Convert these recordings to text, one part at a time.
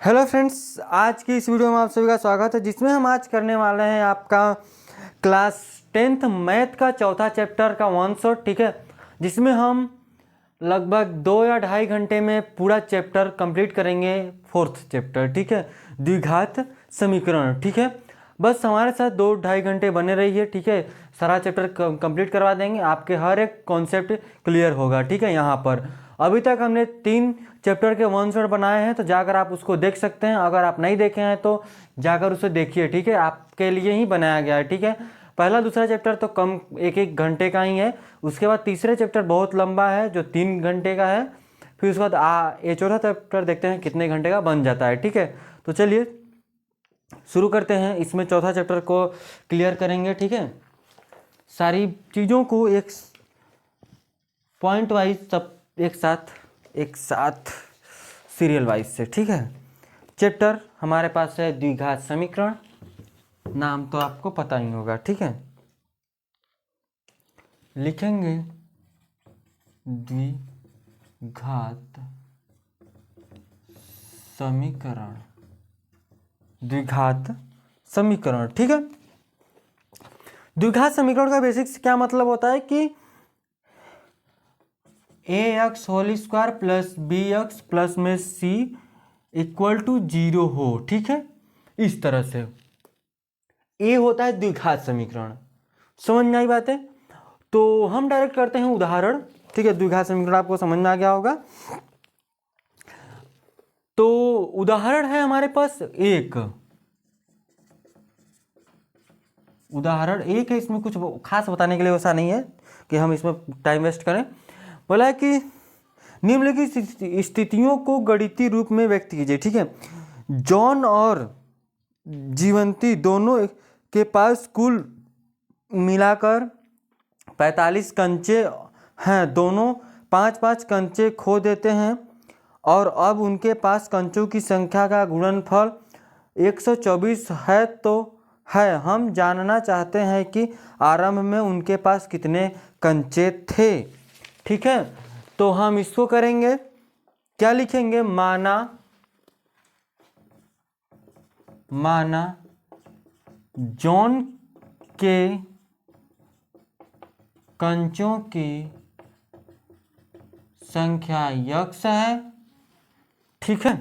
Hello friends, आज की इस वीडियो में आप सभी का स्वागत है, जिसमें हम आज करने वाले हैं आपका क्लास 10th मैथ का चौथा चैप्टर का वन शॉट। ठीक है, जिसमें हम लगभग 2 या 2.5 घंटे में पूरा चैप्टर कंप्लीट करेंगे। फोर्थ चैप्टर, ठीक है, द्विघात समीकरण। ठीक है, बस हमारे साथ 2-2.5 घंटे बने रहिए। ठीक है, सारा चैप्टर कंप्लीट करवा देंगे, आपके हर एक कॉन्सेप्ट क्लियर होगा। ठीक है, यहाँ पर अभी तक हमने 3 चैप्टर के वन शॉट बनाए हैं, तो जाकर आप उसको देख सकते हैं। अगर आप नहीं देखे हैं तो जाकर उसे देखिए। ठीक है, आपके लिए ही बनाया गया है। ठीक है, पहला दूसरा चैप्टर तो कम 1-1 घंटे का ही है। उसके बाद तीसरे चैप्टर बहुत लंबा है जो 3 घंटे का है। फिर उसके बाद ये चौथा चैप्टर देखते हैं कितने घंटे का बन जाता है। ठीक है, तो चलिए शुरू करते हैं। इसमें चौथा चैप्टर को क्लियर करेंगे। ठीक है, सारी चीज़ों को एक पॉइंट वाइज सब एक साथ सीरियल वाइज से। ठीक है, चैप्टर हमारे पास है द्विघात समीकरण। नाम तो आपको पता ही होगा। ठीक है, लिखेंगे द्विघात समीकरण। द्विघात समीकरण, ठीक है। द्विघात समीकरण का बेसिक्स क्या मतलब होता है कि ax whole square plus bx plus में c इक्वल टू 0 हो। ठीक है, इस तरह से a होता है द्विघात समीकरण। समझ में आई बात है? तो हम डायरेक्ट करते हैं उदाहरण। ठीक है, द्विघात समीकरण आपको समझ में आ गया होगा। तो उदाहरण है हमारे पास उदाहरण एक है। इसमें कुछ खास बताने के लिए वैसा नहीं है कि हम इसमें टाइम वेस्ट करें। बोला है कि निम्नलिखित स्थितियों को गणितीय रूप में व्यक्त कीजिए। ठीक है, जॉन और जीवंती दोनों के पास कुल मिलाकर 45 कंचे हैं। दोनों 5-5 कंचे खो देते हैं और अब उनके पास कंचों की संख्या का गुणनफल 124 है। तो हम जानना चाहते हैं कि आरंभ में उनके पास कितने कंचे थे। ठीक है, तो हम इसको करेंगे, क्या लिखेंगे, माना जॉन के कंचों की संख्या x है। ठीक है,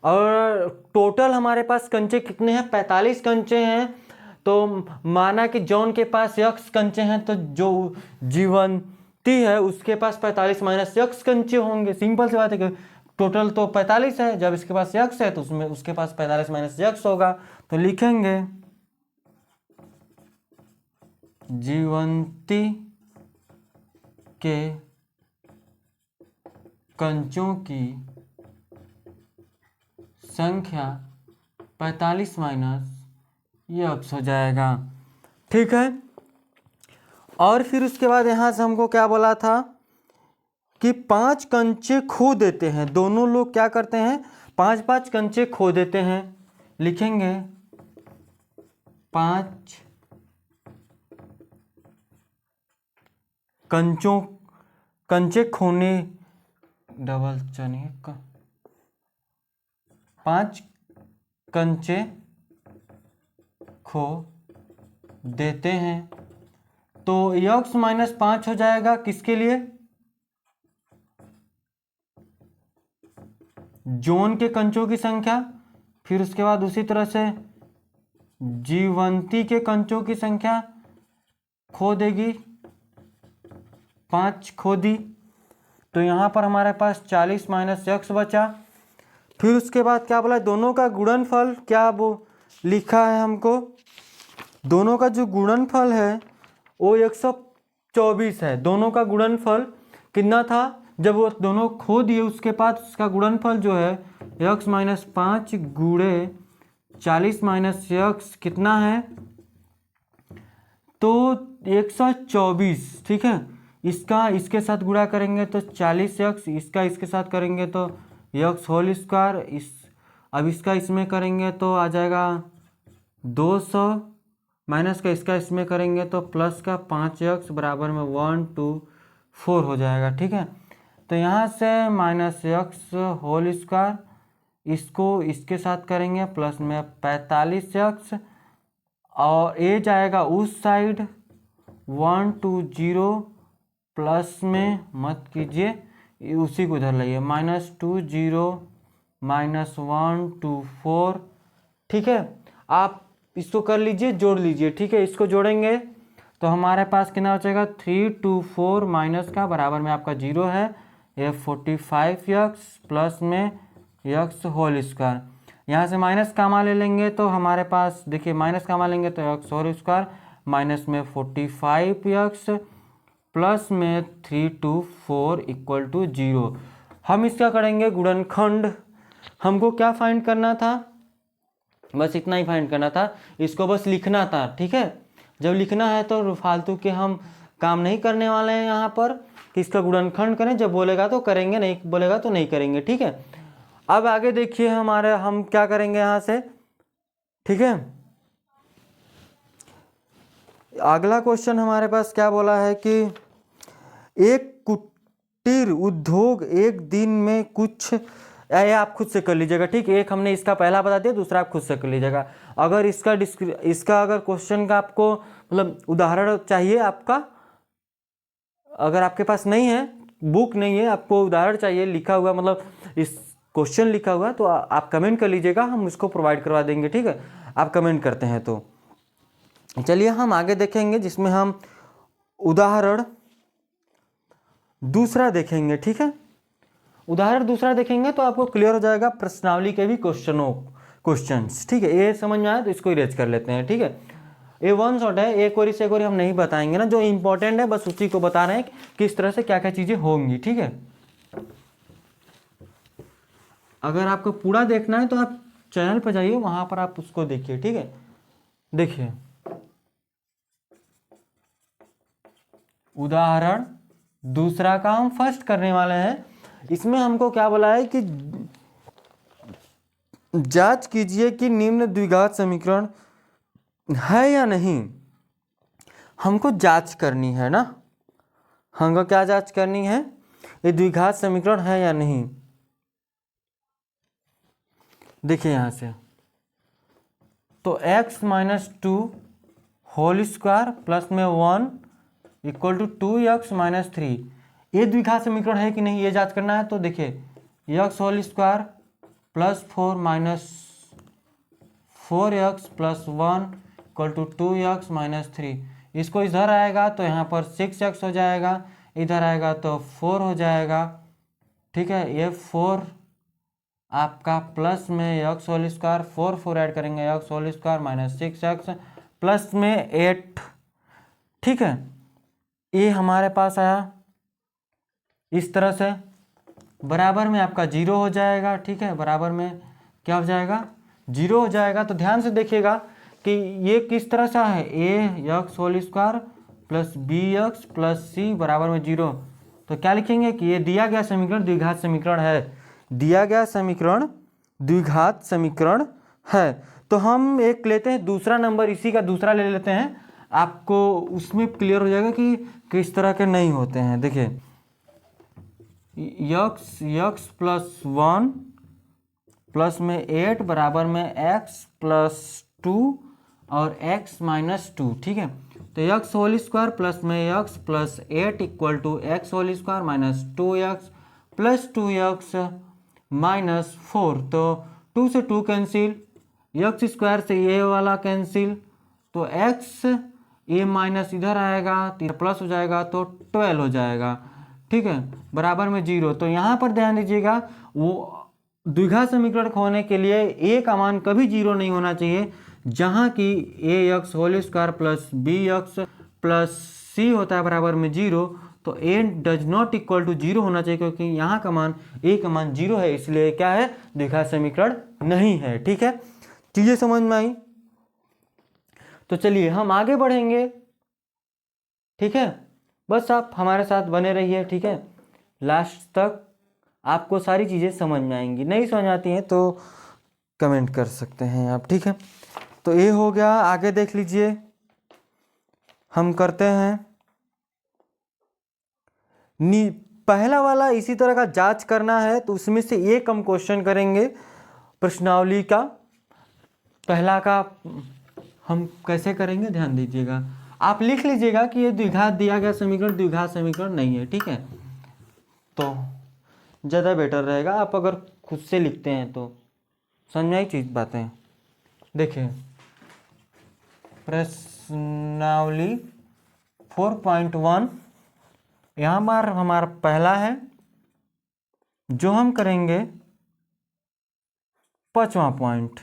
और टोटल हमारे पास कंचे कितने हैं, 45 कंचे हैं। तो माना कि जॉन के पास x कंचे हैं, तो जो जीवंती है उसके पास 45 माइनस x कंचे होंगे। सिंपल सी बात है कि टोटल तो 45 है, जब इसके पास x है तो उसमें उसके पास 45 माइनस x होगा। तो लिखेंगे जीवंती के कंचों की संख्या 45 माइनस x हो जाएगा। ठीक है, और फिर उसके बाद यहाँ से हमको क्या बोला था कि 5 कंचे खो देते हैं। दोनों लोग क्या करते हैं, 5-5 कंचे खो देते हैं। लिखेंगे 5 कंचे खोने 5 कंचे खो देते हैं। तो x माइनस 5 हो जाएगा किसके लिए, जॉन के कंचों की संख्या। फिर उसके बाद उसी तरह से जीवंती के कंचों की संख्या खो देगी, 5 खो दी। तो यहाँ पर हमारे पास 40 माइनस x बचा। फिर उसके बाद क्या बोला, दोनों का गुणनफल, क्या वो लिखा है हमको, दोनों का जो गुणनफल है वो 124 है। दोनों का गुणनफल कितना था, जब वो दोनों खो दिए उसके बाद उसका गुणनफल जो है x माइनस 5 गुणे 40 माइनस x कितना है, तो 124। ठीक है, इसका इसके साथ गुणा करेंगे तो 40x, इसका इसके साथ करेंगे तो x होल स्क्वायर, अब इसका इसमें करेंगे तो आ जाएगा 200 माइनस का इसका इसमें करेंगे तो प्लस का 5x बराबर में 124 हो जाएगा। ठीक है, तो यहाँ से माइनस x होल स्क्वायर इसको इसके साथ करेंगे प्लस में 45x और ए जाएगा उस साइड 120 प्लस में मत कीजिए, उसी को उधर लाइए -20 -124। ठीक है, आप इसको कर लीजिए, जोड़ लीजिए। ठीक है, इसको जोड़ेंगे तो हमारे पास कितना बचेगा 324 माइनस का बराबर में आपका 0 है, ये 45x प्लस में x होल स्क्वायर। यहाँ से माइनस कामा ले लेंगे तो हमारे पास देखिए माइनस कामा लेंगे तो x होल स्क्वायर माइनस में 45x प्लस में 324 इक्वल टू 0। हम इसका करेंगे गुणनखंड। हमको क्या फाइंड करना था, बस इतना ही फाइंड करना था, इसको बस लिखना था। ठीक है, जब लिखना है तो फालतू के हम काम नहीं करने वाले हैं यहाँ पर कि इसका गुणनखंड करें, जब बोलेगा तो करेंगे, नहीं बोलेगा तो नहीं करेंगे। ठीक है, अब आगे देखिए हमारे हम क्या करेंगे यहाँ से। ठीक है, अगला क्वेश्चन हमारे पास क्या बोला है कि एक कुटीर उद्योग एक दिन में कुछ, ये आप खुद से कर लीजिएगा। ठीक है, एक हमने इसका पहला बता दिया, दूसरा आप खुद से कर लीजिएगा। अगर इसका अगर क्वेश्चन का आपको मतलब उदाहरण चाहिए, आपका अगर आपके पास नहीं है, बुक नहीं है, आपको उदाहरण चाहिए लिखा हुआ, मतलब इस क्वेश्चन लिखा हुआ, तो आप कमेंट कर लीजिएगा, हम इसको प्रोवाइड करवा देंगे। ठीक है, आप कमेंट करते हैं तो चलिए हम आगे देखेंगे, जिसमें हम उदाहरण दूसरा देखेंगे। ठीक है, उदाहरण दूसरा देखेंगे तो आपको क्लियर हो जाएगा प्रश्नावली के भी क्वेश्चंस। ठीक है, ये समझ में आया तो इसको इरेज कर लेते हैं। ठीक है, ये वन शॉट है, एक और से एक और हम नहीं बताएंगे ना, जो इंपॉर्टेंट है बस उसी को बता रहे हैं किस तरह से क्या क्या चीजें होंगी। ठीक है, अगर आपको पूरा देखना है तो आप चैनल पर जाइए, वहां पर आप उसको देखिए। ठीक है, देखिए उदाहरण दूसरा का हम फर्स्ट करने वाले हैं। इसमें हमको क्या बोला है कि जांच कीजिए कि निम्न द्विघात समीकरण है या नहीं। हमको जांच करनी है ना, हमको क्या जांच करनी है, ये द्विघात समीकरण है या नहीं। देखिए यहां से तो x minus 2 whole square plus में 1 इक्वल टू 2x माइनस 3, ये द्विघात समीकरण है कि नहीं, ये जांच करना है। तो देखिए x whole square plus 4 minus 4x plus 1 equal to 2x minus 3, इसको इधर आएगा तो यहाँ पर 6x हो जाएगा, इधर आएगा तो 4 हो जाएगा। ठीक है, ये 4 आपका प्लस में x होल स्क्वायर 4 ऐड करेंगे, x whole square minus 6x plus में 8। ठीक है, ये हमारे पास आया इस तरह से, बराबर में आपका 0 हो जाएगा। ठीक है, बराबर में क्या हो जाएगा 0 हो जाएगा। तो ध्यान से देखिएगा कि ये किस तरह से है, a x whole square plus b x plus c बराबर में 0। तो क्या लिखेंगे कि ये दिया गया समीकरण द्विघात समीकरण है, दिया गया समीकरण द्विघात समीकरण है। तो हम एक लेते हैं दूसरा नंबर, इसी का दूसरा ले लेते हैं, आपको उसमें क्लियर हो जाएगा कि किस तरह के नहीं होते हैं। देखिए x प्लस 1 प्लस में 8 बराबर में x प्लस 2 और x माइनस 2। ठीक है, तो x होल स्क्वायर प्लस में x plus 8 equal to x whole square minus 2x plus 2x minus 4। तो 2 से 2 कैंसिल, x स्क्वायर से ये वाला कैंसिल, तो x ये माइनस इधर आएगा, प्लस हो जाएगा तो 12 हो जाएगा। ठीक है, बराबर में 0। तो यहाँ पर ध्यान दीजिएगा, वो द्विघात समीकरण होने के लिए a का मान कभी 0 नहीं होना चाहिए, जहाँ की ax whole square plus bx plus c होता है बराबर में 0। तो a does not equal to 0 होना चाहिए, क्योंकि यहाँ का मान a का मान 0 है, इसलिए क्या है द्विघात समीकरण नहीं है। ठीक है, चीजें समझ में आई। तो चलिए हम आगे बढ़ेंगे। ठीक है, बस आप हमारे साथ बने रहिए। ठीक है, लास्ट तक आपको सारी चीज़ें समझ में आएंगी, नहीं समझ आती हैं तो कमेंट कर सकते हैं आप। ठीक है, तो ये हो गया, आगे देख लीजिए हम करते हैं पहला वाला इसी तरह का जांच करना है, तो उसमें से एक हम क्वेश्चन करेंगे प्रश्नावली का पहला का हम कैसे करेंगे ध्यान दीजिएगा। आप लिख लीजिएगा कि ये द्विघात दिया गया समीकरण द्विघात समीकरण नहीं है, ठीक है, तो ज़्यादा बेटर रहेगा आप अगर खुद से लिखते हैं तो। समझाई चीज बातें। देखिए प्रश्नावली 4.1 यहाँ पर हमारा पहला है जो हम करेंगे 5वां पॉइंट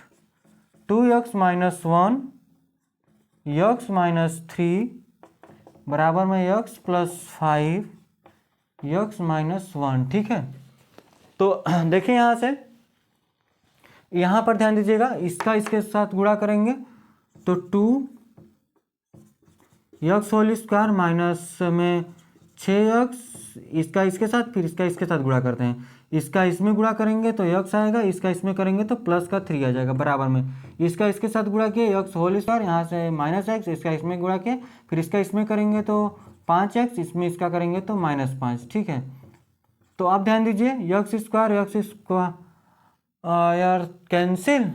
2x - 1 x - 3 बराबर में x + 5 x - 1, ठीक है। तो देखिए यहाँ से यहाँ पर ध्यान दीजिएगा, इसका इसके साथ गुणा करेंगे तो 2x होल स्क्वायर माइनस में 6x, इसका इसके साथ फिर इसका इसके साथ गुणा करते हैं, इसका इसमें गुणा करेंगे तो x आएगा, इसका इसमें करेंगे तो प्लस का 3 आ जाएगा बराबर में, इसका इसके साथ गुणा किए x होल स्क्वायर, यहाँ से -x, इसका इसमें गुणा किए फिर इसका इसमें करेंगे तो 5x, इसमें इसका करेंगे तो -5, ठीक है। तो आप ध्यान दीजिए x स्क्वायर यार कैंसिल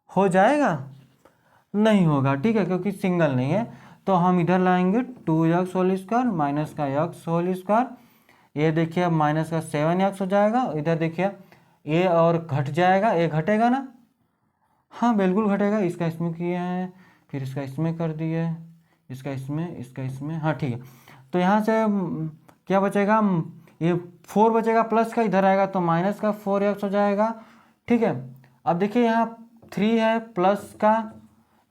हो जाएगा, नहीं होगा, ठीक है, क्योंकि सिंगल नहीं है। तो हम इधर लाएंगे 2x होल स्क्वायर माइनस का x होल स्क्वायर, ये देखिए माइनस का 7x हो जाएगा, इधर देखिए ये और घट जाएगा, ये घटेगा ना, हाँ बिल्कुल घटेगा, इसका इसमें किए हैं फिर इसका इसमें कर दिए, इसका इसमें, हाँ ठीक है। तो यहाँ से क्या बचेगा, ये 4 बचेगा प्लस का, इधर आएगा तो माइनस का 4x हो जाएगा, ठीक है। अब देखिए यहाँ 3 है प्लस का,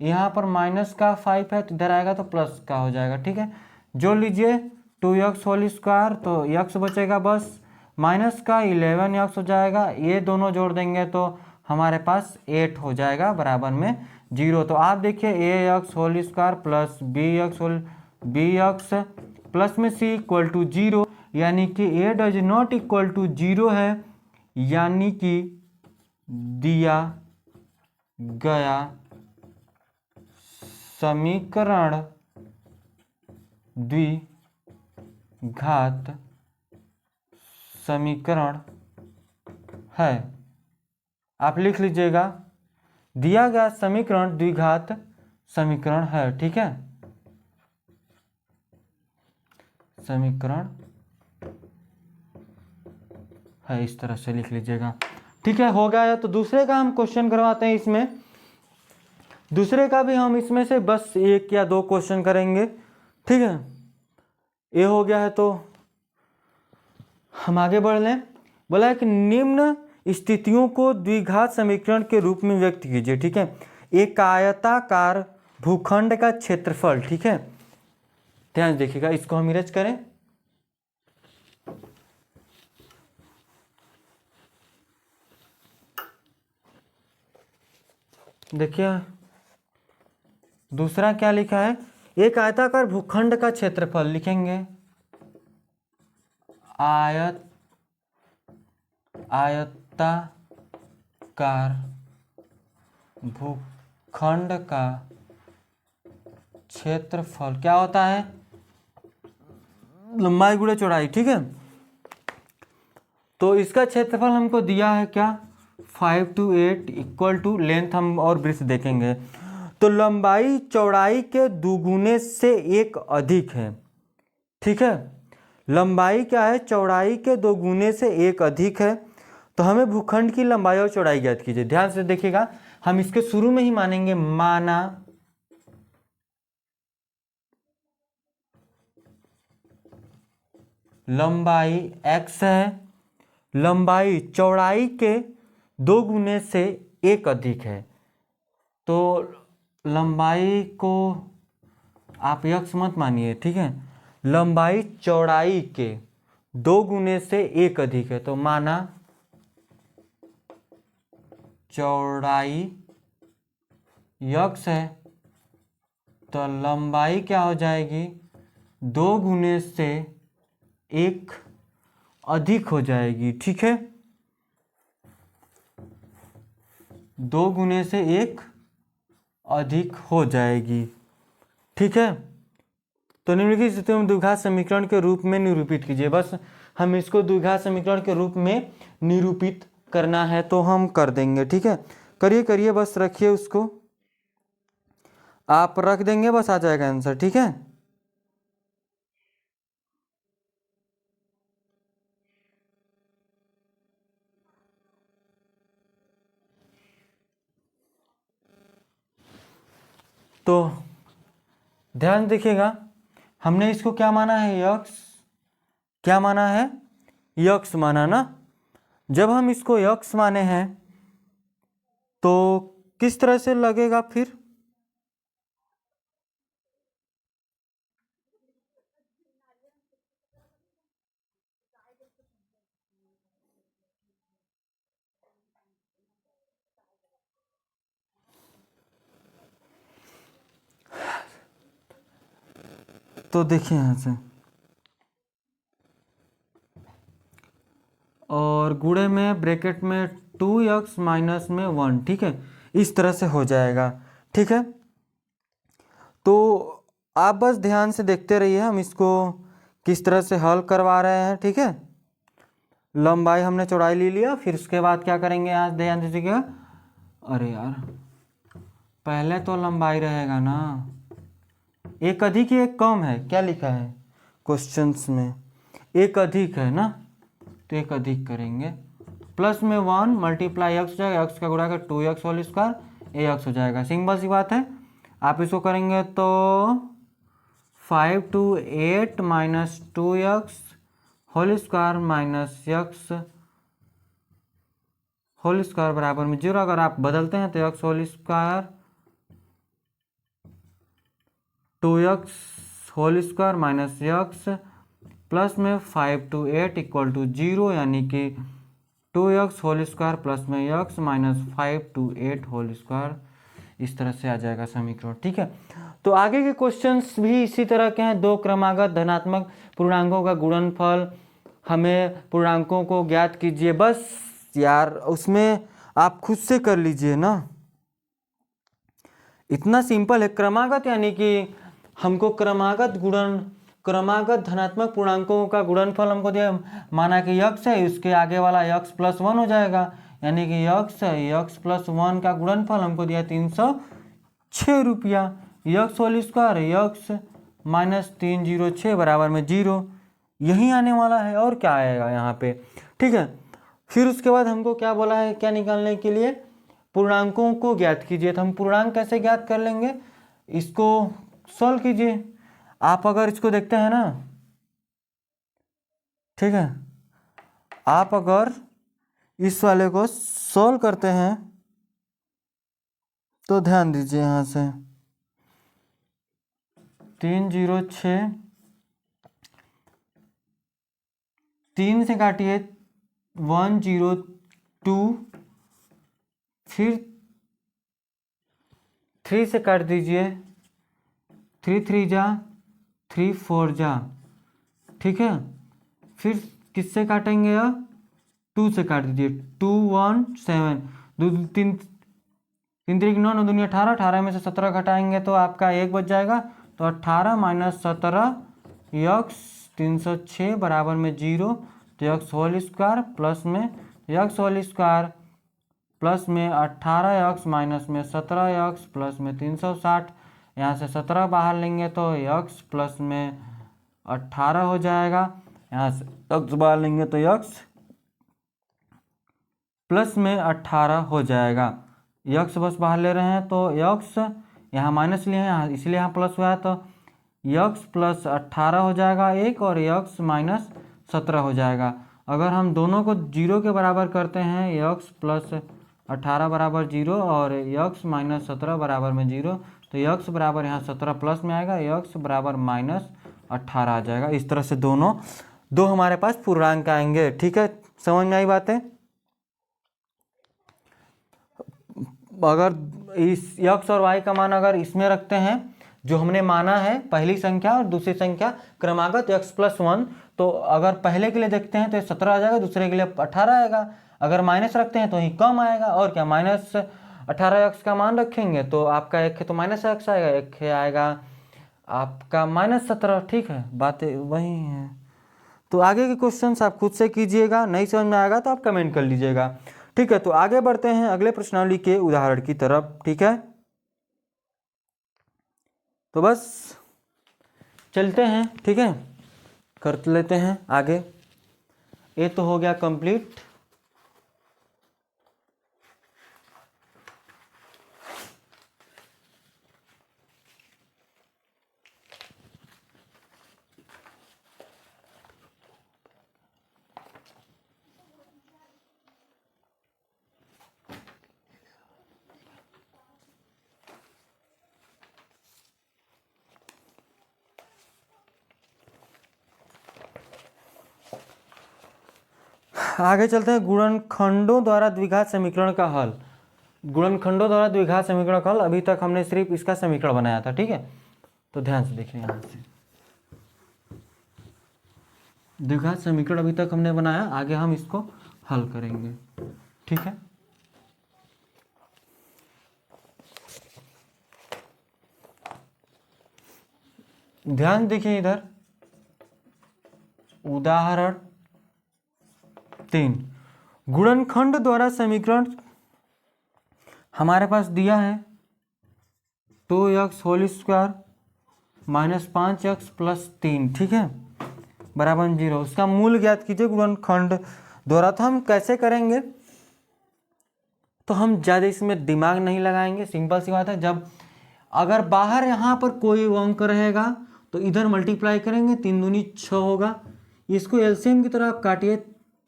यहाँ पर माइनस का 5 है तो इधर आएगा तो प्लस का हो जाएगा, ठीक है। जोड़ लीजिए 2x होल स्क्वायर तो x बचेगा बस, माइनस का 11x हो जाएगा, ये दोनों जोड़ देंगे तो हमारे पास 8 हो जाएगा बराबर में 0। तो आप देखिए ax whole square plus bx plus में c इक्वल टू 0, यानी कि a does not equal to 0 है, यानी कि दिया गया समीकरण द्विघात समीकरण है। आप लिख लीजिएगा दिया गया समीकरण द्विघात समीकरण है, ठीक है, समीकरण है, इस तरह से लिख लीजिएगा, ठीक है। हो गया है, तो दूसरे का हम क्वेश्चन करवाते हैं। इसमें दूसरे का भी हम इसमें से बस 1 या 2 क्वेश्चन करेंगे, ठीक है। ये हो गया है तो हम आगे बढ़ लें। बोला है कि निम्न स्थितियों को द्विघात समीकरण के रूप में व्यक्त कीजिए, ठीक है। एक आयताकार भूखंड का क्षेत्रफल, ठीक है, ध्यान देखिएगा, इसको हम इरेज करें, देखिए दूसरा क्या लिखा है, एक आयताकार भूखंड का क्षेत्रफल लिखेंगे, आयताकार भूखंड का क्षेत्रफल क्या होता है, लंबाई गुणे चौड़ाई, ठीक है। तो इसका क्षेत्रफल हमको दिया है क्या 5 to 8 इक्वल टू लेंथ, हम और वृत्त देखेंगे तो लंबाई चौड़ाई के दुगुने से 1 अधिक है, ठीक है। लंबाई क्या है, चौड़ाई के 2 गुने से 1 अधिक है। तो हमें भूखंड की लंबाई और चौड़ाई ज्ञात कीजिए। ध्यान से देखिएगा, हम इसके शुरू में ही मानेंगे, माना लंबाई x है, लंबाई चौड़ाई के 2 गुने से 1 अधिक है। तो लंबाई को आप x मत मानिए, ठीक है, लंबाई चौड़ाई के 2 गुने से 1 अधिक है। तो माना चौड़ाई x है तो लंबाई क्या हो जाएगी 2 गुने से 1 अधिक हो जाएगी, ठीक है, 2 गुने से 1 अधिक हो जाएगी, ठीक है। तो निम्नलिखित स्थिति में द्विघात समीकरण के रूप में निरूपित कीजिए। बस हम इसको द्विघात समीकरण के रूप में निरूपित करना है तो हम कर देंगे, ठीक है। करिए करिए, बस रखिए उसको, आप रख देंगे बस आ जाएगा आंसर, ठीक है। तो ध्यान देखिएगा, हमने इसको क्या माना है, यक्स, क्या माना है, यक्स माना ना। जब हम इसको यक्स माने हैं तो किस तरह से लगेगा फिर, तो देखिए यहाँ से, और गुणे में ब्रैकेट में 2x माइनस में 1, ठीक है, इस तरह से हो जाएगा, ठीक है। तो आप बस ध्यान से देखते रहिए, हम इसको किस तरह से हल करवा रहे हैं, ठीक है। लंबाई हमने चौड़ाई ले लिया, फिर उसके बाद क्या करेंगे, आज ध्यान दीजिएगा। अरे यार, पहले तो लंबाई रहेगा ना, एक अधिक एक कम है, क्या लिखा है क्वेश्चंस में, एक अधिक है ना, तो एक अधिक करेंगे, प्लस में 1 मल्टीप्लाई एक्स हो जाएगा, एक्स का गुणा कर 2x होल स्क्वायर, ए एक्स हो जाएगा, सिंपल सी बात है। आप इसको करेंगे तो 5 to 8 minus 2x whole square minus x whole square बराबर में 0। अगर आप बदलते हैं तो x whole square 2x whole square minus x plus में 5 to 8 इक्वल टू 0, यानी कि 2x होल स्क्वायर प्लस में x minus 5 to 8 whole square, इस तरह से आ जाएगा समीकरण, ठीक है। तो आगे के क्वेश्चंस भी इसी तरह के हैं। दो क्रमागत धनात्मक पूर्णांकों का गुणनफल, हमें पूर्णांकों को ज्ञात कीजिए, बस यार उसमें आप खुद से कर लीजिए ना, इतना सिंपल है। क्रमागत यानी कि हमको क्रमागत धनात्मक पूर्णांकों का गुणनफल हमको दिया, माना कि यक्स है, उसके आगे वाला यक्स प्लस 1 हो जाएगा, यानी कि यक्स है, यक्स प्लस 1 का गुणनफल हमको दिया 306 रुपया, x whole square x minus 306 बराबर में 0, यही आने वाला है, और क्या आएगा यहाँ पे, ठीक है। फिर उसके बाद हमको क्या बोला है, क्या निकालने के लिए, पूर्णांकों को ज्ञात कीजिए। तो हम पूर्णांक कैसे ज्ञात कर लेंगे, इसको सॉल्व कीजिए। आप अगर इसको देखते हैं ना, ठीक है, आप अगर इस वाले को सॉल्व करते हैं तो ध्यान दीजिए, यहाँ से 306, 3 से काटिए 102, फिर 3 से काट दीजिए, 3 3 जा 3 4 जा, ठीक है। फिर किससे काटेंगे, 2 से काट दीजिए, 2 1 7, 2 3 3 3 9 9 दूनी 18, 18 में से 17 घटाएंगे तो आपका 1 बच जाएगा, तो 18 माइनस 17 यक्स 306 बराबर में 0, तो यक्स होल स्क्वायर प्लस में यक्स होल स्क्वायर प्लस में 18 यक्स माइनस में 17 यक्स प्लस में 360, यहाँ से 17 बाहर लेंगे तो यक्स प्लस में 18 हो जाएगा, यहाँ से यक्स बाहर लेंगे तो यक्स प्लस में 18 हो जाएगा। यक्स बस बाहर ले रहे हैं तो यक्स यहाँ माइनस लिए हैं, यहाँ इसलिए यहाँ प्लस हुआ है, तो यक्स प्लस 18 हो जाएगा एक, और यक्स माइनस 17 हो जाएगा। अगर हम दोनों को 0 के बराबर करते हैं, यक्स प्लस 18 बराबर 0 और यक्स माइनस 17 बराबर में 0, तो यक्स बराबर यहाँ 17 प्लस में आएगा, यक्स बराबर माइनस 18 आ जाएगा। इस तरह से दो हमारे पास पूर्णांक आएंगे, ठीक है, समझ में आई बातें। अगर इस यक्स और वाई का मान अगर इसमें रखते हैं, जो हमने माना है पहली संख्या और दूसरी संख्या क्रमागत x प्लस 1, तो अगर पहले के लिए देखते हैं तो 17 आ जाएगा, दूसरे के लिए 18 आएगा। अगर माइनस रखते हैं तो ही कम आएगा, और क्या माइनस 18 x का मान रखेंगे तो आपका एक है तो माइनस x आएगा, एक है आएगा आपका माइनस 17, ठीक है, बातें वही हैं। तो आगे के क्वेश्चंस आप खुद से कीजिएगा, नहीं समझ में आएगा तो आप कमेंट कर लीजिएगा, ठीक है, तो आगे बढ़ते हैं अगले प्रश्नावली के उदाहरण की तरफ। ठीक है, तो बस चलते हैं। ठीक है, कर लेते हैं आगे। ये तो हो गया कंप्लीट। आगे चलते हैं, गुणनखंडों द्वारा द्विघात समीकरण का हल। गुणनखंडों द्वारा द्विघात समीकरण का हल, अभी तक हमने सिर्फ इसका समीकरण बनाया था। ठीक है, तो ध्यान से देखिए, यहाँ से द्विघात समीकरण अभी तक हमने बनाया, आगे हम इसको हल करेंगे। ठीक है, ध्यान देखिए इधर, उदाहरण 3, गुणनखंड द्वारा समीकरण हमारे पास दिया है 2x whole square minus 5x plus 3, ठीक है, बराबर 0। उसका मूल ज्ञात कीजिए गुणनखंड द्वारा। तो हम कैसे करेंगे, तो हम ज़्यादा इसमें दिमाग नहीं लगाएंगे, सिंपल सी बात है। जब अगर बाहर यहाँ पर कोई अंक रहेगा तो इधर मल्टीप्लाई करेंगे, 3 दूनी 6 होगा। इसको एलसीएम की तरह आप काटिए,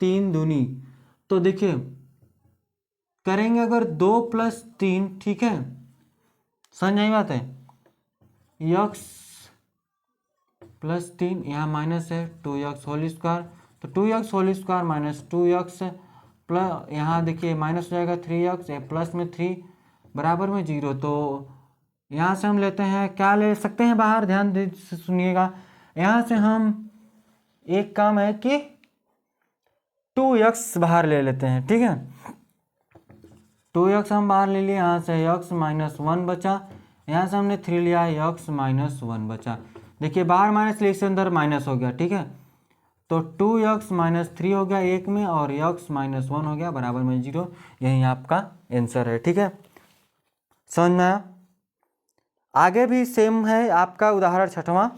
3 दूनी, तो देखिए करेंगे अगर 2 + 3, ठीक है, समझ आई बात है, x + 3, यहाँ माइनस है 2x होल स्क्वायर, तो 2x whole square minus 2x plus, यहाँ देखिए माइनस हो जाएगा 3x, प्लस में 3 बराबर में 0। तो यहाँ से हम लेते हैं, क्या ले सकते हैं बाहर, ध्यान दे सुनिएगा। यहाँ से हम एक काम है कि 2x बाहर ले लेते हैं। ठीक है, 2x हम बाहर ले लिए, यहाँ से x - 1 बचा, यहाँ से हमने 3 लिया, x - 1 बचा। देखिए बाहर माइनस लिए से अंदर माइनस हो गया। ठीक है, तो 2x - 3 हो गया एक में, और x - 1 हो गया बराबर में 0। यही आपका आंसर है। ठीक है, समझ में आया। आगे भी सेम है आपका उदाहरण छठवां,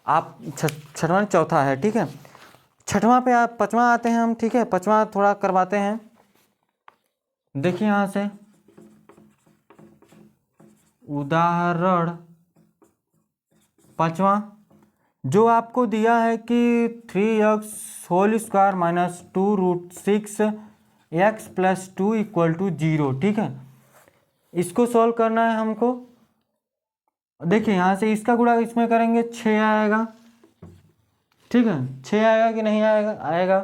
आप छठवां चौथा है। ठीक है, छठवां पे आप पाँचवां आते हैं हम। ठीक है, पाँचवां थोड़ा करवाते हैं। देखिए यहाँ से उदाहरण पाँचवां, जो आपको दिया है कि 3x whole square minus 2√6x + 2 = 0। ठीक है, इसको सॉल्व करना है हमको। देखिए यहाँ से इसका गुणा इसमें करेंगे, 6 आएगा। ठीक है, 6 आएगा कि नहीं आएगा, आएगा।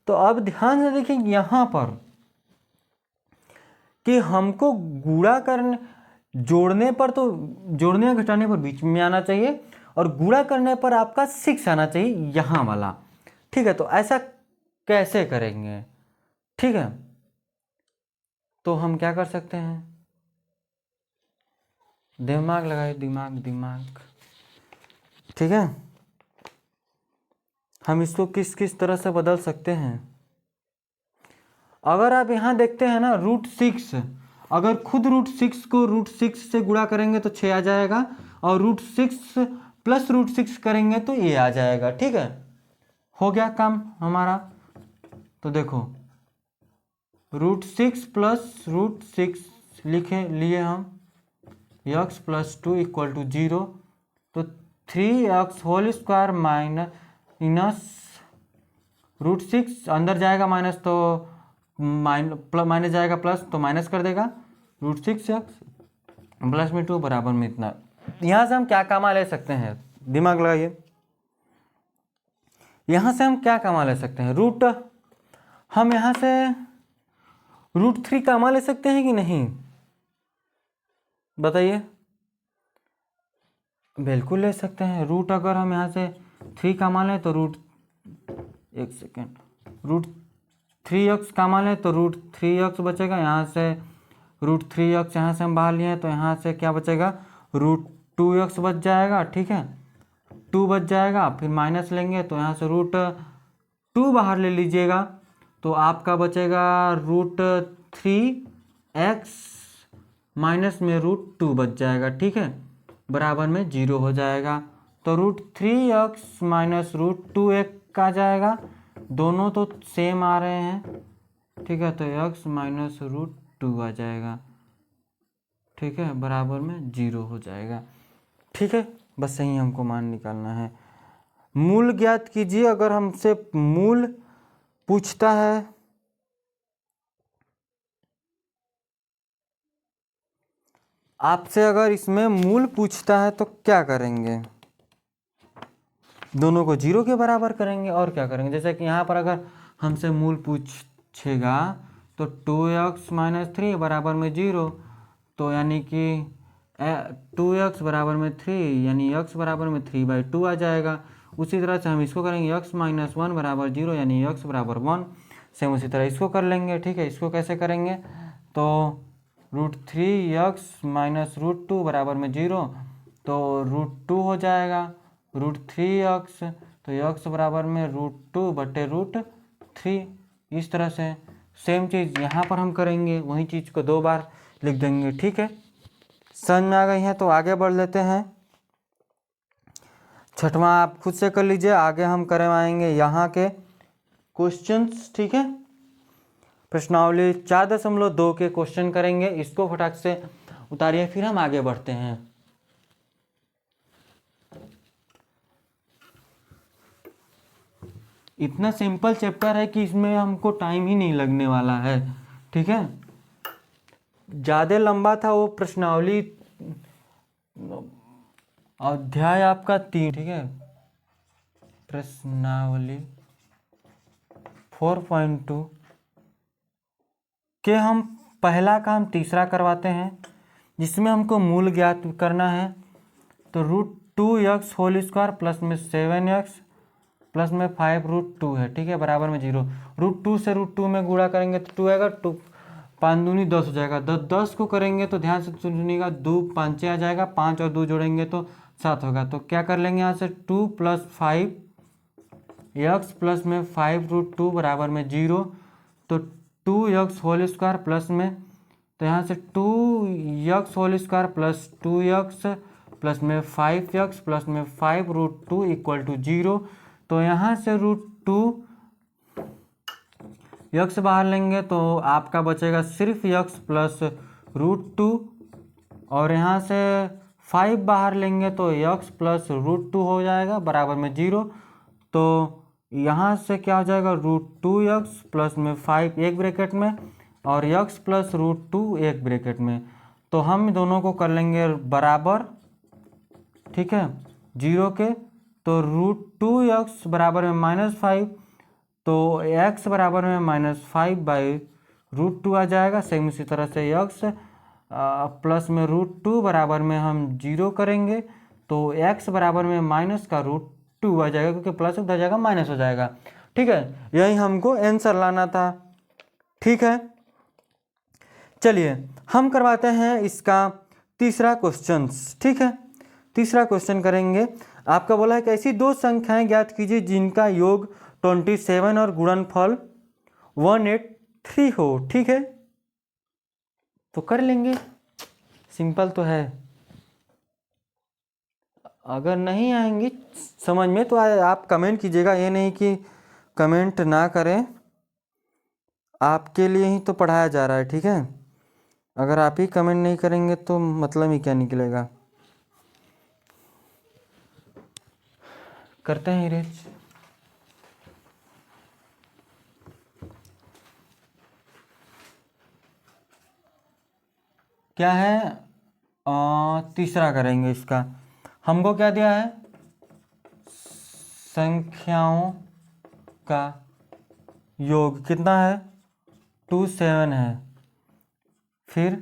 तो अब ध्यान से देखिए यहाँ पर कि हमको गुणा करने, जोड़ने पर तो, जोड़ने या घटाने पर बीच में आना चाहिए, और गुणा करने पर आपका 6 आना चाहिए, यहाँ वाला। ठीक है, तो ऐसा कैसे करेंगे। ठीक है, तो हम क्या कर सकते हैं, दिमाग लगाइए, दिमाग दिमाग। ठीक है, हम इसको किस किस तरह से बदल सकते हैं। अगर आप यहाँ देखते हैं ना, √6, अगर खुद √6 को √6 से गुणा करेंगे तो 6 आ जाएगा, और √6 + √6 करेंगे तो ये आ जाएगा। ठीक है, हो गया काम हमारा। तो देखो √6 + √6 लिखे लिए हम, x + 2 = 0। तो 3x होल स्क्वायर माइनस √6, अंदर जाएगा माइनस तो माइनस जाएगा प्लस, तो माइनस कर देगा, √6x प्लस में 2 बराबर में इतना। यहाँ से हम क्या कामा ले सकते हैं, दिमाग लगाइए। यहाँ से हम क्या कामा ले सकते हैं, हम यहाँ से √3 कामा ले सकते हैं कि नहीं, बताइए। बिल्कुल ले सकते हैं। रूट अगर हम यहाँ से 3 कामा लें तो √3x कामा लें तो √3x बचेगा। यहाँ से √3x यहाँ से हम बाहर लिए तो यहाँ से क्या बचेगा, √2x बच जाएगा। ठीक है, 2 बच जाएगा, फिर माइनस लेंगे तो यहाँ से √2 बाहर ले लीजिएगा तो आपका बचेगा √3x माइनस में √2 बच जाएगा, ठीक है, बराबर में 0 हो जाएगा। तो √3x माइनस √2 एक आ जाएगा, दोनों तो सेम आ रहे हैं, ठीक है, तो x माइनस √2 आ जाएगा, ठीक है, बराबर में 0 हो जाएगा, ठीक है। बस यही हमको मान निकालना है। मूल ज्ञात कीजिए। अगर हमसे मूल पूछता है, आपसे अगर इसमें मूल पूछता है तो क्या करेंगे? दोनों को 0 के बराबर करेंगे और क्या करेंगे। जैसे कि यहाँ पर अगर हमसे मूल पूछेगा तो 2x माइनस 3 बराबर में 0, तो यानी कि 2x बराबर में 3 यानी x बराबर में 3/2 आ जाएगा। उसी तरह से हम इसको करेंगे x माइनस 1 बराबर 0 यानी x बराबर 1। सेम उसी तरह इसको कर लेंगे, ठीक है। इसको कैसे करेंगे, तो √3x माइनस √2 बराबर में 0, तो √2 हो जाएगा, √3x, तो x बराबर में √2/√3। इस तरह से सेम चीज़ यहाँ पर हम करेंगे, वही चीज़ को 2 बार लिख देंगे, ठीक है। समझ में आ गई है तो आगे बढ़ लेते हैं। छठवां आप खुद से कर लीजिए, आगे हम करवाएंगे यहाँ के क्वेश्चंस, ठीक है। प्रश्नावली 4.2 के क्वेश्चन करेंगे, इसको फटाक से उतारिए, फिर हम आगे बढ़ते हैं। इतना सिंपल चैप्टर है कि इसमें हमको टाइम ही नहीं लगने वाला है, ठीक है। ज़्यादा लंबा था वो प्रश्नावली, अध्याय आपका 3, ठीक है। प्रश्नावली 4.2 के हम पहला काम तीसरा करवाते हैं, जिसमें हमको मूल ज्ञात करना है। तो √2x होल स्क्वायर प्लस में 7x प्लस में 5√2 है, ठीक है, बराबर में 0। √2 से √2 में गुणा करेंगे तो 2 आएगा, 2 5 दूनी 10 हो जाएगा। 10 को करेंगे तो ध्यान से सुनिएगा, 2 5 आ जाएगा, 5 और 2 जोड़ेंगे तो 7 होगा। तो क्या कर लेंगे यहाँ से 2 + 5x प्लस में 5√2 बराबर में 0। तो 2x होल स्क्वायर प्लस में, तो यहाँ से 2x whole square plus 2x plus में 5x प्लस में 5√2 इक्वल टू 0। तो यहाँ से √2 x बाहर लेंगे तो आपका बचेगा सिर्फ x प्लस √2, और यहाँ से 5 बाहर लेंगे तो x प्लस √2 हो जाएगा बराबर में 0। तो यहाँ से क्या हो जाएगा, √2x प्लस में 5 एक ब्रैकेट में और x प्लस √2 एक ब्रैकेट में। तो हम दोनों को कर लेंगे बराबर, ठीक है, 0 के। तो √2x बराबर में -5, तो x बराबर में -5/√2 आ जाएगा। सेम इसी तरह से x प्लस में √2 बराबर में हम 0 करेंगे तो x बराबर में माइनस का √2 आ जाएगा, क्योंकि प्लस उधर जाएगा माइनस हो जाएगा, ठीक है। यही हमको आंसर लाना था, ठीक है। चलिए हम करवाते हैं इसका तीसरा क्वेश्चन, ठीक है। तीसरा क्वेश्चन करेंगे। आपका बोला है कि ऐसी 2 संख्याएं ज्ञात कीजिए जिनका योग 27 और गुणनफल 183 हो, ठीक है। तो कर लेंगे, सिंपल तो है। अगर नहीं आएंगी समझ में तो आप कमेंट कीजिएगा, ये नहीं कि कमेंट ना करें, आपके लिए ही तो पढ़ाया जा रहा है, ठीक है। अगर आप ही कमेंट नहीं करेंगे तो मतलब ही क्या निकलेगा। करते हैं इरेज। क्या है, तीसरा करेंगे इसका। हमको क्या दिया है, संख्याओं का योग कितना है, 27 है। फिर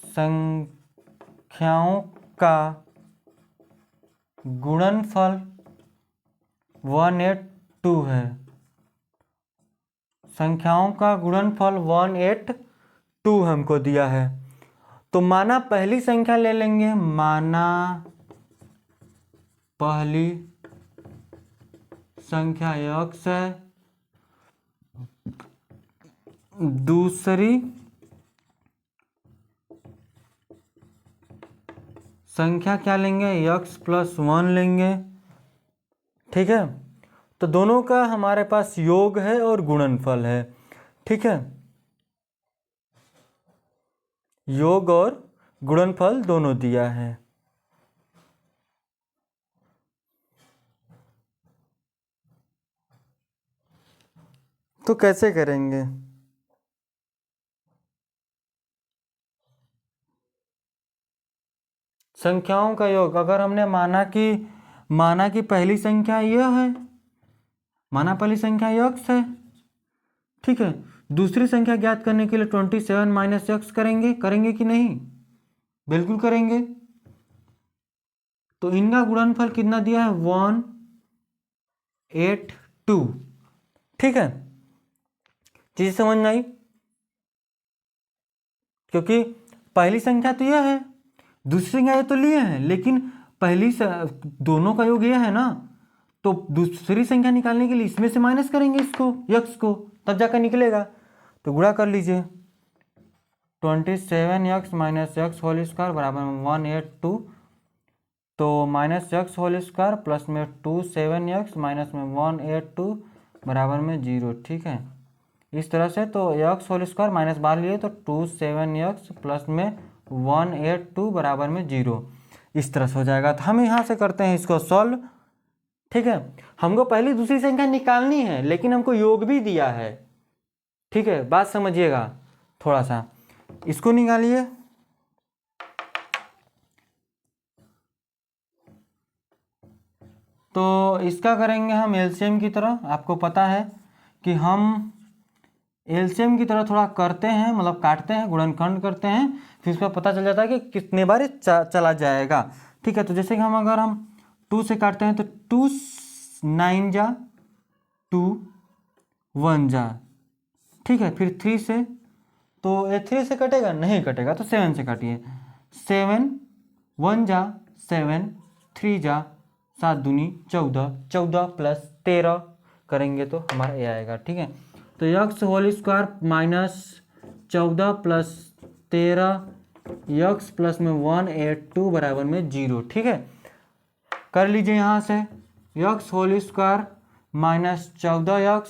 संख्याओं का गुणनफल 182 है। संख्याओं का गुणनफल 182 हमको दिया है। तो माना पहली संख्या ले लेंगे, माना पहली संख्या x है दूसरी संख्या क्या लेंगे, x+1 लेंगे। ठीक है, तो दोनों का हमारे पास योग है और गुणनफल है। ठीक है, योग और गुणनफल दोनों दिया है। तो कैसे करेंगे? संख्याओं का योग, अगर हमने माना कि पहली संख्या यह है, माना पहली संख्या x है। ठीक है, दूसरी संख्या ज्ञात करने के लिए 27 - x करेंगे कि नहीं? बिल्कुल करेंगे। तो इनका गुणनफल कितना दिया है? 182। ठीक है, चीज समझ में आई? क्योंकि पहली संख्या तो यह है, दूसरी संख्या ये तो लिए हैं, लेकिन दोनों का योग यह है ना, तो दूसरी संख्या निकालने के लिए इसमें से माइनस करेंगे इसको, x को, तब जाकर निकलेगा। तो गुणा कर लीजिए, 27x - x होल स्क्वायर बराबर में 182, तो -x² प्लस में 27x माइनस में 182 बराबर में 0। ठीक है, इस तरह से तो x² माइनस बाहर लिए तो 27x प्लस में 182 बराबर में 0, इस तरह से हो जाएगा। तो हम यहाँ से करते हैं इसको सॉल्व। ठीक है, हमको पहली दूसरी संख्या निकालनी है, लेकिन हमको योग भी दिया है। ठीक है, बात समझिएगा थोड़ा सा, इसको निकालिए। तो इसका करेंगे हम एलसीएम की तरह। आपको पता है कि हम एलसीएम की तरह थोड़ा करते हैं, मतलब काटते हैं, गुणनखंड करते हैं, फिर उसका पता चल जाता है कि कितने बार चला जाएगा। ठीक है, तो जैसे कि अगर हम 2 से काटते हैं तो 2 9 जा 2 1 जा। ठीक है, फिर 3 से, तो ये 3 से कटेगा नहीं, कटेगा तो 7 से काटिए। 7 1 जा 7, 3 जा 7 दूनी 14, 14 प्लस 13 करेंगे तो हमारा ये आएगा। ठीक है, तो x whole square minus 14 plus 13 x plus में 182 बराबर में 0। ठीक है, कर लीजिए यहाँ से x whole square minus 14x,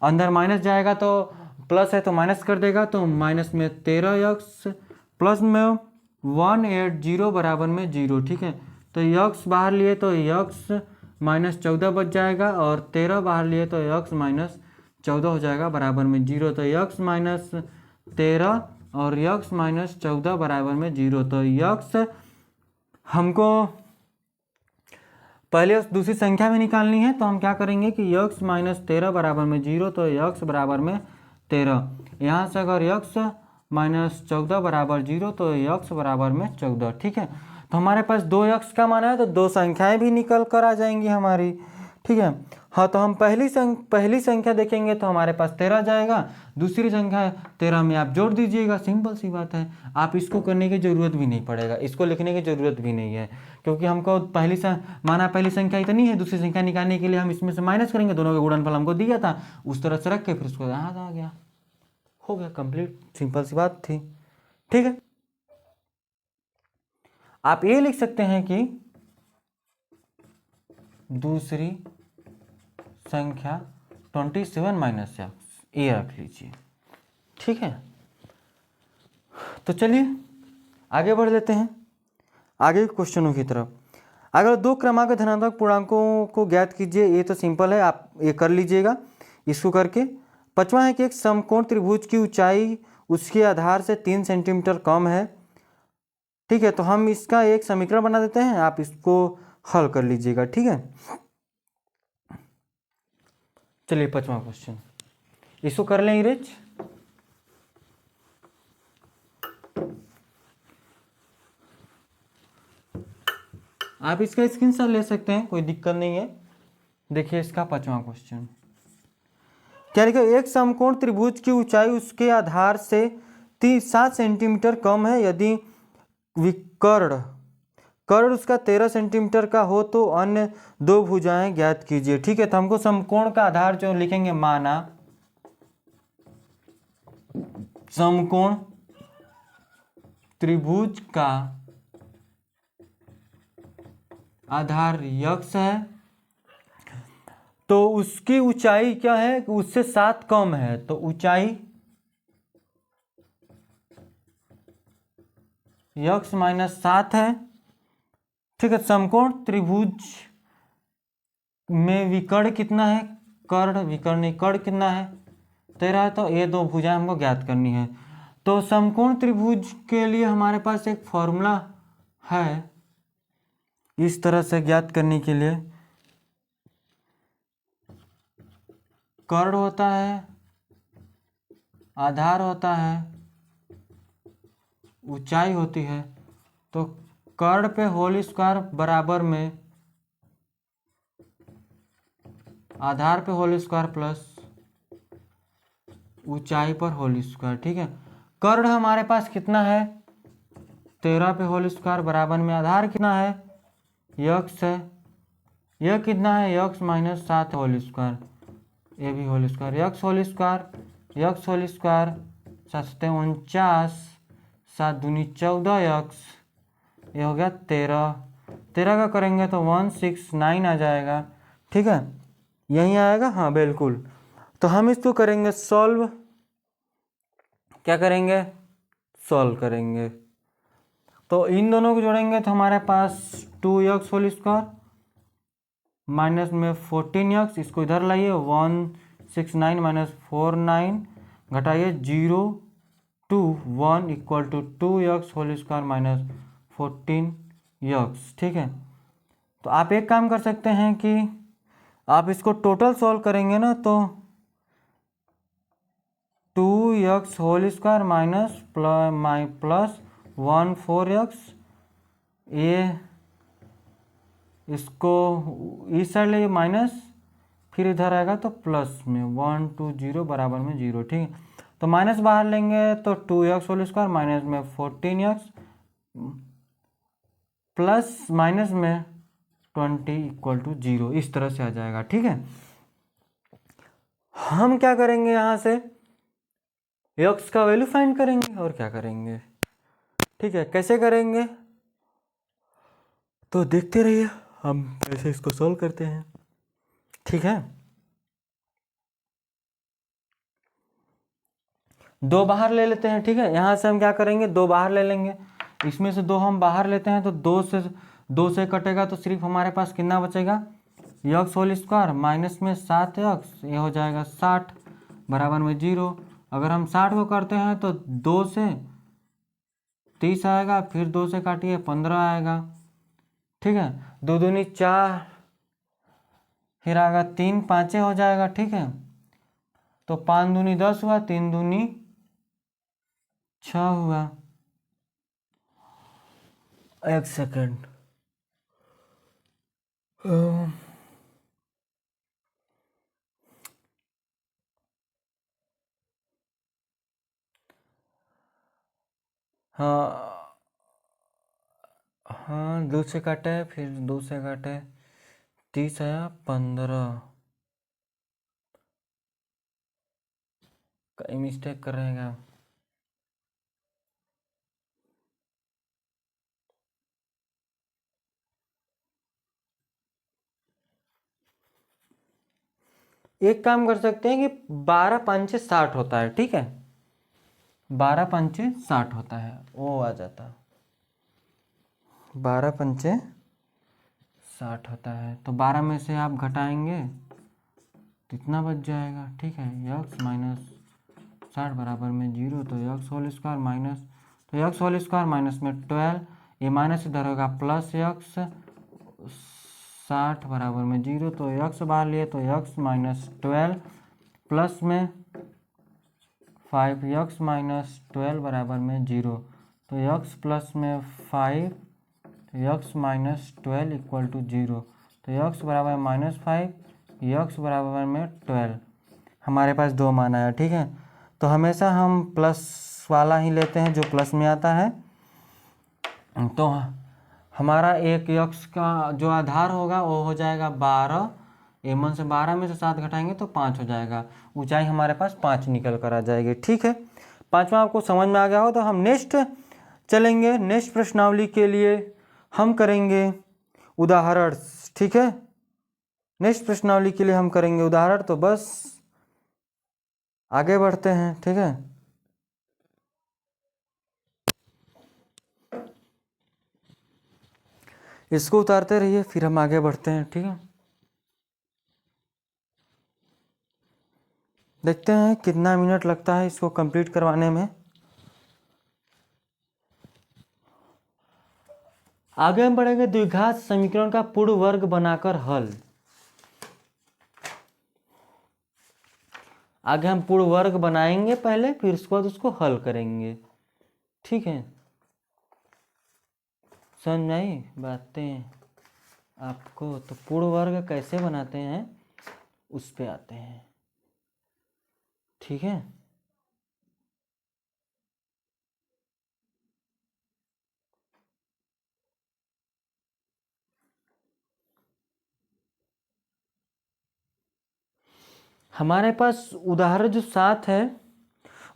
अंदर माइनस जाएगा तो प्लस है तो माइनस कर देगा, तो माइनस में 13x प्लस में 180 बराबर में 0। ठीक है, तो x बाहर लिए तो x माइनस 14 बच जाएगा, और 13 बाहर लिए तो x माइनस 14 हो जाएगा बराबर में 0। तो x माइनस 13 और x माइनस 14 बराबर में 0। तो x हमको पहले उस दूसरी संख्या में निकालनी है, तो हम क्या करेंगे कि x माइनस 13 बराबर में 0, तो x बराबर में 13। यहाँ से अगर x माइनस 14 बराबर 0, तो x बराबर में 14। ठीक है, तो हमारे पास 2x का मान है, तो दो संख्याएं भी निकल कर आ जाएंगी हमारी। ठीक है, हाँ, तो हम पहली संख्या देखेंगे तो हमारे पास 13 जाएगा, दूसरी संख्या 13 में आप जोड़ दीजिएगा, सिंपल सी बात है। आप इसको करने की ज़रूरत भी नहीं पड़ेगा, इसको लिखने की ज़रूरत भी नहीं है, क्योंकि हमको पहली संख्या इतनी है, दूसरी संख्या निकालने के लिए हम इसमें से माइनस करेंगे, दोनों का गुणनफल हमको दिया था, उस तरह से रख के फिर उसको यहाँ आ गया, हो गया कंप्लीट, सिंपल सी बात थी। ठीक है, आप ये लिख सकते हैं कि दूसरी संख्या 27 माइनस x, ये रख लीजिए। ठीक है, तो चलिए आगे बढ़ लेते हैं आगे क्वेश्चनों की तरफ। अगर दो क्रमांक धनात्मक पूर्णांकों को ज्ञात कीजिए, ये तो सिंपल है, आप ये कर लीजिएगा इसको करके। पांचवा है कि एक समकोण त्रिभुज की ऊंचाई उसके आधार से 3 सेंटीमीटर कम है। ठीक है, तो हम इसका एक समीकरण बना देते हैं, आप इसको हल कर लीजिएगा। ठीक है, चलिए पांचवा क्वेश्चन इसको कर लें इरेज। आप इसका स्क्रीनशॉट ले सकते हैं, कोई दिक्कत नहीं है। देखिए इसका पांचवा क्वेश्चन क्या लिखा, एक समकोण त्रिभुज की ऊंचाई उसके आधार से 7 सेंटीमीटर कम है, यदि कर्ण उसका 13 सेंटीमीटर का हो तो अन्य दो भुजाएं ज्ञात कीजिए। ठीक है, तो हमको समकोण का आधार जो लिखेंगे, माना समकोण त्रिभुज का आधार यक्स है तो उसकी ऊंचाई क्या है, उससे 7 कम है, तो ऊंचाई यक्स माइनस 7 है। ठीक है, समकोण त्रिभुज में विकर्ण कितना है, कर्ण विकर्ण नहीं, कर्ण कितना है 13 है, तो ये दो भुजाएं हमको ज्ञात करनी है। तो समकोण त्रिभुज के लिए हमारे पास एक फॉर्मूला है इस तरह से ज्ञात करने के लिए। कर्ण होता है, आधार होता है, ऊंचाई होती है, तो कर्ण पे होल स्क्वायर बराबर में आधार पे होल स्क्वायर प्लस ऊंचाई पर होल स्क्वायर। ठीक है, कर्ण हमारे पास कितना है 13 पे होल स्क्वायर बराबर में आधार कितना है यक्स है, यह कितना है यक्स माइनस 7 होल स्क्वायर, ये भी whole square, x whole square, x whole square 7 7 दूनी 14 यक्स, ये हो गया 13, 13 का करेंगे तो 169 आ जाएगा। ठीक है, यही आएगा, हाँ बिल्कुल। तो हम इसको करेंगे सॉल्व, क्या करेंगे सॉल्व करेंगे, तो इन दोनों को जोड़ेंगे तो हमारे पास 2x होल स्क्वायर माइनस में 14x, इसको इधर लाइए 169 माइनस 49 घटाइए 0 2 1 equal to 2x whole square minus 14x। ठीक है, तो आप एक काम कर सकते हैं कि आप इसको टोटल सॉल्व करेंगे ना, तो 2x whole square minus plus 1 4x, ये इसको इस साइड ले माइनस, फिर इधर आएगा तो प्लस में 1 2 0 बराबर में 0। ठीक है, तो माइनस बाहर लेंगे तो 2x होल स्क्वायर माइनस में 14x प्लस माइनस में 20 इक्वल टू 0, इस तरह से आ जाएगा। ठीक है, हम क्या करेंगे यहाँ से x का वैल्यू फाइंड करेंगे और क्या करेंगे। ठीक है, कैसे करेंगे तो देखते रहिए हम कैसे इसको सॉल्व करते हैं। ठीक है, दो बाहर ले लेते हैं। ठीक है, यहाँ से हम क्या करेंगे दो बाहर ले लेंगे, इसमें से दो हम बाहर लेते हैं तो दो से कटेगा तो सिर्फ हमारे पास कितना बचेगा यक्स होल स्क्वायर माइनस में 7x, ये हो जाएगा 60 बराबर में 0। अगर हम 60 को करते हैं तो 2 से 30 आएगा, फिर 2 से काटिए 15 आएगा। ठीक है, 2 दूनी 4, फिर आएगा 3 पाँचे हो जाएगा। ठीक है, तो 5 दूनी 10 हुआ, 3 दूनी 6 हुआ। एक सेकेंड, हाँ हाँ 2 से काटे, फिर 2 से काटे 30 आया 15, कहीं मिस्टेक कर रहे हैं क्या। एक काम कर सकते हैं कि 12 पंचे 60 होता है। ठीक है, 12 पंचे 60 होता है, वो आ जाता 12 पंचे 60 होता है, तो 12 में से आप घटाएंगे तो इतना बच जाएगा। ठीक है, यक्स माइनस 60 बराबर में 0, तो यक्स होल स्क्वायर माइनस, तो यक्स होल स्क्वायर माइनस में 12, ये माइनस इधर होगा प्लस यक्स 60 बराबर में 0, तो यक्स बाहर लिए तो यक्स माइनस 12 प्लस में 5 यक्स माइनस 12 बराबर में 0, तो यक्स प्लस में 5 यक्स माइनस 12 इक्वल टू 0, तो यक्स बराबर माइनस 5 यक्स बराबर में 12, हमारे पास दो मान आया। ठीक है, तो हमेशा हम प्लस वाला ही लेते हैं जो प्लस में आता है, तो हमारा एक यक्स का जो आधार होगा वो हो जाएगा 12, एमन से 12 में से 7 घटाएंगे तो 5 हो जाएगा, ऊंचाई हमारे पास 5 निकल कर आ जाएगी। ठीक है, पांचवा आपको समझ में आ गया हो तो हम नेक्स्ट चलेंगे। नेक्स्ट प्रश्नावली के लिए हम करेंगे उदाहरण, ठीक है। नेक्स्ट प्रश्नावली के लिए हम करेंगे उदाहरण, तो बस आगे बढ़ते हैं, ठीक है। इसको उतारते रहिए, फिर हम आगे बढ़ते हैं, ठीक है। देखते हैं कितना मिनट लगता है इसको कंप्लीट करवाने में। आगे हम पढ़ेंगे द्विघात समीकरण का पूर्ण वर्ग बनाकर हल। आगे हम पूर्ण वर्ग बनाएंगे पहले, फिर उसके बाद उसको हल करेंगे, ठीक है। समझ में आई बातें आपको? तो पूर्ण वर्ग कैसे बनाते हैं उस पे आते हैं, ठीक है। हमारे पास उदाहरण जो 7 है,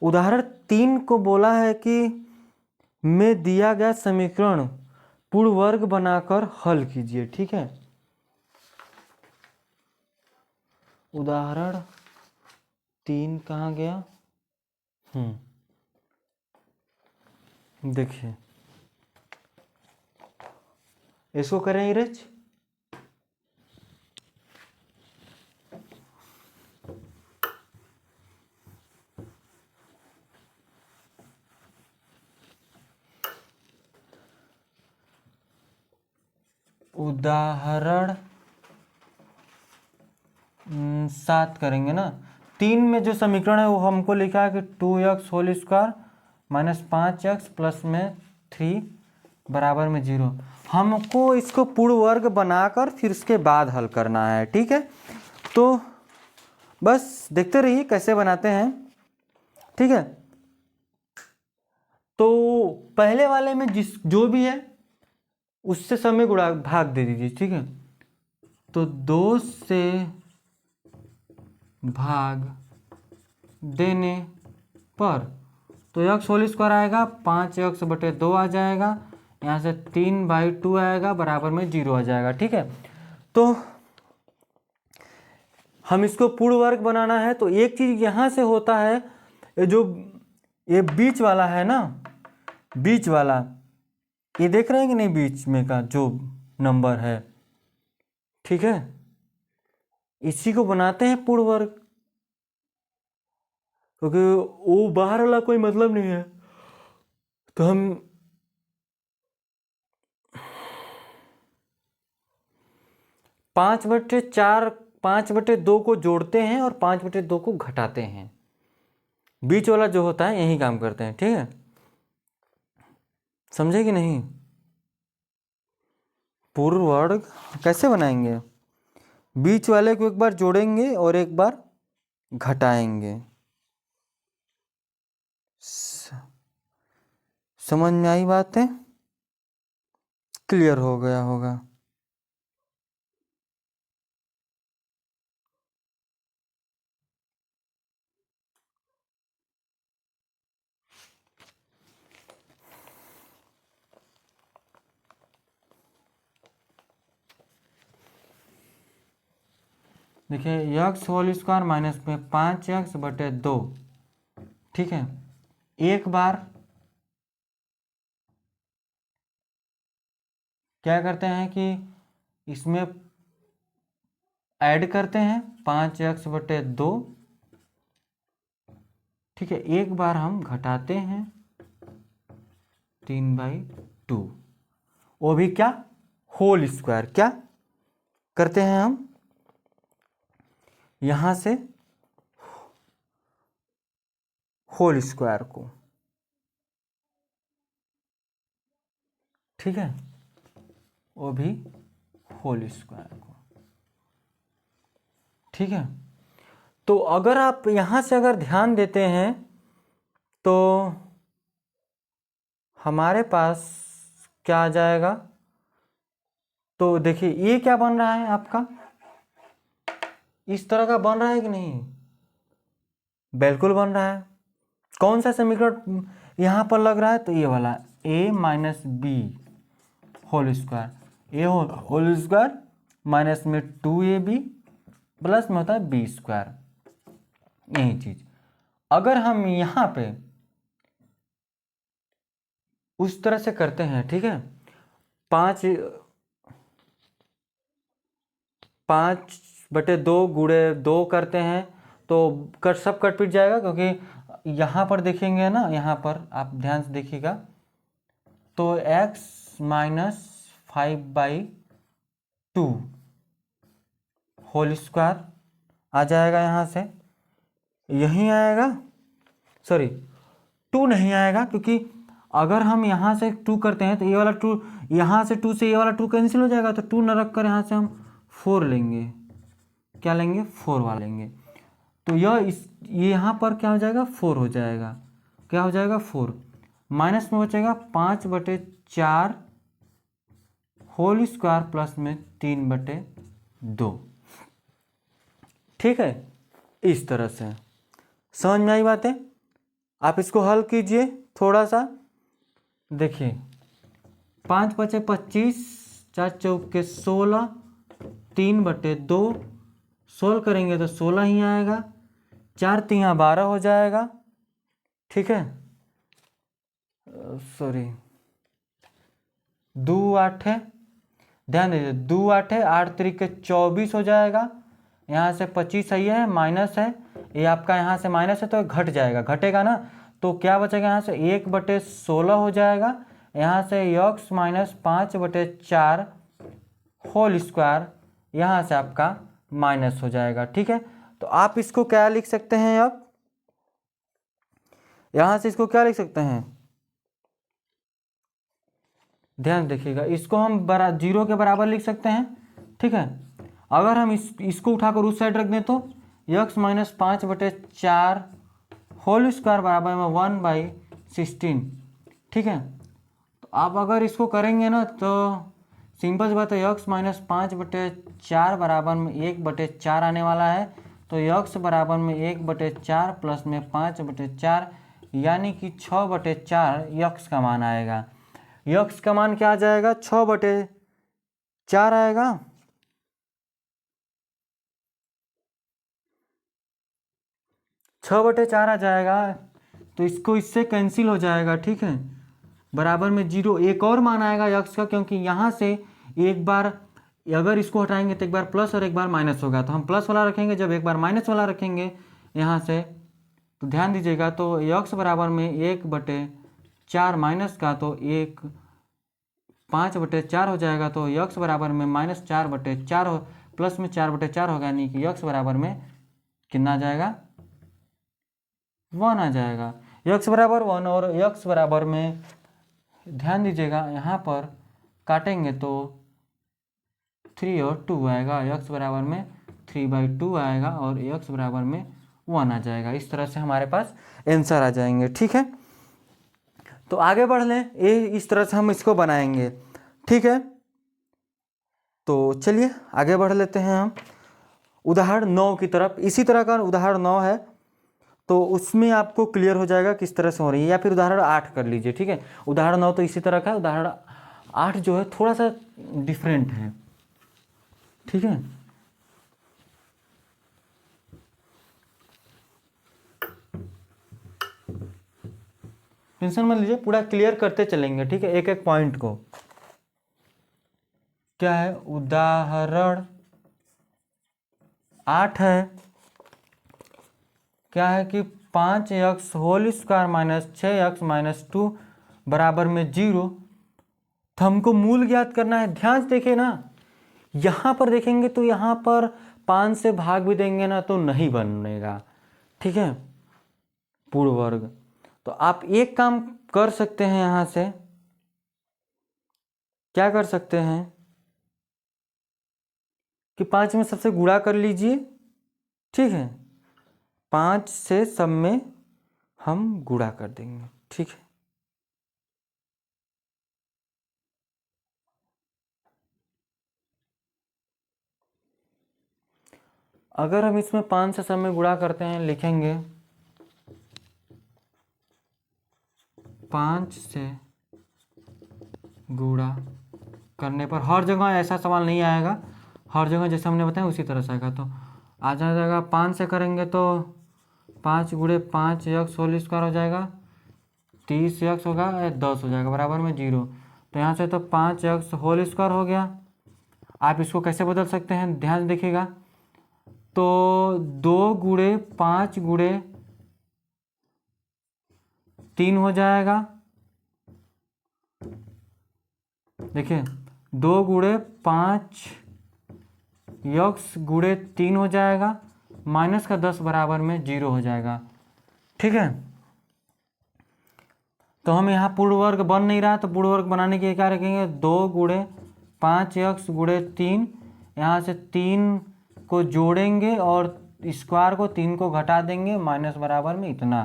उदाहरण 3 को बोला है कि में दिया गया समीकरण पूर्ण वर्ग बनाकर हल कीजिए, ठीक है। उदाहरण 3 कहाँ गया? देखिए इसको करें इरेज। उदाहरण 7 करेंगे ना। 3 में जो समीकरण है वो हमको लिखा है कि 2x whole square minus 5x plus में 3 बराबर में 0। हमको इसको पूर्ण वर्ग बनाकर फिर उसके बाद हल करना है, ठीक है। तो बस देखते रहिए कैसे बनाते हैं, ठीक है। तो पहले वाले में जो भी है उससे समय गुणा भाग दे दीजिए, ठीक है। तो 2 से भाग देने पर तो x होल स्क्वायर आएगा 5x/2 आ जाएगा, यहाँ से 3/2 आएगा बराबर में 0 आ जाएगा, ठीक है। तो हम इसको पूर्ण वर्ग बनाना है तो एक चीज यहाँ से होता है, ये बीच वाला है ना, बीच वाला ये देख रहे हैं कि नहीं, बीच में का जो नंबर है, ठीक है, इसी को बनाते हैं पूर्ण वर्ग, क्योंकि वो बाहर वाला कोई मतलब नहीं है। तो हम 5/4 5/2 को जोड़ते हैं और 5/2 को घटाते हैं। बीच वाला जो होता है यही काम करते हैं, ठीक है। समझे कि नहीं? पूर्ण वर्ग कैसे बनाएंगे? बीच वाले को एक बार जोड़ेंगे और एक बार घटाएंगे। समझ में आई बात है? क्लियर हो गया होगा। देखिए x होल स्क्वायर माइनस में 5x/2, ठीक है। एक बार क्या करते हैं कि इसमें ऐड करते हैं 5x/2, ठीक है। एक बार हम घटाते हैं 3/2, वो भी क्या, होल स्क्वायर। क्या करते हैं हम यहां से होल स्क्वायर को, ठीक है, वो भी होल स्क्वायर को, ठीक है। तो अगर आप यहां से अगर ध्यान देते हैं तो हमारे पास क्या आ जाएगा? तो देखिए ये क्या बन रहा है आपका, इस तरह का बन रहा है कि नहीं? बिल्कुल बन रहा है। कौन सा समीकरण यहाँ पर लग रहा है, तो ये वाला a minus B whole square, A whole square minus में 2ab प्लस में होता है बी स्क्वायर, यही चीज। अगर हम यहाँ पे उस तरह से करते हैं, ठीक है, 5/2 गुणे 2 करते हैं तो सब कट पिट जाएगा, क्योंकि यहाँ पर देखेंगे ना, यहाँ पर आप ध्यान से देखिएगा तो x माइनस 5/2 होल स्क्वायर आ जाएगा, यहाँ से यहीं आएगा, सॉरी 2 नहीं आएगा, क्योंकि अगर हम यहाँ से 2 करते हैं तो ये वाला 2, यहाँ से 2 से ये वाला 2 कैंसिल हो जाएगा, तो 2 न रख कर यहाँ से हम 4 लेंगे। क्या लेंगे? 4 वाला लेंगे। तो ये यहाँ पर क्या हो जाएगा? 4 हो जाएगा। क्या हो जाएगा? 4 माइनस में बचेगा 5/4 होल स्क्वायर प्लस में 3/2। ठीक है, इस तरह से समझ में आई बातें। आप इसको हल कीजिए थोड़ा सा, देखिए 5 × 5 = 25, 4 × 4 = 16, 3/2 सोल्व करेंगे तो 16 ही आएगा, 4 × 3 = 12 हो जाएगा। ठीक है, सॉरी 2 8 है, ध्यान दीजिए 2 8 है, 8 3 = 24 हो जाएगा। यहाँ से 25 सही है, माइनस है, ये आपका यहाँ से माइनस है तो घट जाएगा, घटेगा ना, तो क्या बचेगा यहाँ से 1/16 हो जाएगा। यहाँ से x माइनस 5/4 होल स्क्वायर यहाँ से आपका माइनस हो जाएगा। ठीक है, तो आप इसको क्या लिख सकते हैं, अब यहाँ से इसको क्या लिख सकते हैं, ध्यान देखिएगा, इसको हम 0 के बराबर लिख सकते हैं। ठीक है, अगर हम इसको उठाकर उस साइड रख दें तो x माइनस 5/4 होल स्क्वायर बराबर में 1/16। ठीक है, तो आप अगर इसको करेंगे ना तो सिंपल सी बात है, x माइनस 5/4 बराबर में 1/4 आने वाला है, तो x बराबर में 1/4 प्लस में 5/4 यानी कि 6/4 x का मान आएगा। x का मान क्या आ जाएगा? 6/4 आएगा। छः बटे चार आ जाएगा, तो इसको इससे कैंसिल हो जाएगा। ठीक है, बराबर में 0, एक और मान आएगा x का, क्योंकि यहाँ से एक बार अगर इसको हटाएंगे तो एक बार प्लस और एक बार माइनस होगा, तो हम प्लस वाला रखेंगे, जब एक बार माइनस वाला रखेंगे यहाँ से, तो ध्यान दीजिएगा, तो x बराबर में 1/4 माइनस का, तो 5/4 हो जाएगा, तो x बराबर में -4/4 हो, प्लस में 4/4 होगा, यानी कि x बराबर में कितना आ जाएगा? 1 आ जाएगा। x बराबर 1 और x बराबर में ध्यान दीजिएगा यहाँ पर काटेंगे तो 3 और 2 आएगा, x बराबर में 3/2 आएगा और x बराबर में 1 आ जाएगा। इस तरह से हमारे पास आंसर आ जाएंगे। ठीक है, तो आगे बढ़ लें, ये इस तरह से हम इसको बनाएंगे। ठीक है, तो चलिए आगे बढ़ लेते हैं हम उदाहरण 9 की तरफ। इसी तरह का उदाहरण 9 है, तो उसमें आपको क्लियर हो जाएगा किस तरह से हो रही है, या फिर उदाहरण 8 कर लीजिए। ठीक है, उदाहरण 9 तो इसी तरह का है, उदाहरण 8 जो है थोड़ा सा डिफरेंट है। ठीक है, टेंशन मत लीजिए, पूरा क्लियर करते चलेंगे। ठीक है, एक एक पॉइंट को। क्या है? उदाहरण 8 है, क्या है कि 5x whole square minus 6x minus 2 बराबर में 0। तो हमको मूल ज्ञात करना है। ध्यान से देखिए ना, यहाँ पर देखेंगे तो यहाँ पर 5 से भाग भी देंगे ना तो नहीं बनेगा। ठीक है, पूर्ण वर्ग। तो आप एक काम कर सकते हैं, यहाँ से क्या कर सकते हैं कि 5 में सबसे गुणा कर लीजिए। ठीक है, 5 से सब में हम गुणा कर देंगे। ठीक है, अगर हम इसमें 5 से सब में गुणा करते हैं, लिखेंगे 5 से गुणा करने पर हर जगह ऐसा सवाल नहीं आएगा, हर जगह जैसे हमने बताया उसी तरह से आएगा। तो आ जाएगा 5 से करेंगे तो 5 गुणे 5 x होल स्क्वायर हो जाएगा, 30x होगा, 10 हो जाएगा बराबर में 0। तो यहाँ से तो 5x होल स्क्वायर हो गया। आप इसको कैसे बदल सकते हैं ध्यान से देखिएगा। तो 2 गुणे 5 गुणे 3 हो जाएगा। देखिए 2 गुणे 5 x गुणे 3 हो जाएगा, माइनस का 10 बराबर में 0 हो जाएगा। ठीक है, तो हम यहाँ पूर्ण वर्ग बन नहीं रहा, तो पूर्ण वर्ग बनाने के लिए क्या रखेंगे, 2 गुणे 5x गुणे 3, यहाँ से 3 को जोड़ेंगे और स्क्वायर को 3 को घटा देंगे, माइनस बराबर में इतना।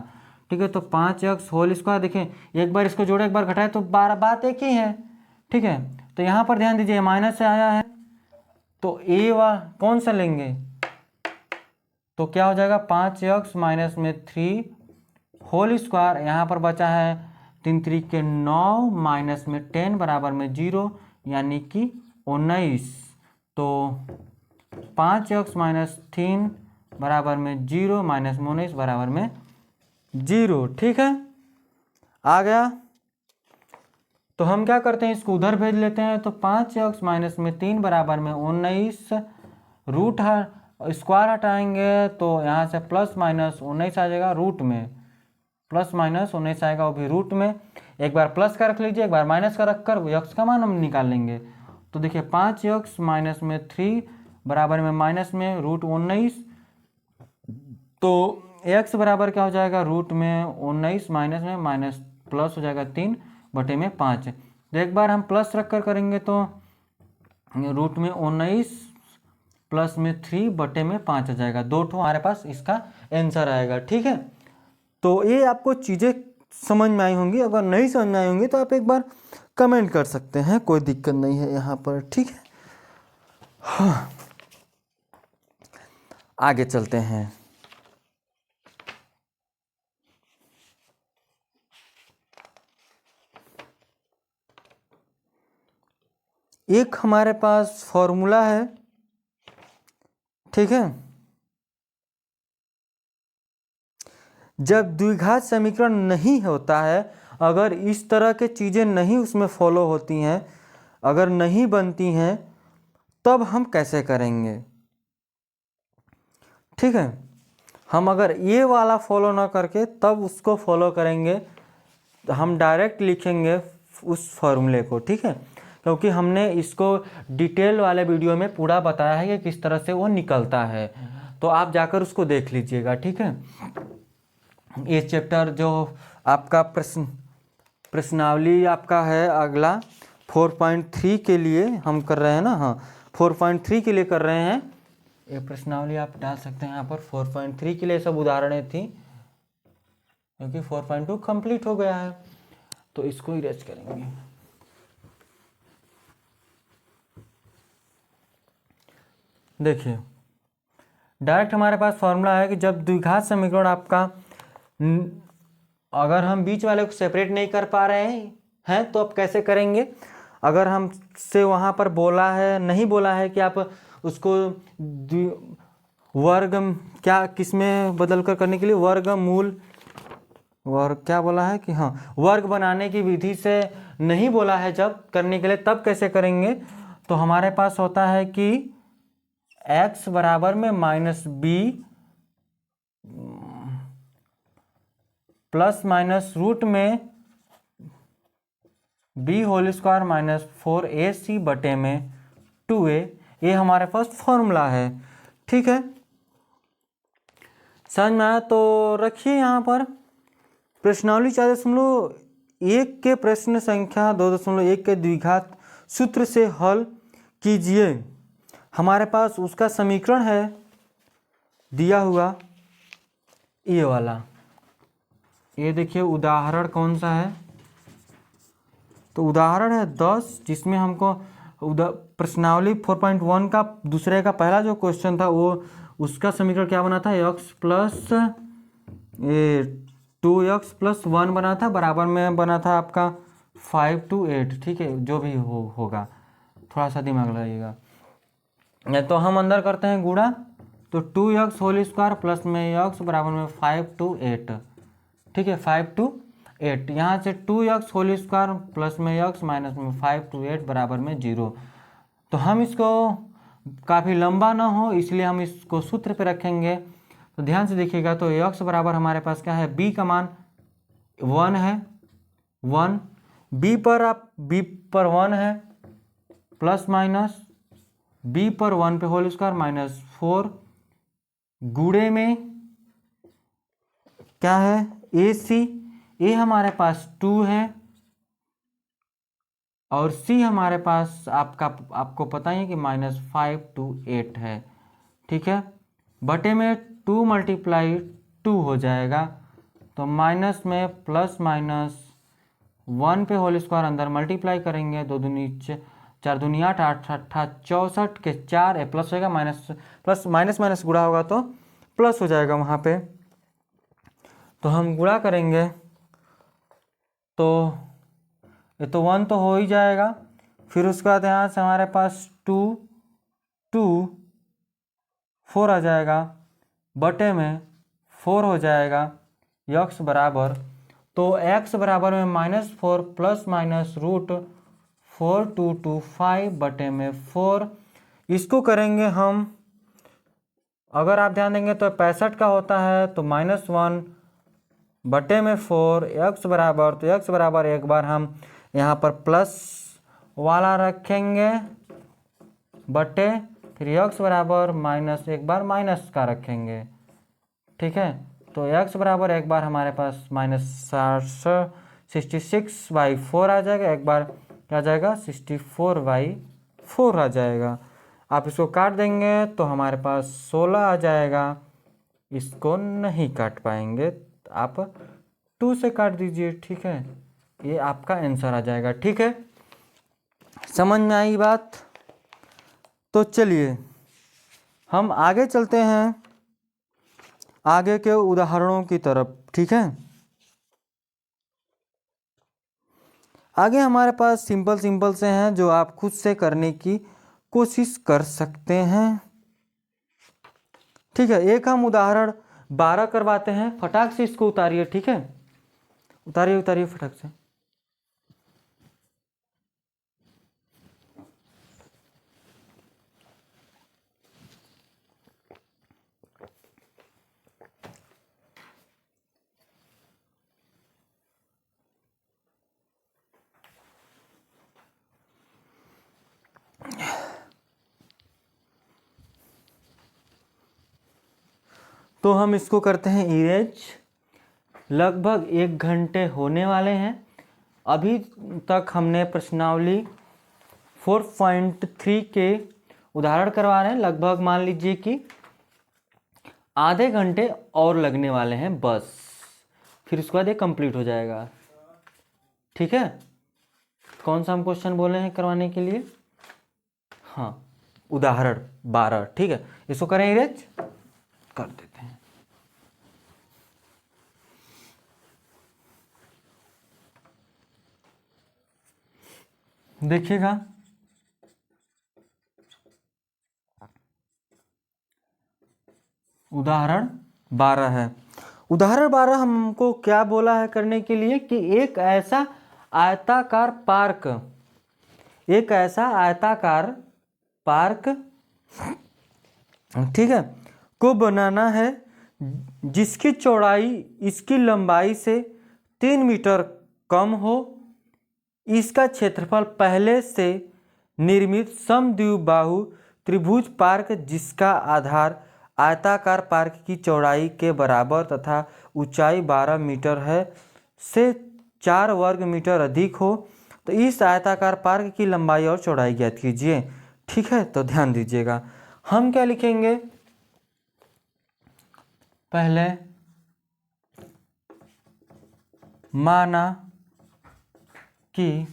ठीक है, तो 5x होल स्क्वायर, देखें एक बार इसको जोड़े एक बार घटाए तो बात एक ही है। ठीक है, तो यहाँ पर ध्यान दीजिए माइनस से आया है तो ए कौन सा लेंगे, तो क्या हो जाएगा 5x माइनस में 3 होल स्क्वायर, यहाँ पर बचा है 3 3 के 9 माइनस में 10 बराबर में 0 यानी कि 19। तो 5x माइनस 3 बराबर में 0 माइनस में 19 बराबर में 0। ठीक है, आ गया। तो हम क्या करते हैं, इसको उधर भेज लेते हैं। तो 5x माइनस में 3 बराबर में 19, रूट स्क्वायर हटाएंगे तो यहाँ से प्लस माइनस 19 आ जाएगा, रूट में प्लस माइनस 19 आएगा, वो भी रूट में। एक बार प्लस का रख लीजिए, एक बार माइनस का रख कर x का मान हम निकाल लेंगे। तो देखिए 5x माइनस में 3 बराबर में माइनस में रूट 19, तो x बराबर क्या हो जाएगा, रूट में 19 माइनस में माइनस प्लस हो जाएगा 3 बटे में 5। तो एक बार हम प्लस रख कर करेंगे तो रूट में 19 प्लस में 3 बटे में 5 आ जाएगा, 2 ठो हमारे पास इसका आंसर आएगा। ठीक है, तो ये आपको चीज़ें समझ में आई होंगी, अगर नहीं समझ में आई होंगी तो आप एक बार कमेंट कर सकते हैं, कोई दिक्कत नहीं है यहाँ पर। ठीक है, हाँ आगे चलते हैं। एक हमारे पास फॉर्मूला है, ठीक है, जब द्विघात समीकरण नहीं होता है, अगर इस तरह के चीज़ें नहीं उसमें फॉलो होती हैं, अगर नहीं बनती हैं, तब हम कैसे करेंगे। ठीक है, हम अगर ये वाला फॉलो ना करके तब उसको फॉलो करेंगे, तो हम डायरेक्ट लिखेंगे उस फॉर्मूले को। ठीक है, क्योंकि हमने इसको डिटेल वाले वीडियो में पूरा बताया है कि किस तरह से वो निकलता है, तो आप जाकर उसको देख लीजिएगा। ठीक है, ये चैप्टर जो आपका प्रश्नावली आपका है अगला 4.3 के लिए हम कर रहे हैं ना, हाँ 4.3 के लिए कर रहे हैं। ये प्रश्नावली आप डाल सकते हैं यहाँ पर, 4.3 के लिए सब उदाहरणें थी, क्योंकि 4.2 कंप्लीट हो गया है, तो इसको इरेज करेंगे। देखिए डायरेक्ट हमारे पास फॉर्मूला है कि जब द्विघात समीकरण आपका, अगर हम बीच वाले को सेपरेट नहीं कर पा रहे हैं तो आप कैसे करेंगे। अगर हम से वहाँ पर बोला है, नहीं बोला है कि आप उसको वर्ग क्या किस में बदल कर करने के लिए, वर्गमूल वर्ग क्या बोला है कि हाँ वर्ग बनाने की विधि से नहीं बोला है जब करने के लिए, तब कैसे करेंगे। तो हमारे पास होता है कि x बराबर में minus B plus minus root में b whole square minus 4ac बटे में 2a, ये हमारे पास फॉर्मूला है। ठीक है, समझ में आया तो रखिए यहाँ पर। प्रश्नावली 4.1 के प्रश्न संख्या 2.1 के द्विघात सूत्र से हल कीजिए। हमारे पास उसका समीकरण है दिया हुआ ये वाला, ये देखिए उदाहरण कौन सा है, तो उदाहरण है 10, जिसमें हमको प्रश्नावली 4.1 का दूसरे का पहला जो क्वेश्चन था वो उसका समीकरण क्या बना था, x प्लस 2x+1 बना था, बराबर में बना था आपका 5 to 8, ठीक है, जो भी होगा, थोड़ा सा दिमाग लगाइएगा। तो हम अंदर करते हैं गुणा, तो 2x² प्लस में x बराबर में 5 to 8, ठीक है, 5 to 8। यहाँ से 2x² प्लस में x माइनस में 5 to 8 बराबर में 0। तो हम इसको काफ़ी लंबा ना हो इसलिए हम इसको सूत्र पे रखेंगे। तो ध्यान से देखिएगा, तो x बराबर हमारे पास क्या है, b का मान 1 है, 1, b पर 1 है, प्लस माइनस b पर 1 पे होल स्क्वायर माइनस 4, गुणे में क्या है, a हमारे पास 2 है और c हमारे पास आपको पता ही है कि -5 to 8 है, ठीक है। बटे में 2 × 2 हो जाएगा, तो माइनस में प्लस माइनस 1 पे होल स्क्वायर अंदर मल्टीप्लाई करेंगे, 2 दूनी 4 दूनी 8, 8 8 64 के 4 प्लस होगा, माइनस गुणा होगा तो प्लस हो जाएगा वहाँ पे। तो हम गुणा करेंगे तो ये तो 1 तो हो ही जाएगा, फिर उसके बाद यहाँ से हमारे पास 2 2 4 आ जाएगा, बटे में 4 हो जाएगा, x बराबर, तो x बराबर में -4 प्लस माइनस √4 बटे में 4। इसको करेंगे हम, अगर आप ध्यान देंगे तो 65 का होता है, तो -1 बटे में 4 x बराबर, तो x बराबर एक बार हम यहाँ पर प्लस वाला रखेंगे, बटे फिर x बराबर माइनस एक बार माइनस का रखेंगे, ठीक है। तो x बराबर एक बार हमारे पास -66/4 आ जाएगा, एक बार क्या आ जाएगा 64/4 आ जाएगा। आप इसको काट देंगे तो हमारे पास 16 आ जाएगा, इसको नहीं काट पाएंगे आप 2 से काट दीजिए, ठीक है, ये आपका आंसर आ जाएगा, ठीक है। समझ में आई बात? तो चलिए हम आगे चलते हैं आगे के उदाहरणों की तरफ, ठीक है। आगे हमारे पास सिंपल से हैं जो आप खुद से करने की कोशिश कर सकते हैं, ठीक है। एक हम उदाहरण 12 करवाते हैं, फटाक से इसको उतारिए, ठीक है, उतारिए फटाक से। तो हम इसको करते हैं इरेज। लगभग 1 घंटे होने वाले हैं। अभी तक हमने प्रश्नावली 4.3 के उदाहरण करवा रहे हैं। लगभग मान लीजिए कि आधे घंटे और लगने वाले हैं बस, फिर उसके बाद ये कंप्लीट हो जाएगा, ठीक है। कौन सा हम क्वेश्चन बोले हैं करवाने के लिए? हाँ, उदाहरण 12, ठीक है। इसको करें इरेज, कर देते हैं। देखिएगा, उदाहरण 12 है। उदाहरण 12 हमको क्या बोला है करने के लिए कि एक ऐसा आयताकार पार्क, ठीक है, को बनाना है जिसकी चौड़ाई इसकी लंबाई से 3 मीटर कम हो। इसका क्षेत्रफल पहले से निर्मित समद्विबाहु त्रिभुज पार्क जिसका आधार आयताकार पार्क की चौड़ाई के बराबर तथा ऊंचाई 12 मीटर है से 4 वर्ग मीटर अधिक हो, तो इस आयताकार पार्क की लंबाई और चौड़ाई ज्ञात कीजिए, ठीक है। तो ध्यान दीजिएगा, हम क्या लिखेंगे, पहले माना कि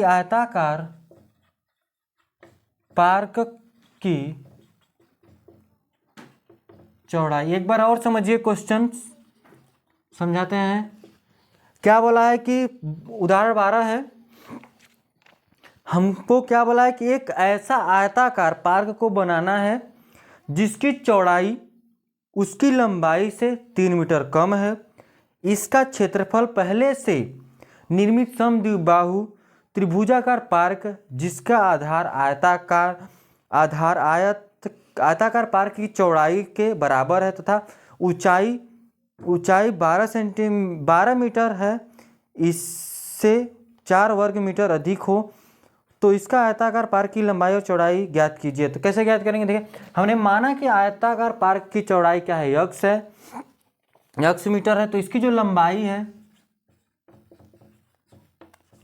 आयताकार पार्क की चौड़ाई। एक बार और समझिए क्वेश्चन, समझाते हैं। क्या बोला है कि उदाहरण 12 है, हमको क्या बोला है कि एक ऐसा आयताकार पार्क को बनाना है जिसकी चौड़ाई उसकी लंबाई से 3 मीटर कम है। इसका क्षेत्रफल पहले से निर्मित समद्विबाहु त्रिभुजाकार पार्क जिसका आयताकार पार्क की चौड़ाई के बराबर है तथा ऊंचाई 12 मीटर है, इससे 4 वर्ग मीटर अधिक हो तो इसका आयताकार पार्क की लंबाई और चौड़ाई ज्ञात कीजिए। तो कैसे ज्ञात करेंगे? देखिए, हमने माना कि आयताकार पार्क की चौड़ाई क्या है, x है, x मीटर है, तो इसकी जो लंबाई है,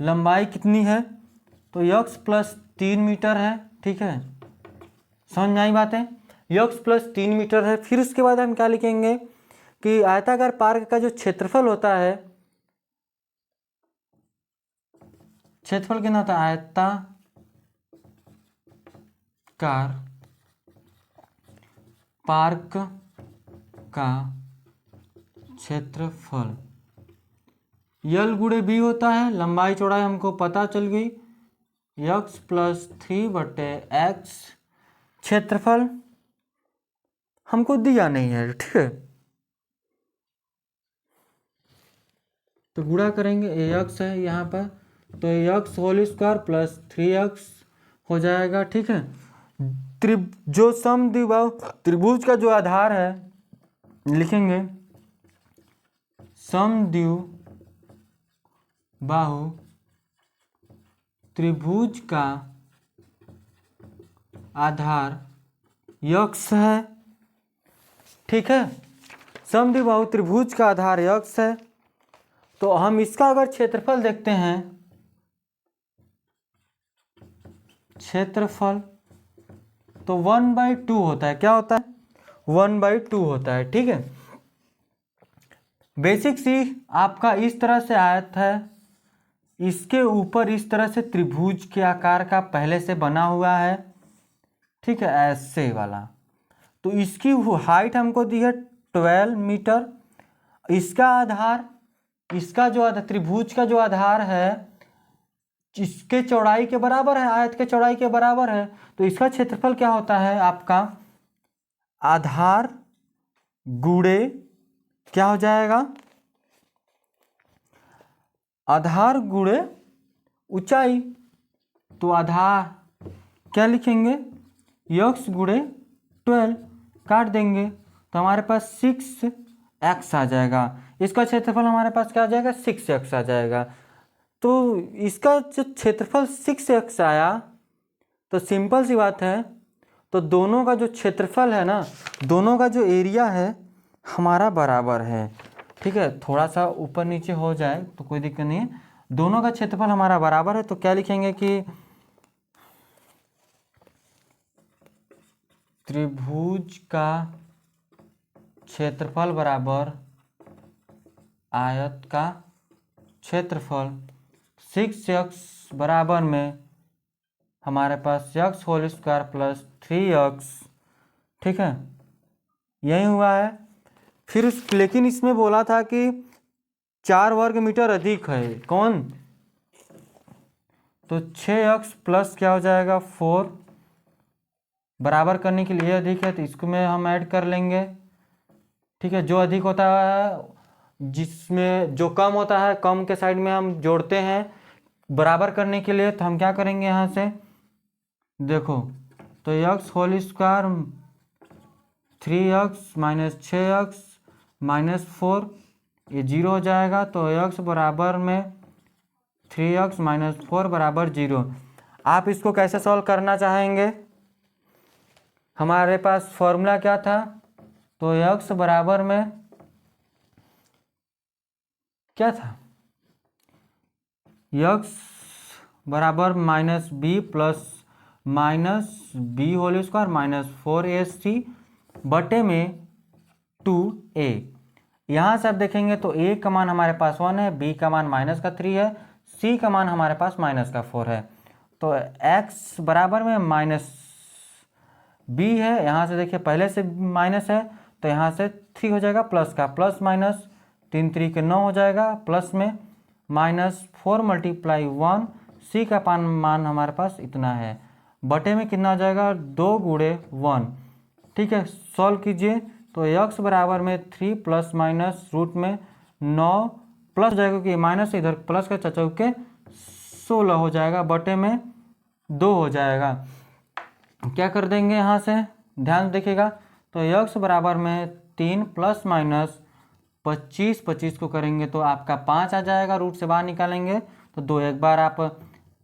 लंबाई कितनी है? तो x प्लस 3 मीटर है। ठीक है, समझ में आई बातें? x प्लस 3 मीटर है। फिर उसके बाद हम क्या लिखेंगे कि आयताकार पार्क का जो क्षेत्रफल होता है, क्षेत्रफल कितना होता है? आयताकार पार्क का क्षेत्रफल यल गुणे बी होता है। लंबाई चौड़ाई हमको पता चल गई, x प्लस 3/x। क्षेत्रफल हमको दिया नहीं है, ठीक है, तो गुणा करेंगे, ax है यहाँ पर, तो x whole square plus 3x हो जाएगा। ठीक है, जो समद्विबाहु त्रिभुज का जो आधार है, लिखेंगे समद्विबाहु त्रिभुज का आधार x है। ठीक है, समद्विबाहु त्रिभुज का आधार x है। तो हम इसका अगर क्षेत्रफल देखते हैं, क्षेत्रफल तो 1/2 होता है। क्या होता है? 1/2 होता है। ठीक है, बेसिक सी आपका इस तरह से आयत है, इसके ऊपर इस तरह से त्रिभुज के आकार का पहले से बना हुआ है। ठीक है, ऐसे वाला। तो इसकी हाइट हमको दी है 12 मीटर। इसका आधार, इसका जो त्रिभुज का जो आधार है इसके चौड़ाई के बराबर है, आयत के चौड़ाई के बराबर है। तो इसका क्षेत्रफल क्या होता है आपका? आधार गुणे क्या हो जाएगा? आधार गुणे ऊंचाई। तो आधार क्या लिखेंगे? x गुणे 12 काट देंगे तो हमारे पास 6x आ जाएगा। इसका क्षेत्रफल हमारे पास क्या आ जाएगा? 6x आ जाएगा। तो इसका जो क्षेत्रफल 6x आया, तो सिंपल सी बात है, तो दोनों का जो क्षेत्रफल है ना, दोनों का जो एरिया है हमारा बराबर है। ठीक है, थोड़ा सा ऊपर नीचे हो जाए तो कोई दिक्कत नहीं है, दोनों का क्षेत्रफल हमारा बराबर है। तो क्या लिखेंगे कि त्रिभुज का क्षेत्रफल बराबर आयत का क्षेत्रफल। 6x बराबर में हमारे पास x whole square plus 3x। ठीक है, यही हुआ है। फिर लेकिन इसमें बोला था कि 4 वर्ग मीटर अधिक है। कौन? तो 6x प्लस क्या हो जाएगा? 4। बराबर करने के लिए अधिक है तो इसको में हम ऐड कर लेंगे। ठीक है, जो अधिक होता है, जिसमें जो कम होता है, कम के साइड में हम जोड़ते हैं बराबर करने के लिए। तो हम क्या करेंगे यहाँ से, देखो, तो x whole square 3x minus 6x minus 4, ये 0 हो जाएगा। तो x बराबर में 3x माइनस 4 बराबर 0। आप इसको कैसे सॉल्व करना चाहेंगे? हमारे पास फॉर्मूला क्या था? तो x बराबर में क्या था? x बराबर minus B plus minus B whole square minus 4ac बटे में 2a। यहाँ से आप देखेंगे तो a का मान हमारे पास 1 है, b का मान माइनस का 3 है, c का मान हमारे पास माइनस का 4 है। तो x बराबर में माइनस b है, यहाँ से देखिए पहले से माइनस है तो यहाँ से 3 हो जाएगा प्लस का प्लस माइनस 3 3 के 9 हो जाएगा, प्लस में -4 × 1, सी का मान हमारे पास इतना है, बटे में कितना हो जाएगा 2 × 1। ठीक है, सॉल्व कीजिए तो x बराबर में 3 प्लस माइनस रूट में 9 प्लस हो जाएगा, क्योंकि माइनस इधर प्लस का चौके 16 हो जाएगा, बटे में 2 हो जाएगा। क्या कर देंगे यहाँ से, ध्यान देखिएगा, तो x बराबर में 3 प्लस माइनस 25, 25 को करेंगे तो आपका 5 आ जाएगा, रूट से बाहर निकालेंगे तो 2, एक बार आप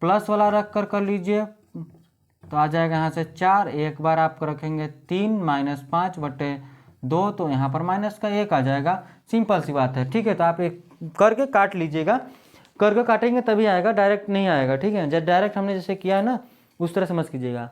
प्लस वाला रख कर लीजिए तो आ जाएगा यहाँ से 4, एक बार आप रखेंगे 3 - 5 बटे 2, तो यहाँ पर माइनस का 1 आ जाएगा। सिंपल सी बात है। ठीक है, तो आप एक करके काट लीजिएगा, करके काटेंगे तभी आएगा, डायरेक्ट नहीं आएगा। ठीक है, जब डायरेक्ट हमने जैसे किया है ना उस तरह समझ कीजिएगा।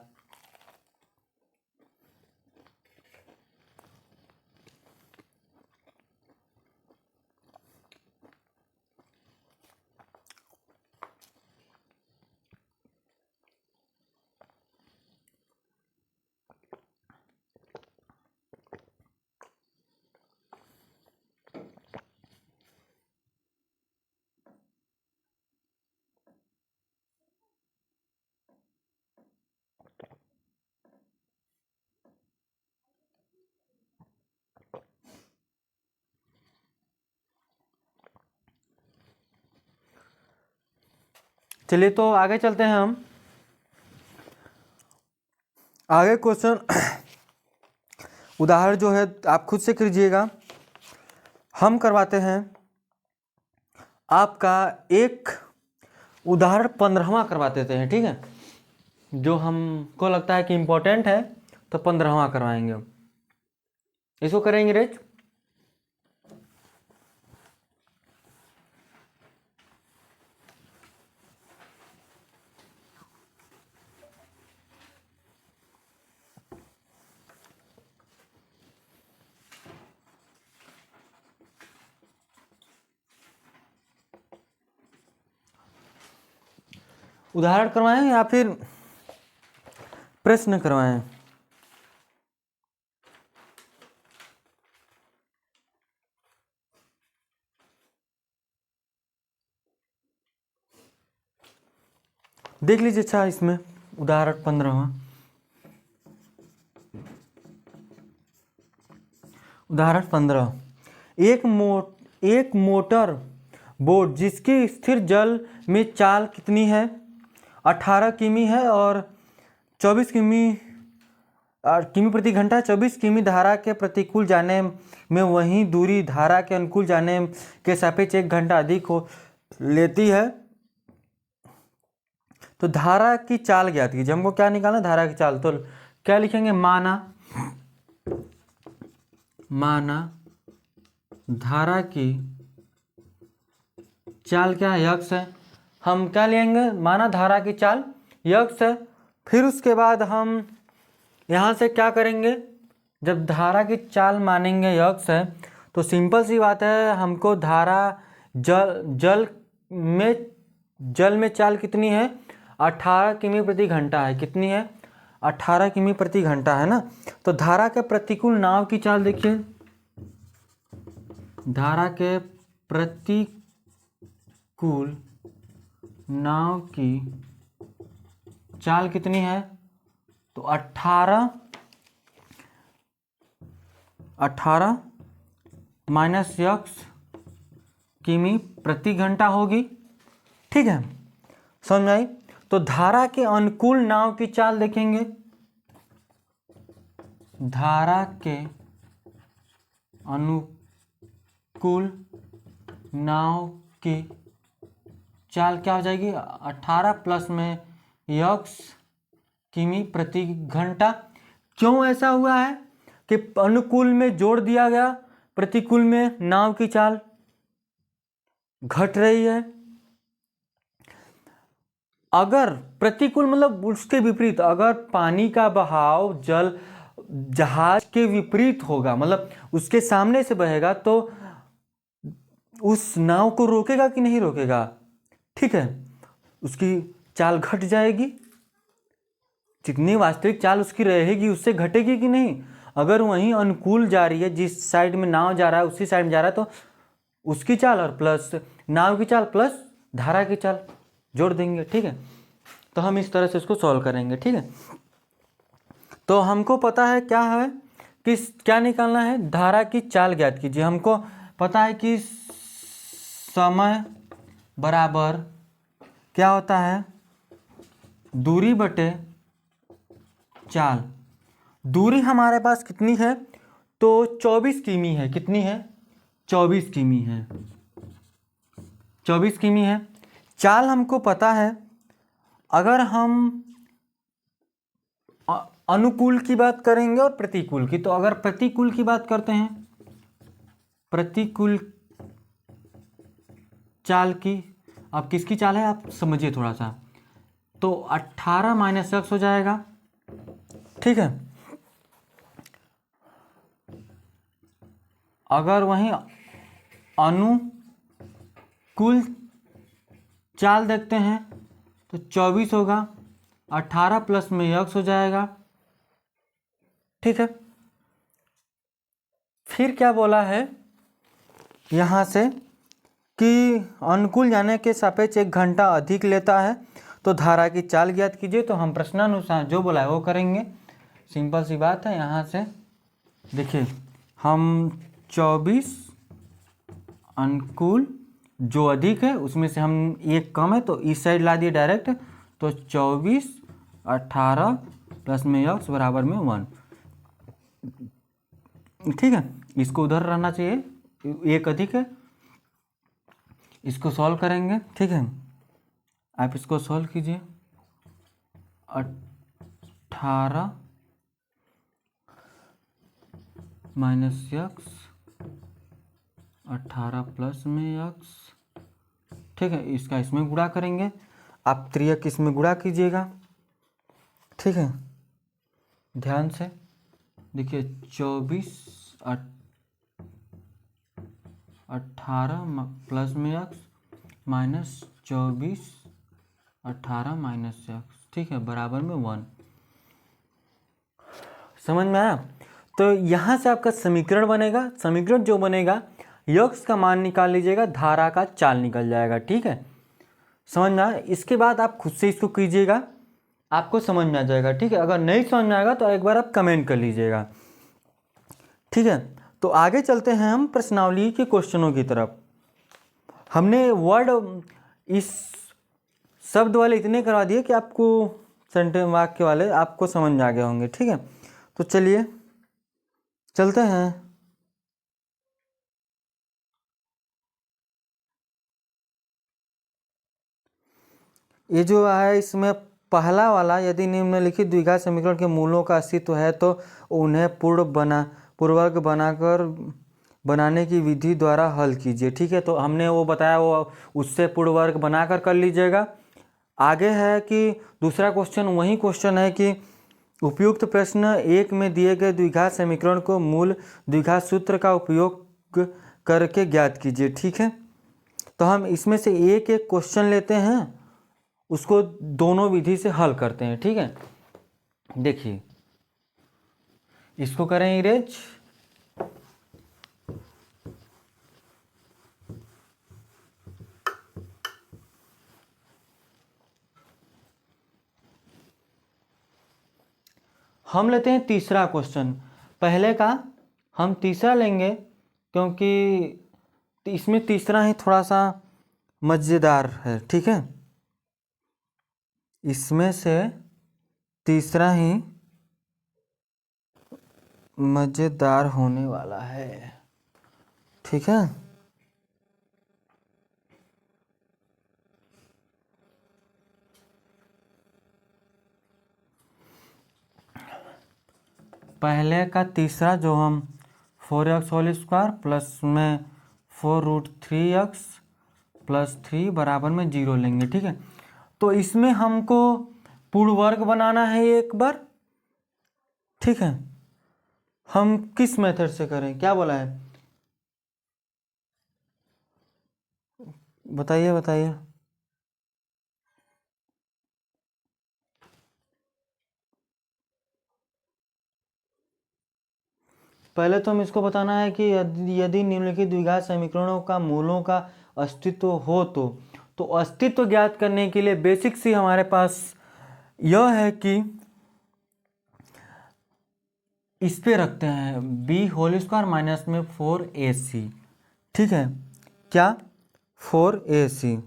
चलिए तो आगे चलते हैं हम। आगे क्वेश्चन उदाहरण जो है आप खुद से कीजिएगा, हम करवाते हैं आपका एक उदाहरण 15वां करवा देते हैं। ठीक है, जो हमको लगता है कि इम्पोर्टेंट है तो 15वां करवाएंगे, इसको करेंगे रेज। उदाहरण करवाएं या फिर प्रश्न करवाएं? देख लीजिए। अच्छा, इसमें उदाहरण 15वां, उदाहरण 15, एक मोटर बोट जिसकी स्थिर जल में चाल कितनी है, 18 किमी है और 24 किमी प्रति घंटा, 24 किमी धारा के प्रतिकूल जाने में वही दूरी धारा के अनुकूल जाने के सापेक्ष 1 घंटा अधिक हो लेती है, तो धारा की चाल ज्ञात कीजिए। हमको क्या निकालना, धारा की चाल। तो क्या लिखेंगे, माना धारा की चाल क्या है, यक्स है। हम क्या लेंगे, माना धारा की चाल यक्स है। फिर उसके बाद हम यहाँ से क्या करेंगे, जब धारा की चाल मानेंगे यक्स है तो सिंपल सी बात है, हमको धारा जल में चाल कितनी है, 18 किमी प्रति घंटा है। कितनी है, 18 किमी प्रति घंटा है ना। तो धारा के प्रतिकूल नाव की चाल देखिए, धारा के प्रतिकूल नाव की चाल कितनी है, तो 18 माइनस यक्स किमी प्रति घंटा होगी। ठीक है, समझ आई। तो धारा के अनुकूल नाव की चाल देखेंगे, धारा के अनुकूल नाव की चाल क्या हो जाएगी, 18 प्लस में यक्स किमी प्रति घंटा। क्यों ऐसा हुआ है कि अनुकूल में जोड़ दिया गया, प्रतिकूल में नाव की चाल घट रही है। अगर प्रतिकूल मतलब उसके विपरीत, अगर पानी का बहाव जहाज के विपरीत होगा, मतलब उसके सामने से बहेगा, तो उस नाव को रोकेगा कि नहीं रोकेगा। ठीक है, उसकी चाल घट जाएगी, जितनी वास्तविक चाल उसकी रहेगी उससे घटेगी कि नहीं। अगर वहीं अनुकूल जा रही है, जिस साइड में नाव जा रहा है उसी साइड में जा रहा है, तो उसकी चाल और प्लस नाव की चाल प्लस धारा की चाल जोड़ देंगे। ठीक है, तो हम इस तरह से इसको सॉल्व करेंगे। ठीक है, तो हमको पता है क्या है कि क्या निकालना है, धारा की चाल ज्ञात कीजिए। हमको पता है कि समय बराबर क्या होता है, दूरी बटे चाल। दूरी हमारे पास कितनी है, तो 24 किमी है। कितनी है, 24 किमी है। 24 किमी है। चाल हमको पता है, अगर हम अनुकूल की बात करेंगे और प्रतिकूल की, तो अगर प्रतिकूल की बात करते हैं, प्रतिकूल चाल की, अब किसकी चाल है आप समझिए थोड़ा सा, तो 18 माइनस एक्स हो जाएगा। ठीक है, अगर वहीं अनुकूल चाल देखते हैं तो 24 होगा, 18 प्लस में एक्स हो जाएगा। ठीक है, फिर क्या बोला है यहाँ से कि अनुकूल जाने के सापेक्ष 1 घंटा अधिक लेता है, तो धारा की चाल ज्ञात कीजिए। तो हम प्रश्नानुसार जो बोला है वो करेंगे, सिंपल सी बात है। यहाँ से देखिए, हम 24 अनुकूल जो अधिक है उसमें से हम एक कम है, तो इस साइड ला दिए डायरेक्ट, तो 24 18 प्लस में एक्स बराबर में 1। ठीक है, इसको उधर रहना चाहिए, एक अधिक है, इसको सॉल्व करेंगे। ठीक है, आप इसको सॉल्व कीजिए। 18 माइनस एक्स 18 प्लस में एक्स। ठीक है, इसका इसमें गुणा करेंगे, आप त्रियक इसमें गुणा कीजिएगा। ठीक है, ध्यान से देखिए, 24 18 प्लस में एक्स माइनस 24 18 माइनस एक्स। ठीक है, बराबर में 1। समझ में आया? तो यहाँ से आपका समीकरण बनेगा। समीकरण जो बनेगा, यक्स का मान निकाल लीजिएगा, धारा का चाल निकल जाएगा। ठीक है, समझ में आया? इसके बाद आप खुद से इसको कीजिएगा, आपको समझ में आ जाएगा। ठीक है, अगर नहीं समझ में आएगा तो एक बार आप कमेंट कर लीजिएगा। ठीक है, तो आगे चलते हैं हम प्रश्नावली के क्वेश्चनों की तरफ। हमने वर्ड इस शब्द वाले इतने करवा दिए कि आपको सेंटेंस वाक्य वाले आपको समझ में आ गए होंगे। ठीक है, तो चलिए चलते हैं। ये जो है इसमें पहला वाला, यदि निम्नलिखित द्विघात समीकरण के मूलों का अस्तित्व है तो उन्हें पूर्ववर्ग बनाकर बनाने की विधि द्वारा हल कीजिए। ठीक है, तो हमने वो बताया, वो उससे पूर्ववर्ग बनाकर कर लीजिएगा। आगे है कि दूसरा क्वेश्चन वही क्वेश्चन है कि उपयुक्त प्रश्न 1 में दिए गए द्विघात समीकरण को मूल द्विघात सूत्र का उपयोग करके ज्ञात कीजिए। ठीक है, तो हम इसमें से एक एक क्वेश्चन लेते हैं, उसको दोनों विधि से हल करते हैं। ठीक है, देखिए इसको करें इरेज। हम लेते हैं तीसरा क्वेश्चन। पहले का हम तीसरा लेंगे क्योंकि इसमें तीसरा ही थोड़ा सा मज़ेदार है। ठीक है, इसमें से तीसरा ही मज़ेदार होने वाला है। ठीक है, पहले का तीसरा जो हम 4x होल स्क्वायर प्लस में 4√3x प्लस 3 बराबर में 0 लेंगे। ठीक है, तो इसमें हमको पूर्ण वर्ग बनाना है एक बार। ठीक है, हम किस मेथड से करें, क्या बोला है बताइए बताइए। पहले तो हम इसको बताना है कि यदि निम्नलिखित द्विघात समीकरणों का मूलों का अस्तित्व हो तो अस्तित्व ज्ञात करने के लिए बेसिक सी हमारे पास यह है कि इस पे रखते हैं b² माइनस में 4ac, ठीक है, क्या 4ac।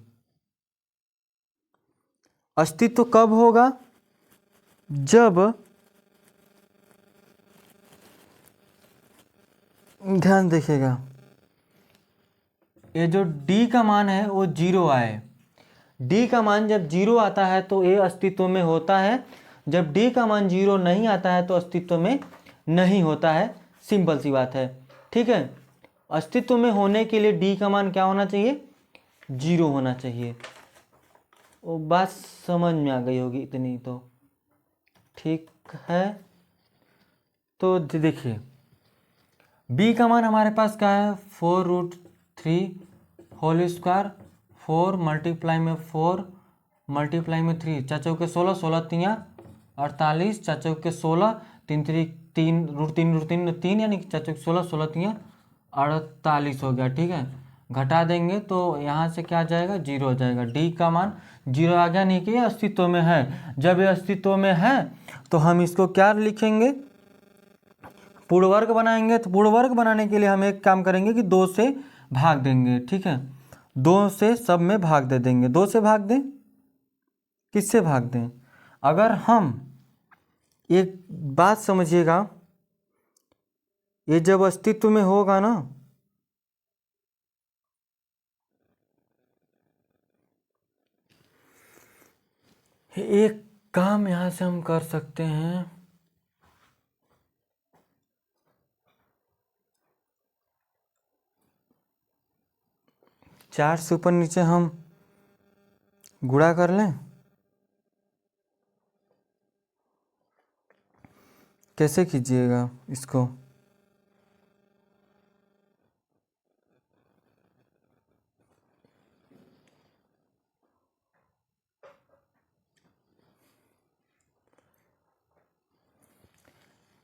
अस्तित्व कब होगा? जब, ध्यान देखिएगा, ये जो d का मान है वो 0 आए। d का मान जब 0 आता है तो ये अस्तित्व में होता है, जब d का मान 0 नहीं आता है तो अस्तित्व में नहीं होता है। सिंपल सी बात है, ठीक है। अस्तित्व में होने के लिए d का मान क्या होना चाहिए? 0 होना चाहिए। वो बात समझ में आ गई होगी इतनी तो, ठीक है। तो देखिए b का मान हमारे पास क्या है? 4√3², 4 मल्टीप्लाई में 4 मल्टीप्लाई में 3, 4 चौके 16, 16 तियाँ 48, 4 चौके 16, 3 3 यानी 4 चौके 16, 16 तियाँ 48 हो गया, ठीक है। घटा देंगे तो यहाँ से क्या आ जाएगा? 0 हो जाएगा। d का मान 0 आ गया, नहीं कि ये अस्तित्व में है। जब ये अस्तित्व में है तो हम इसको क्या लिखेंगे? पूर्ण वर्ग बनाएंगे। तो पूर्ण वर्ग बनाने के लिए हम एक काम करेंगे कि 2 से भाग देंगे, ठीक है। 2 से सब में भाग दे देंगे। 2 से भाग दें, किससे भाग दें? अगर हम एक बात समझिएगा, ये जब अस्तित्व में होगा ना, एक काम यहाँ से हम कर सकते हैं, चार से ऊपर नीचे हम गुणा कर लें। कैसे कीजिएगा इसको?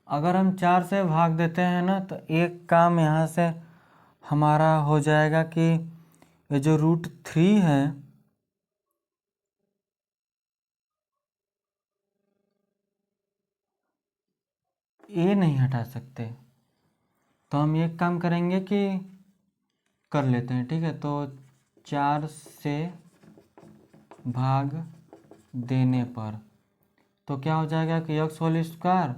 अगर हम 4 से भाग देते हैं ना तो एक काम यहाँ से हमारा हो जाएगा कि ये जो √3 है, ये नहीं हटा सकते। तो हम एक काम करेंगे कि कर लेते हैं, ठीक है। तो 4 से भाग देने पर तो क्या हो जाएगा कि x²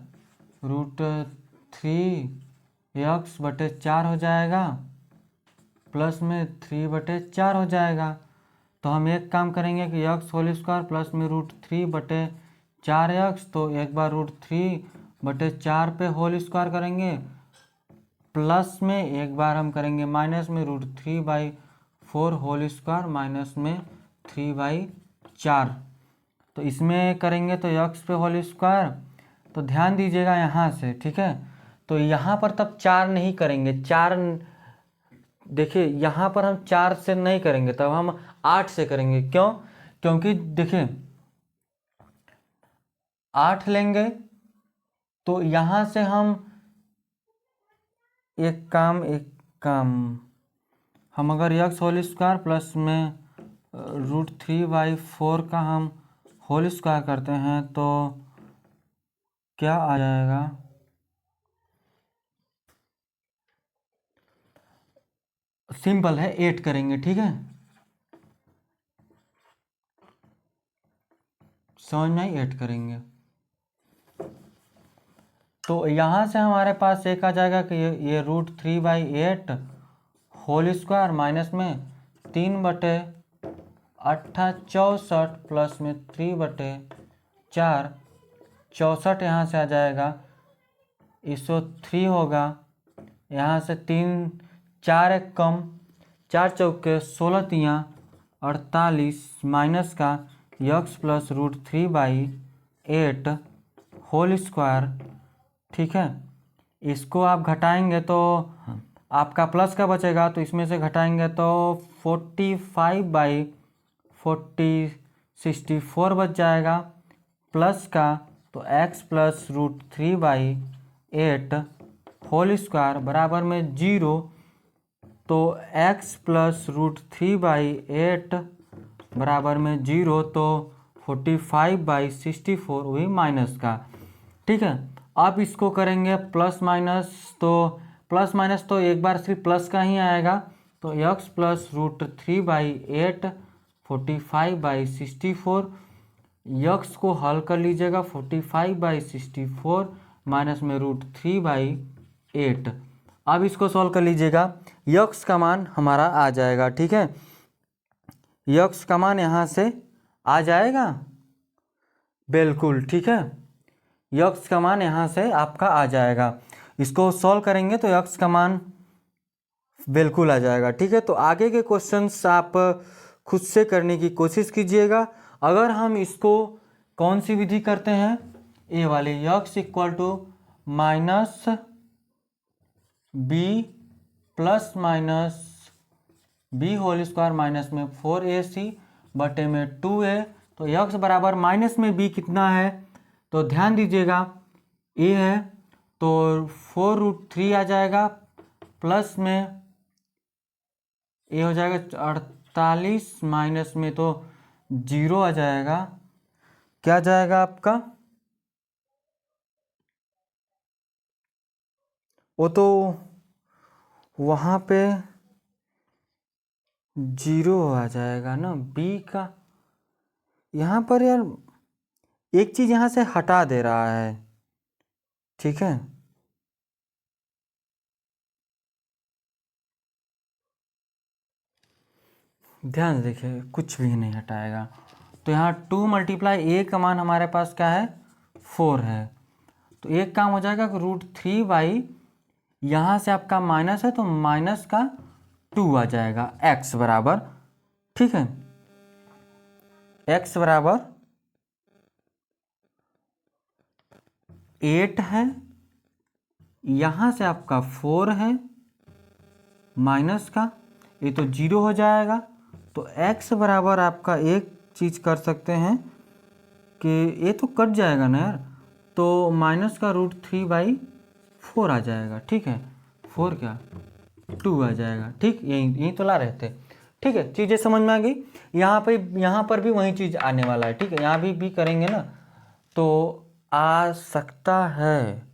√3x/4 हो जाएगा, प्लस में 3/4 हो जाएगा। तो हम एक काम करेंगे कि x² प्लस में √3/4x, तो एक बार √3/4 पे होल स्क्वायर करेंगे, प्लस में एक बार हम करेंगे माइनस में √3/4 होल स्क्वायर माइनस में 3/4। तो इसमें करेंगे तो x पे होल स्क्वायर। तो ध्यान दीजिएगा यहाँ से, ठीक है। तो यहाँ पर तब 4 नहीं करेंगे, 4 देखिए यहाँ पर हम 4 से नहीं करेंगे, तब हम 8 से करेंगे। क्यों? क्योंकि देखिए 8 लेंगे तो यहाँ से हम एक काम हम अगर x² प्लस में √3/4 का हम होल स्क्वायर करते हैं तो क्या आ जाएगा? सिंपल है, 8 करेंगे, ठीक है। समझ में 8 करेंगे तो यहाँ से हमारे पास एक आ जाएगा कि ये √3/8 होल स्क्वायर माइनस में 3/8 प्लस में 3/4, 64 यहाँ से आ जाएगा, 103 होगा। यहाँ से 3 4 एक कम, 4 चौके 16 तियाँ 48 माइनस का x प्लस √3/8 होल स्क्वायर, ठीक है। इसको आप घटाएंगे तो आपका प्लस का बचेगा, तो इसमें से घटाएंगे तो 45/40 बच जाएगा, प्लस का तो x प्लस √3/8 होल स्क्वायर बराबर में 0, तो x प्लस √3/8 बराबर में 0, तो 45/64 वही माइनस का। ठीक है, अब इसको करेंगे प्लस माइनस, तो एक बार सिर्फ प्लस का ही आएगा, तो x प्लस √3/8 45/64, यक्स को हल कर लीजिएगा, 45/64 माइनस में √3/8। अब इसको सॉल्व कर लीजिएगा, यक्स का मान हमारा आ जाएगा। ठीक है, यक्स का मान यहाँ से आ जाएगा, बिल्कुल ठीक है, यक्स का मान यहाँ से आपका आ जाएगा। इसको सॉल्व करेंगे तो यक्स का मान बिल्कुल आ जाएगा। ठीक है, तो आगे के क्वेश्चंस आप खुद से करने की कोशिश कीजिएगा। अगर हम इसको कौन सी विधि करते हैं, ए वाले, x equal to minus B plus minus B whole square minus में 4ac बटे में 2a, तो यक्स बराबर माइनस में बी कितना है, तो ध्यान दीजिएगा ए है, तो 4√3 आ जाएगा, प्लस में ए हो जाएगा 48, माइनस में तो 0 आ जाएगा। क्या जाएगा आपका, वो तो वहाँ पे 0 आ जाएगा ना बी का। यहाँ पर यार एक चीज़ यहाँ से हटा दे रहा है। ठीक है, ध्यान से देखिए, कुछ भी नहीं हटाएगा। तो यहाँ 2 मल्टीप्लाई ए का मान हमारे पास क्या है, 4 है, तो एक काम हो जाएगा √3/, यहाँ से आपका माइनस है तो माइनस का 2 आ जाएगा, x बराबर, ठीक है, x बराबर 8 है, यहाँ से आपका 4 है, माइनस का ये तो 0 हो जाएगा, तो x बराबर आपका एक चीज़ कर सकते हैं कि ये तो कट जाएगा ना यार, तो माइनस का √3/4 आ जाएगा। ठीक है, 4 क्या 2 आ जाएगा। ठीक, यही तो ला रहे थे। ठीक है, चीज़ें समझ में आ गई। यहाँ पर भी वही चीज़ आने वाला है। ठीक है, यहाँ भी करेंगे ना, तो आ सकता है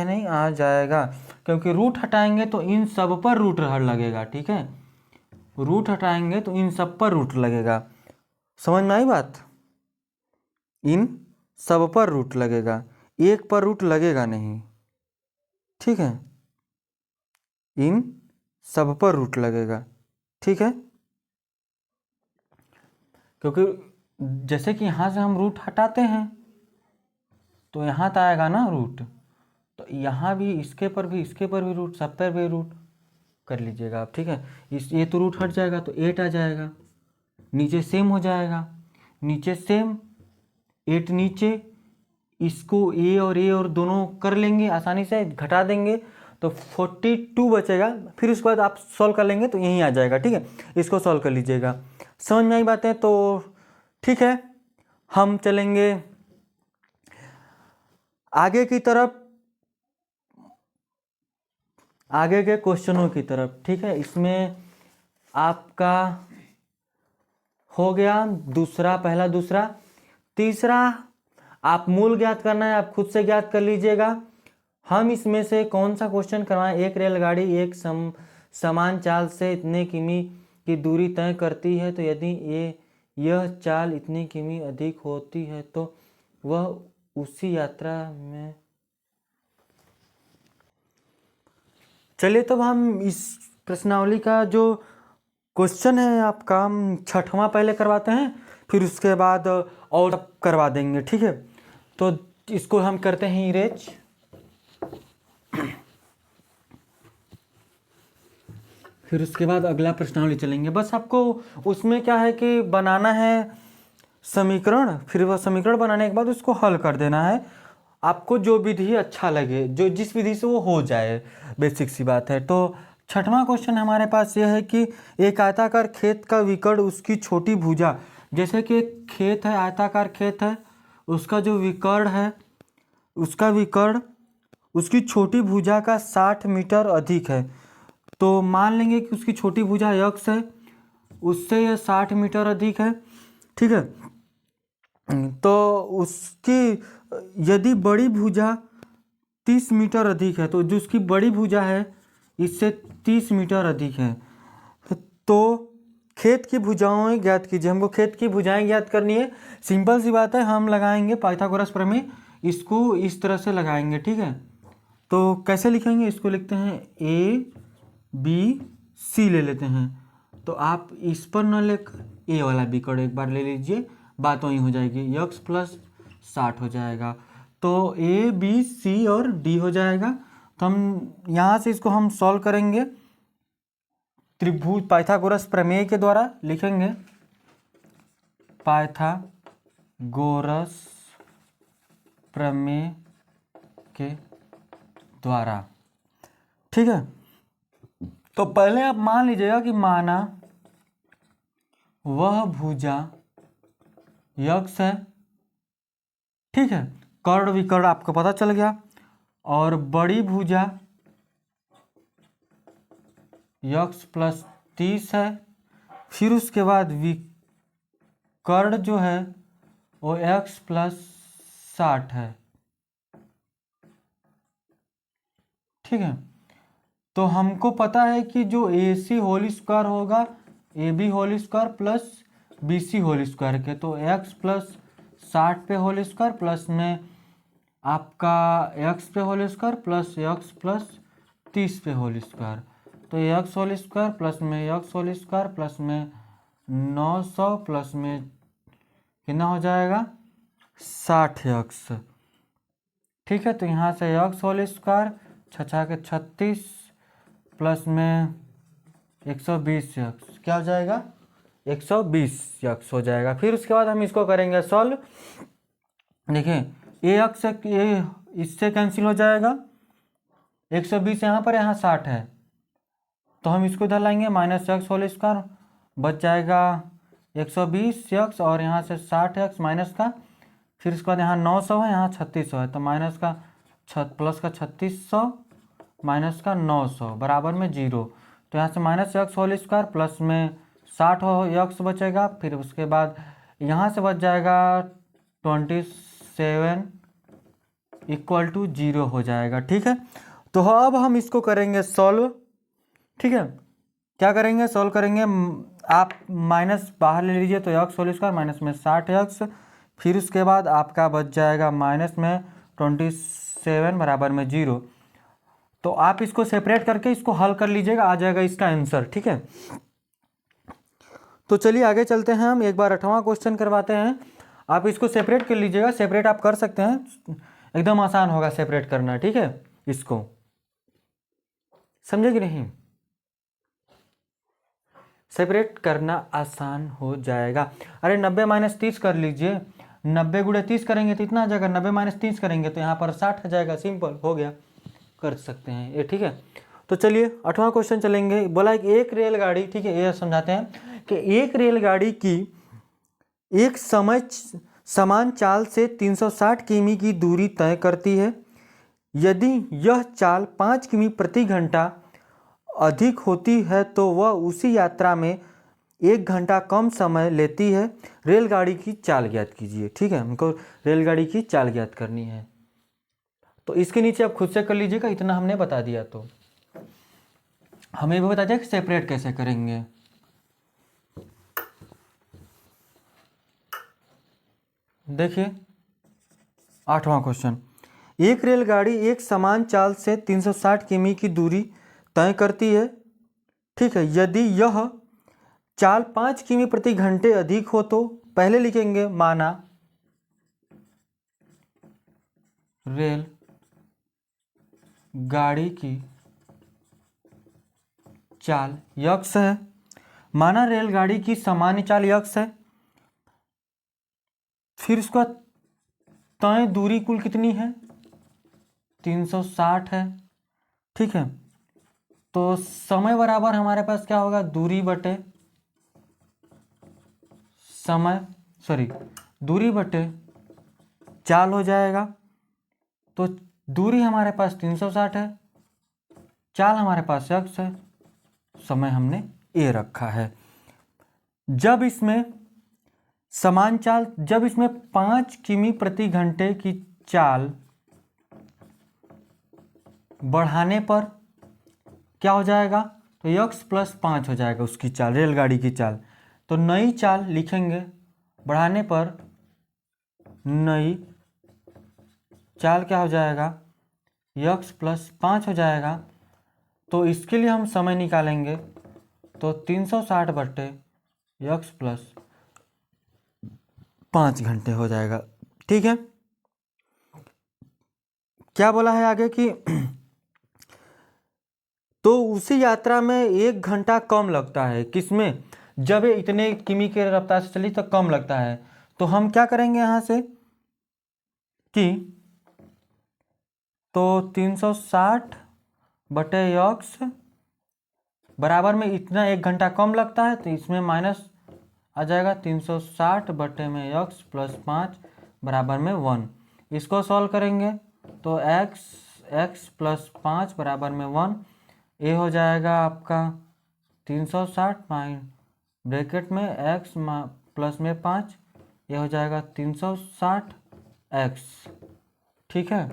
नहीं, आ जाएगा, क्योंकि रूट हटाएंगे तो इन सब पर रूट लगेगा। ठीक है, रूट हटाएंगे तो इन सब पर रूट लगेगा, समझ में आई बात, इन सब पर रूट लगेगा, एक पर रूट लगेगा नहीं। ठीक है, इन सब पर रूट लगेगा। ठीक है, क्योंकि जैसे कि यहाँ से हम रूट हटाते हैं तो यहाँ तो आएगा ना रूट, तो यहाँ भी इसके पर भी रूट, सब पर भी रूट कर लीजिएगा आप। ठीक है, ये तो रूट हट जाएगा तो 8 आ जाएगा, नीचे सेम हो जाएगा, नीचे सेम 8 नीचे, इसको ए और दोनों कर लेंगे आसानी से, घटा देंगे तो 42 बचेगा, फिर उसके बाद आप सॉल्व कर लेंगे तो यहीं आ जाएगा। ठीक है, इसको सॉल्व कर लीजिएगा, समझ में आई बातें। तो ठीक है, हम चलेंगे आगे की तरफ, आगे के क्वेश्चनों की तरफ। ठीक है, इसमें आपका हो गया पहला, दूसरा, तीसरा आप मूल ज्ञात करना है, आप खुद से ज्ञात कर लीजिएगा। हम इसमें से कौन सा क्वेश्चन करवाएं, एक रेलगाड़ी एक समान चाल से इतने किमी की दूरी तय करती है, तो यदि यह चाल इतनी किमी अधिक होती है तो वह उसी यात्रा में। चलिए, तब हम इस प्रश्नावली का जो क्वेश्चन है आपका, हम 6वां पहले करवाते हैं, फिर उसके बाद और करवा देंगे। ठीक है, तो इसको हम करते हैं इरेज। फिर उसके बाद अगला प्रश्नावली चलेंगे। बस आपको उसमें क्या है कि बनाना है समीकरण, फिर वह समीकरण बनाने के बाद उसको हल कर देना है, आपको जो विधि अच्छा लगे, जो जिस विधि से वो हो जाए, बेसिक सी बात है। तो 6वां क्वेश्चन हमारे पास यह है कि एक आयताकार खेत का विकर्ण उसकी छोटी भुजा, जैसे कि एक खेत है, आयताकार खेत है, उसका जो विकर्ण है, उसका विकर्ण उसकी छोटी भुजा का 60 मीटर अधिक है। तो मान लेंगे कि उसकी छोटी भुजा यक्स है, उससे यह 60 मीटर अधिक है, ठीक है। तो उसकी यदि बड़ी भुजा 30 मीटर अधिक है, तो जो उसकी बड़ी भुजा है इससे 30 मीटर अधिक है। तो खेत की भुजाएं ज्ञात कीजिए। हमको खेत की भुजाएं ज्ञात करनी है। सिंपल सी बात है, हम लगाएंगे पाइथागोरस प्रमेय, इसको इस तरह से लगाएंगे, ठीक है। तो कैसे लिखेंगे, इसको लिखते हैं ABC ले लेते हैं। तो आप इस पर न लेकर ए वाला बी करो, एक बार ले लीजिए, बात वहीं हो जाएगी, यक्स प्लस 60 हो जाएगा। तो ABC और डी हो जाएगा। तो हम यहाँ से इसको हम सॉल्व करेंगे त्रिभुज पाइथागोरस प्रमेय के द्वारा। लिखेंगे पाइथागोरस प्रमेय के द्वारा, ठीक है। तो पहले आप मान लीजिएगा कि माना वह भुजा यक्स है, ठीक है, कर्ण विकर्ण आपको पता चल गया, और बड़ी भुजा यक्स प्लस 30 है। फिर उसके बाद विकर्ण जो है वो एक्स प्लस 60 है, ठीक है। तो हमको पता है कि जो AC होल स्क्वायर होगा AB whole square plus BC whole square के, तो x प्लस 60 पे होल स्क्वायर प्लस में आपका x पे whole square plus x plus 30 पे होल स्क्वायर, तो x होल स्क्वायर प्लस में x होल स्क्वायर प्लस में 900 प्लस में कितना हो जाएगा 60x, ठीक है। तो यहाँ से x होल स्क्वायर 6 के 36 प्लस में 120x, क्या हो जाएगा 120x हो जाएगा। फिर उसके बाद हम इसको करेंगे सॉल्व। देखिए ax इससे कैंसिल हो जाएगा, 120 यहाँ पर, यहाँ 60 है, तो हम इसको इधर लाएंगे, माइनस एक्स होल स्क्वायर बच जाएगा 120x, और यहाँ से 60x माइनस का, फिर उसके बाद यहाँ 900 है, यहाँ 3600 है, तो माइनस का प्लस का 3600 माइनस का 900 बराबर में 0। तो यहाँ से minus x whole square plus में 60 एक्स बचेगा, फिर उसके बाद यहाँ से बच जाएगा 27 इक्वल टू 0 हो जाएगा, ठीक है। तो अब हम इसको करेंगे सॉल्व, ठीक है। क्या करेंगे, सॉल्व करेंगे। आप माइनस बाहर ले लीजिए, तो एक्स होल स्क्वायर माइनस में 60x, फिर उसके बाद आपका बच जाएगा माइनस में 27 बराबर में 0। तो आप इसको सेपरेट करके इसको हल कर लीजिएगा, आ जाएगा इसका आंसर, ठीक है। तो चलिए आगे चलते हैं, हम एक बार 8वां क्वेश्चन करवाते हैं। आप इसको सेपरेट कर लीजिएगा, सेपरेट आप कर सकते हैं, एकदम आसान होगा सेपरेट करना, ठीक है। इसको समझे कि नहीं, सेपरेट करना आसान हो जाएगा। अरे 90 माइनस 30 कर लीजिए, 90 गुणे 30 करेंगे तो इतना आ जाएगा, 90 माइनस 30 करेंगे तो यहाँ पर 60 आ जाएगा, सिंपल हो गया, कर सकते हैं ये, ठीक है। तो चलिए 8वां क्वेश्चन चलेंगे। बोला एक रेलगाड़ी, ठीक है, ये समझाते हैं कि एक रेलगाड़ी की एक समय समान चाल से 360 किमी की दूरी तय करती है। यदि यह चाल 5 किमी प्रति घंटा अधिक होती है तो वह उसी यात्रा में 1 घंटा कम समय लेती है। रेलगाड़ी की चाल ज्ञात कीजिए, ठीक है, हमको रेलगाड़ी की चाल ज्ञात करनी है। तो इसके नीचे आप खुद से कर लीजिएगा, इतना हमने बता दिया। तो हमें भी बता दिया कि सेपरेट कैसे करेंगे। देखिए 8वां क्वेश्चन, एक रेलगाड़ी एक समान चाल से 360 किमी की दूरी तय करती है, ठीक है। यदि यह चाल 5 किमी प्रति घंटे अधिक हो तो पहले लिखेंगे माना रेल गाड़ी की चाल यक्स है, माना रेलगाड़ी की सामान्य चाल यक्स है, फिर उसका तय दूरी कुल कितनी है 360 है, ठीक है। तो समय बराबर हमारे पास क्या होगा, दूरी बटे समय, दूरी बटे चाल हो जाएगा। तो दूरी हमारे पास 360 है, चाल हमारे पास x है, समय हमने a रखा है। जब इसमें समान चाल, जब इसमें 5 किमी प्रति घंटे की चाल बढ़ाने पर क्या हो जाएगा, तो x प्लस 5 हो जाएगा उसकी चाल, रेलगाड़ी की चाल। तो नई चाल लिखेंगे, बढ़ाने पर नई चाल क्या हो जाएगा, x प्लस 5 हो जाएगा। तो इसके लिए हम समय निकालेंगे, तो 360 बट्टे x प्लस 5 घंटे हो जाएगा। ठीक है, क्या बोला है आगे कि तो उसी यात्रा में 1 घंटा कम लगता है, किसमें, जब ये इतने किमी के रफ्तार से चली तो कम लगता है। तो हम क्या करेंगे यहाँ से कि तो 360 बटे एक्स बराबर में इतना 1 घंटा कम लगता है, तो इसमें माइनस आ जाएगा, 360 बटे में एक्स प्लस 5 बराबर में 1। इसको सॉल्व करेंगे तो एक्स प्लस 5 बराबर में 1, ये हो जाएगा आपका 360 ब्रैकेट में एक्स प्लस में 5, ये हो जाएगा 360 एक्स, ठीक है,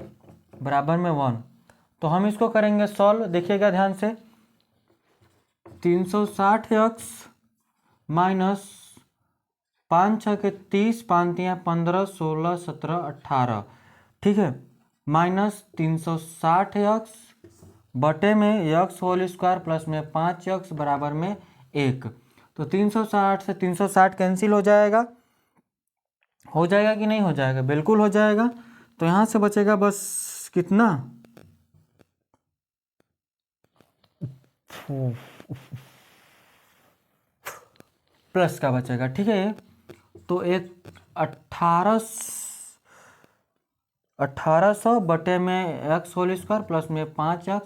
बराबर में 1। तो हम इसको करेंगे सॉल्व, देखिएगा ध्यान से, 360 एक्स माइनस 5 छः के 30, 5 तियाँ 15, 16, 17, 18, ठीक है, माइनस 360 एक्स बटे में एक्स होल स्क्वायर प्लस में 5 एक्स बराबर में 1। तो 360 से 360 कैंसिल हो जाएगा कि नहीं हो जाएगा, बिल्कुल हो जाएगा। तो यहाँ से बचेगा बस कितना, प्लस का बचेगा, ठीक है। तो एक 1800 बटे में एक्स होल स्क्वायर प्लस में 5x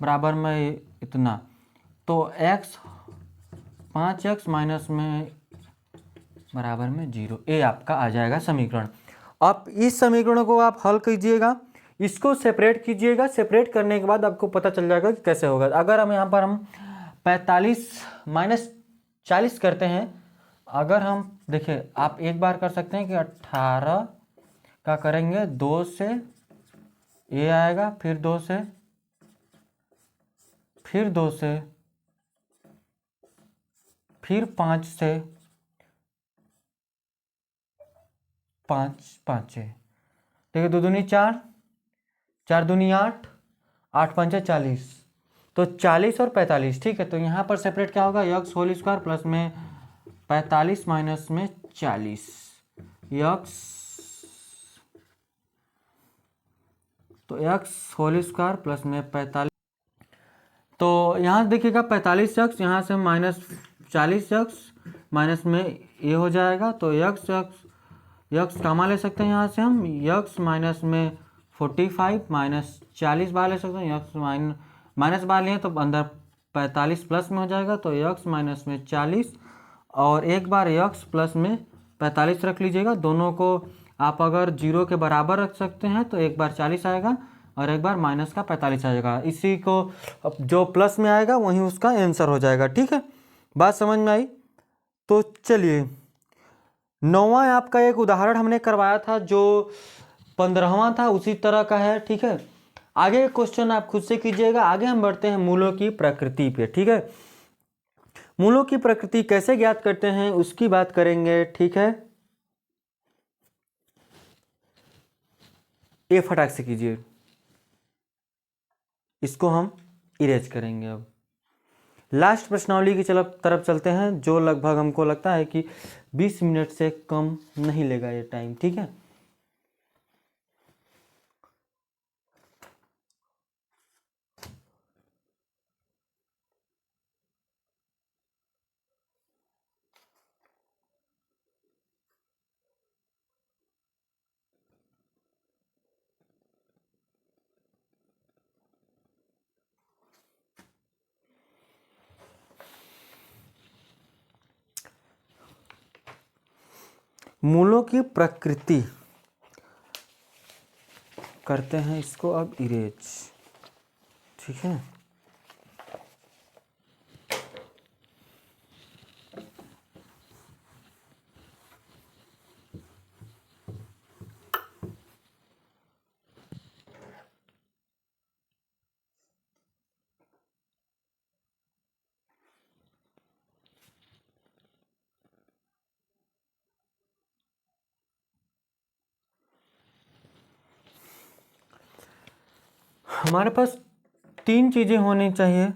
बराबर में इतना, तो x 5x माइनस में बराबर में 0, ये आपका आ जाएगा समीकरण। अब इस समीकरण को आप हल कीजिएगा, इसको सेपरेट कीजिएगा, सेपरेट करने के बाद आपको पता चल जाएगा कि कैसे होगा। अगर हम यहाँ पर हम 45 माइनस 40 करते हैं, अगर हम देखिए, आप एक बार कर सकते हैं कि 18 का करेंगे 2 से, ये आएगा, फिर 2 से, फिर 2 से, फिर 5 से, 5 5 6, ठीक है, 2 दूनी 4, 4 दूनी 8, 8 पंचे 40, तो 40 और 45, ठीक है। तो यहाँ पर सेपरेट क्या होगा, एक्स होल स्क्वायर प्लस में 45 माइनस में 40, एक्स, तो एक्स होल स्क्वायर प्लस में 45, तो यहाँ देखिएगा 45 एक्स, यहाँ से माइनस 40 एक्स माइनस में ये हो जाएगा, तो एक्स कामा ले सकते हैं यहाँ से हम, एक्स माइनस में 45 माइनस 40 बाहर ले सकते हैं, एक्स माइनस बाहर लिए तो अंदर 45 प्लस में हो जाएगा, तो एक्स माइनस में 40 और एक बार एक्स प्लस में 45 रख लीजिएगा। दोनों को आप अगर 0 के बराबर रख सकते हैं तो एक बार 40 आएगा और एक बार माइनस का 45 आएगा, इसी को जो प्लस में आएगा वहीं उसका आंसर हो जाएगा, ठीक है। बात समझ में आई? तो चलिए, 9वां आपका एक उदाहरण हमने करवाया था जो 15वां था, उसी तरह का है, ठीक है। आगे क्वेश्चन आप खुद से कीजिएगा। आगे हम बढ़ते हैं मूलों की प्रकृति पे, ठीक है। मूलों की प्रकृति कैसे ज्ञात करते हैं उसकी बात करेंगे, ठीक है। ये फटाक से कीजिए, इसको हम इरेज करेंगे। अब लास्ट प्रश्नावली की तरफ चलते हैं, जो लगभग हमको लगता है कि 20 मिनट से कम नहीं लेगा ये टाइम, ठीक है। मूलों की प्रकृति करते हैं इसको अब इरेज, ठीक है। हमारे पास तीन चीजें होनी चाहिए,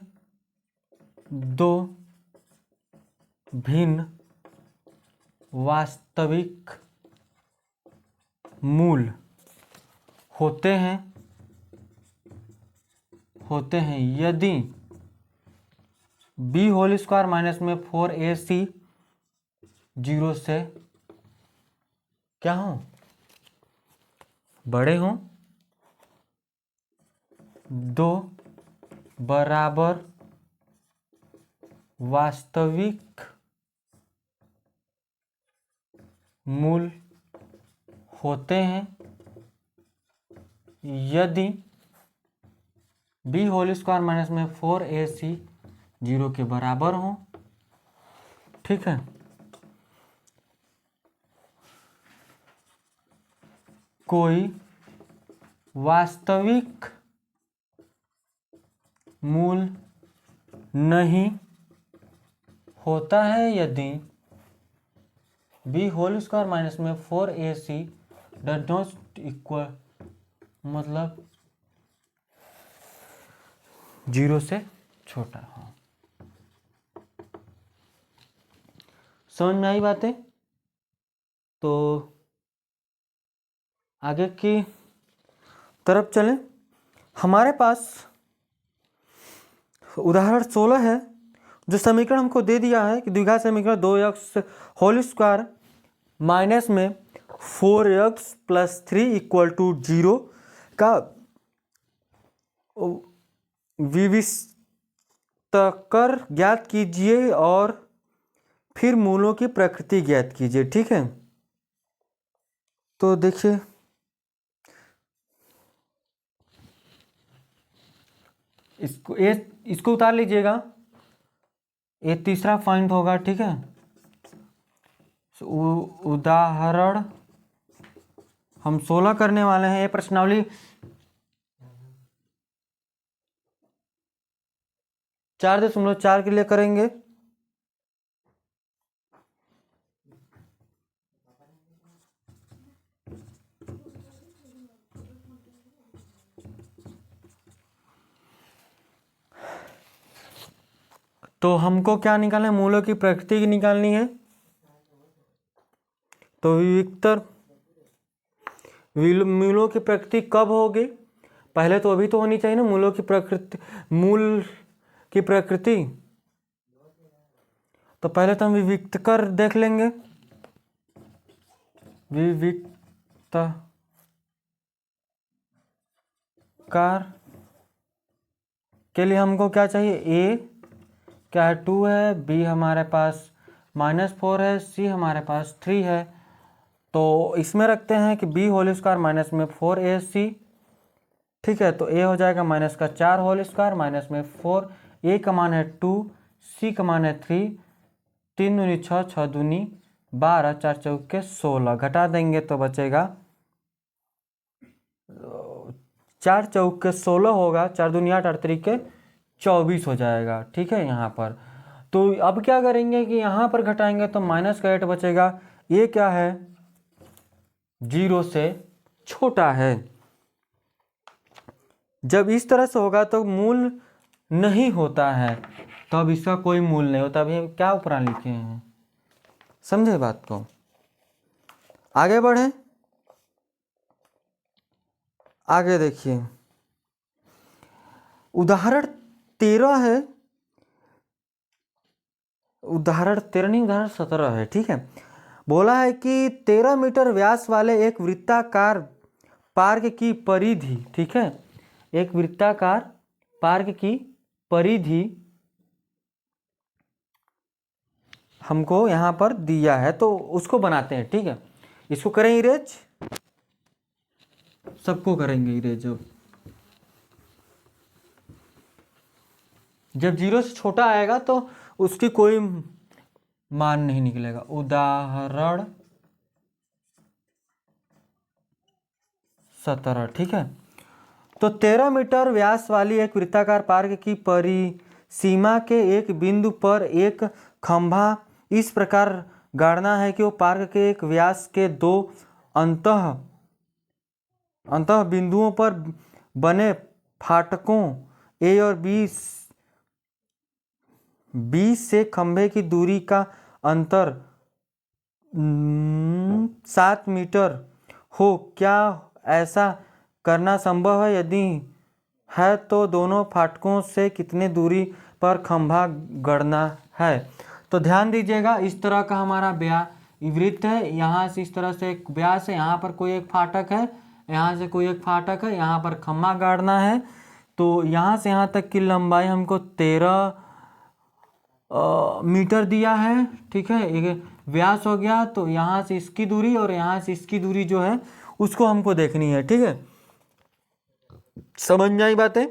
दो भिन्न वास्तविक मूल होते हैं यदि b होल स्क्वायर माइनस में 4ac 0 से क्या हो, बड़े हों, दो बराबर वास्तविक मूल होते हैं यदि b होल स्क्वायर माइनस में 4ac 0 के बराबर हो, ठीक है। कोई वास्तविक मूल नहीं होता है यदि b होल स्क्वायर माइनस में 4ac डज नॉट इक्वल, मतलब 0 से छोटा हो। समझ में आई बातें? तो आगे की तरफ चलें। हमारे पास उदाहरण 16 है, जो समीकरण हमको दे दिया है कि द्विघात समीकरण 2x होल स्क्वायर माइनस में 4x प्लस 3 इक्वल टू 0 का विविष्टकर ज्ञात कीजिए और फिर मूलों की प्रकृति ज्ञात कीजिए, ठीक है। तो देखिए इसको उतार लीजिएगा, ये तीसरा पॉइंट होगा, ठीक है। उदाहरण हम 16 करने वाले हैं। ये प्रश्नावली 4.4 के लिए करेंगे। तो हमको क्या निकालना है, मूलों की प्रकृति की निकालनी है। तो विविक्तर मूलों की प्रकृति कब होगी, पहले तो अभी तो होनी चाहिए ना मूलों की प्रकृति, मूल की प्रकृति। तो पहले तो हम विविक्तकर देख लेंगे। विविक्तकार के लिए हमको क्या चाहिए, a क्या है 2 है, b हमारे पास -4 है, c हमारे पास 3 है। तो इसमें रखते हैं कि b होल स्क्वायर माइनस में 4ac, ठीक है। तो a हो जाएगा माइनस का 4 होल स्क्वायर माइनस में 4, a का मान है 2, c का मान है 3, 3 दूनी 6, 6 दूनी 12, 4 चौके 16, घटा देंगे तो बचेगा 4 चौके 16 होगा, 4 दूनी 8, 8 तरीके 24 हो जाएगा, ठीक है। यहाँ पर तो अब क्या करेंगे कि यहाँ पर घटाएंगे तो माइनस का 8 बचेगा। ये क्या है, 0 से छोटा है। जब इस तरह से होगा तो मूल नहीं होता है, तो अब इसका कोई मूल नहीं होता। अभी क्या उपरांत लिखे हैं, समझे बात को। आगे बढ़े, आगे देखिए उदाहरण 13 है, उदाहरण 13 नहीं, उदाहरण 17 है, ठीक है। बोला है कि 13 मीटर व्यास वाले एक वृत्ताकार पार्क की परिधि, ठीक है, एक वृत्ताकार पार्क की परिधि हमको यहाँ पर दिया है, तो उसको बनाते हैं, ठीक है। इसको करें इरेज, सबको करेंगे इरेज। जब 0 से छोटा आएगा तो उसकी कोई मान नहीं निकलेगा। उदाहरण 17, ठीक है। तो 13 मीटर व्यास वाली एक वृत्ताकार पार्क की परिसीमा के एक बिंदु पर एक खंभा इस प्रकार गाड़ना है कि वो पार्क के एक व्यास के दो अंतः बिंदुओं पर बने फाटकों ए और बी से खंभे की दूरी का अंतर 7 मीटर हो। क्या ऐसा करना संभव है? यदि है तो दोनों फाटकों से कितने दूरी पर खंभा गड़ना है? तो ध्यान दीजिएगा, इस तरह का हमारा वृत्त है। यहाँ से इस तरह से एक व्यास है, यहाँ पर कोई एक फाटक है, यहाँ से कोई एक फाटक है, यहाँ पर खंभा गाड़ना है। तो यहाँ से यहाँ तक की लंबाई हमको 13 मीटर दिया है, ठीक है। एक व्यास हो गया, तो यहाँ से इसकी दूरी और यहाँ से इसकी दूरी जो है उसको हमको देखनी है, ठीक है। समझ में आई बातें?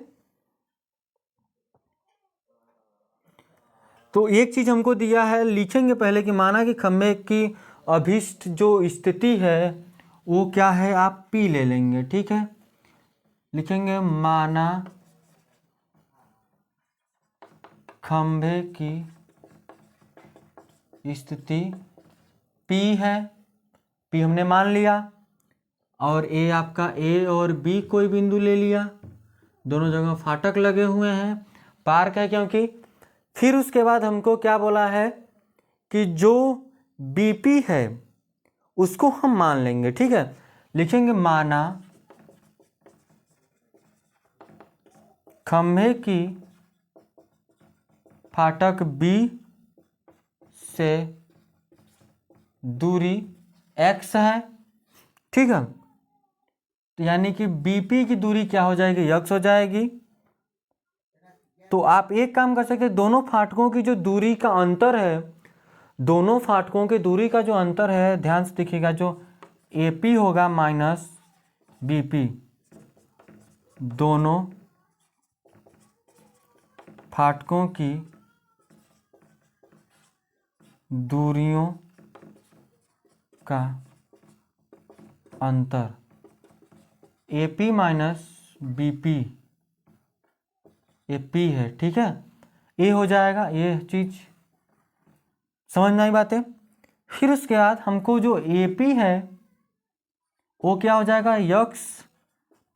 तो एक चीज हमको दिया है, लिखेंगे पहले कि माना कि खंभे की अभिष्ट जो स्थिति है वो क्या है, आप P ले लेंगे, ठीक है। लिखेंगे माना खंभे की स्थिति P है, P हमने मान लिया, और A आपका A और B कोई बिंदु ले लिया, दोनों जगह फाटक लगे हुए हैं, पार्क है क्योंकि। फिर उसके बाद हमको क्या बोला है कि जो BP है उसको हम मान लेंगे, ठीक है। लिखेंगे माना खंभे की फाटक B से दूरी x है, ठीक है। तो यानी कि BP की दूरी क्या हो जाएगी, x हो जाएगी। तो आप एक काम कर सकते हैं, दोनों फाटकों की जो दूरी का अंतर है, दोनों फाटकों की दूरी का जो अंतर है, ध्यान से देखिएगा, जो AP होगा माइनस BP, दोनों फाटकों की दूरियों का अंतर AP माइनस BP, ये P है, ठीक है। A हो जाएगा, ये चीज समझ में आई बातें। फिर उसके बाद हमको जो AP है वो क्या हो जाएगा, x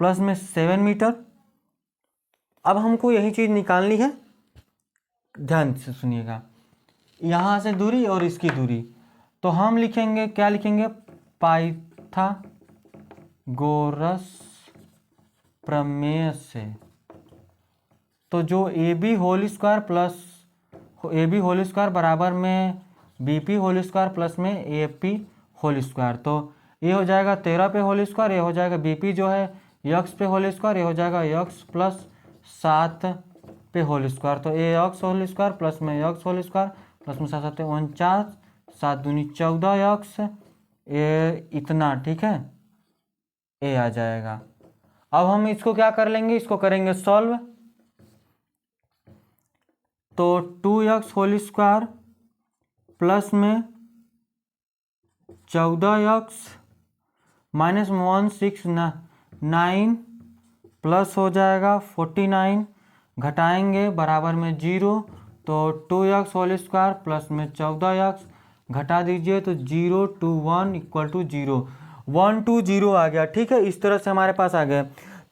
प्लस में 7 मीटर। अब हमको यही चीज निकालनी है, ध्यान से सुनिएगा, यहाँ से दूरी और इसकी दूरी। तो हम लिखेंगे, क्या लिखेंगे, पाइथागोरस प्रमेय से। तो जो AB whole square plus AB whole square बराबर में BP होल स्क्वायर प्लस में AP होल स्क्वायर, तो ये हो जाएगा 13 पे होल स्क्वायर, ये हो जाएगा BP जो है x पे होल स्क्वायर, ये हो जाएगा x प्लस 7 पे होल स्क्वायर। तो x होल स्क्वायर प्लस में x होल स्क्वायर प्लस में 7 49, 7 दूनी 14x, ये इतना, ठीक है, ये आ जाएगा। अब हम इसको क्या कर लेंगे, इसको करेंगे सॉल्व। तो 2x होल स्क्वायर प्लस में 14x माइनस 169 प्लस हो जाएगा 49, घटाएंगे बराबर में 0। तो 2x होल स्क्वायर प्लस में 14x घटा दीजिए, तो 0 2 1 इक्वल टू 0, 1 2 0 आ गया, ठीक है। इस तरह से हमारे पास आ गया।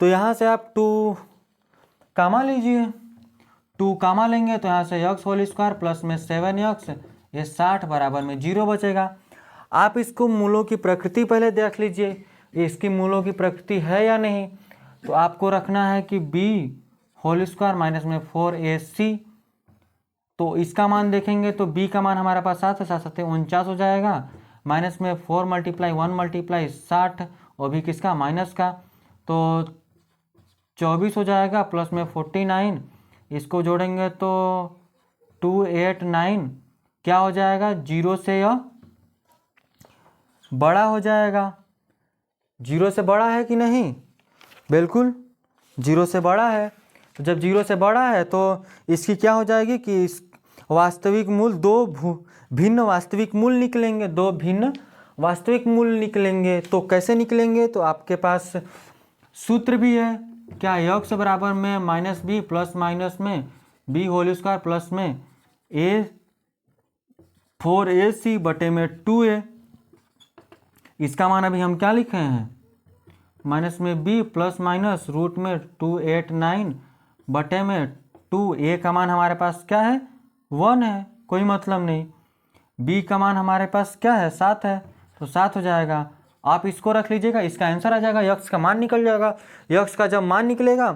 तो यहाँ से आप 2 कामा लीजिए, 2 कामा लेंगे तो यहाँ से x होल स्क्वायर प्लस में 7x, ये 60 बराबर में 0 बचेगा। आप इसको मूलों की प्रकृति पहले देख लीजिए, इसकी मूलों की प्रकृति है या नहीं। तो आपको रखना है कि b होल स्क्वायर माइनस में 4ac, तो इसका मान देखेंगे तो b का मान हमारे पास 7 है, 7 7 49 हो जाएगा, माइनस में 4 मल्टीप्लाई 1 मल्टीप्लाई 60, और भी किसका, माइनस का, तो 24 हो जाएगा, प्लस में 49, इसको जोड़ेंगे तो 2 8 9, क्या हो जाएगा, 0 से यह बड़ा हो जाएगा, 0 से बड़ा है कि नहीं, बिल्कुल 0 से बड़ा है। तो जब 0 से बड़ा है तो इसकी क्या हो जाएगी कि इस वास्तविक मूल भिन्न वास्तविक मूल निकलेंगे, दो भिन्न वास्तविक मूल निकलेंगे। तो कैसे निकलेंगे? तो आपके पास सूत्र भी है क्या, यक्स बराबर में माइनस बी प्लस माइनस में बी होल स्क्वायर प्लस में ए 4ac बटे में 2a। इसका मान अभी हम क्या लिखे हैं, माइनस में b प्लस माइनस रूट में 289 बटे में 2a का मान हमारे पास क्या है 1 है, कोई मतलब नहीं। b का मान हमारे पास क्या है 7 है, तो 7 हो जाएगा। आप इसको रख लीजिएगा, इसका आंसर आ जाएगा, यक्स का मान निकल जाएगा। यक्स का जब मान निकलेगा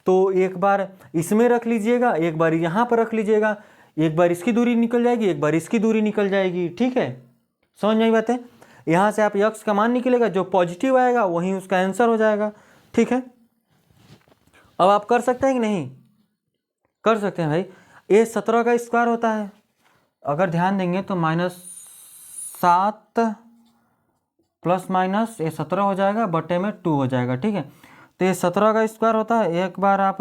तो एक बार इसमें रख लीजिएगा, एक बार यहाँ पर रख लीजिएगा, एक बार इसकी दूरी निकल जाएगी, एक बार इसकी दूरी निकल जाएगी। ठीक है, समझ में आई बात है। यहाँ से आप यक्स का मान निकलेगा, जो पॉजिटिव आएगा वहीं उसका आंसर हो जाएगा। ठीक है, अब आप कर सकते हैं कि नहीं कर सकते हैं भाई। ये 17 का स्क्वायर होता है, अगर ध्यान देंगे तो -7 प्लस माइनस ये 17 हो जाएगा बटे में 2 हो जाएगा। ठीक है, तो ये 17 का स्क्वायर होता है। एक बार आप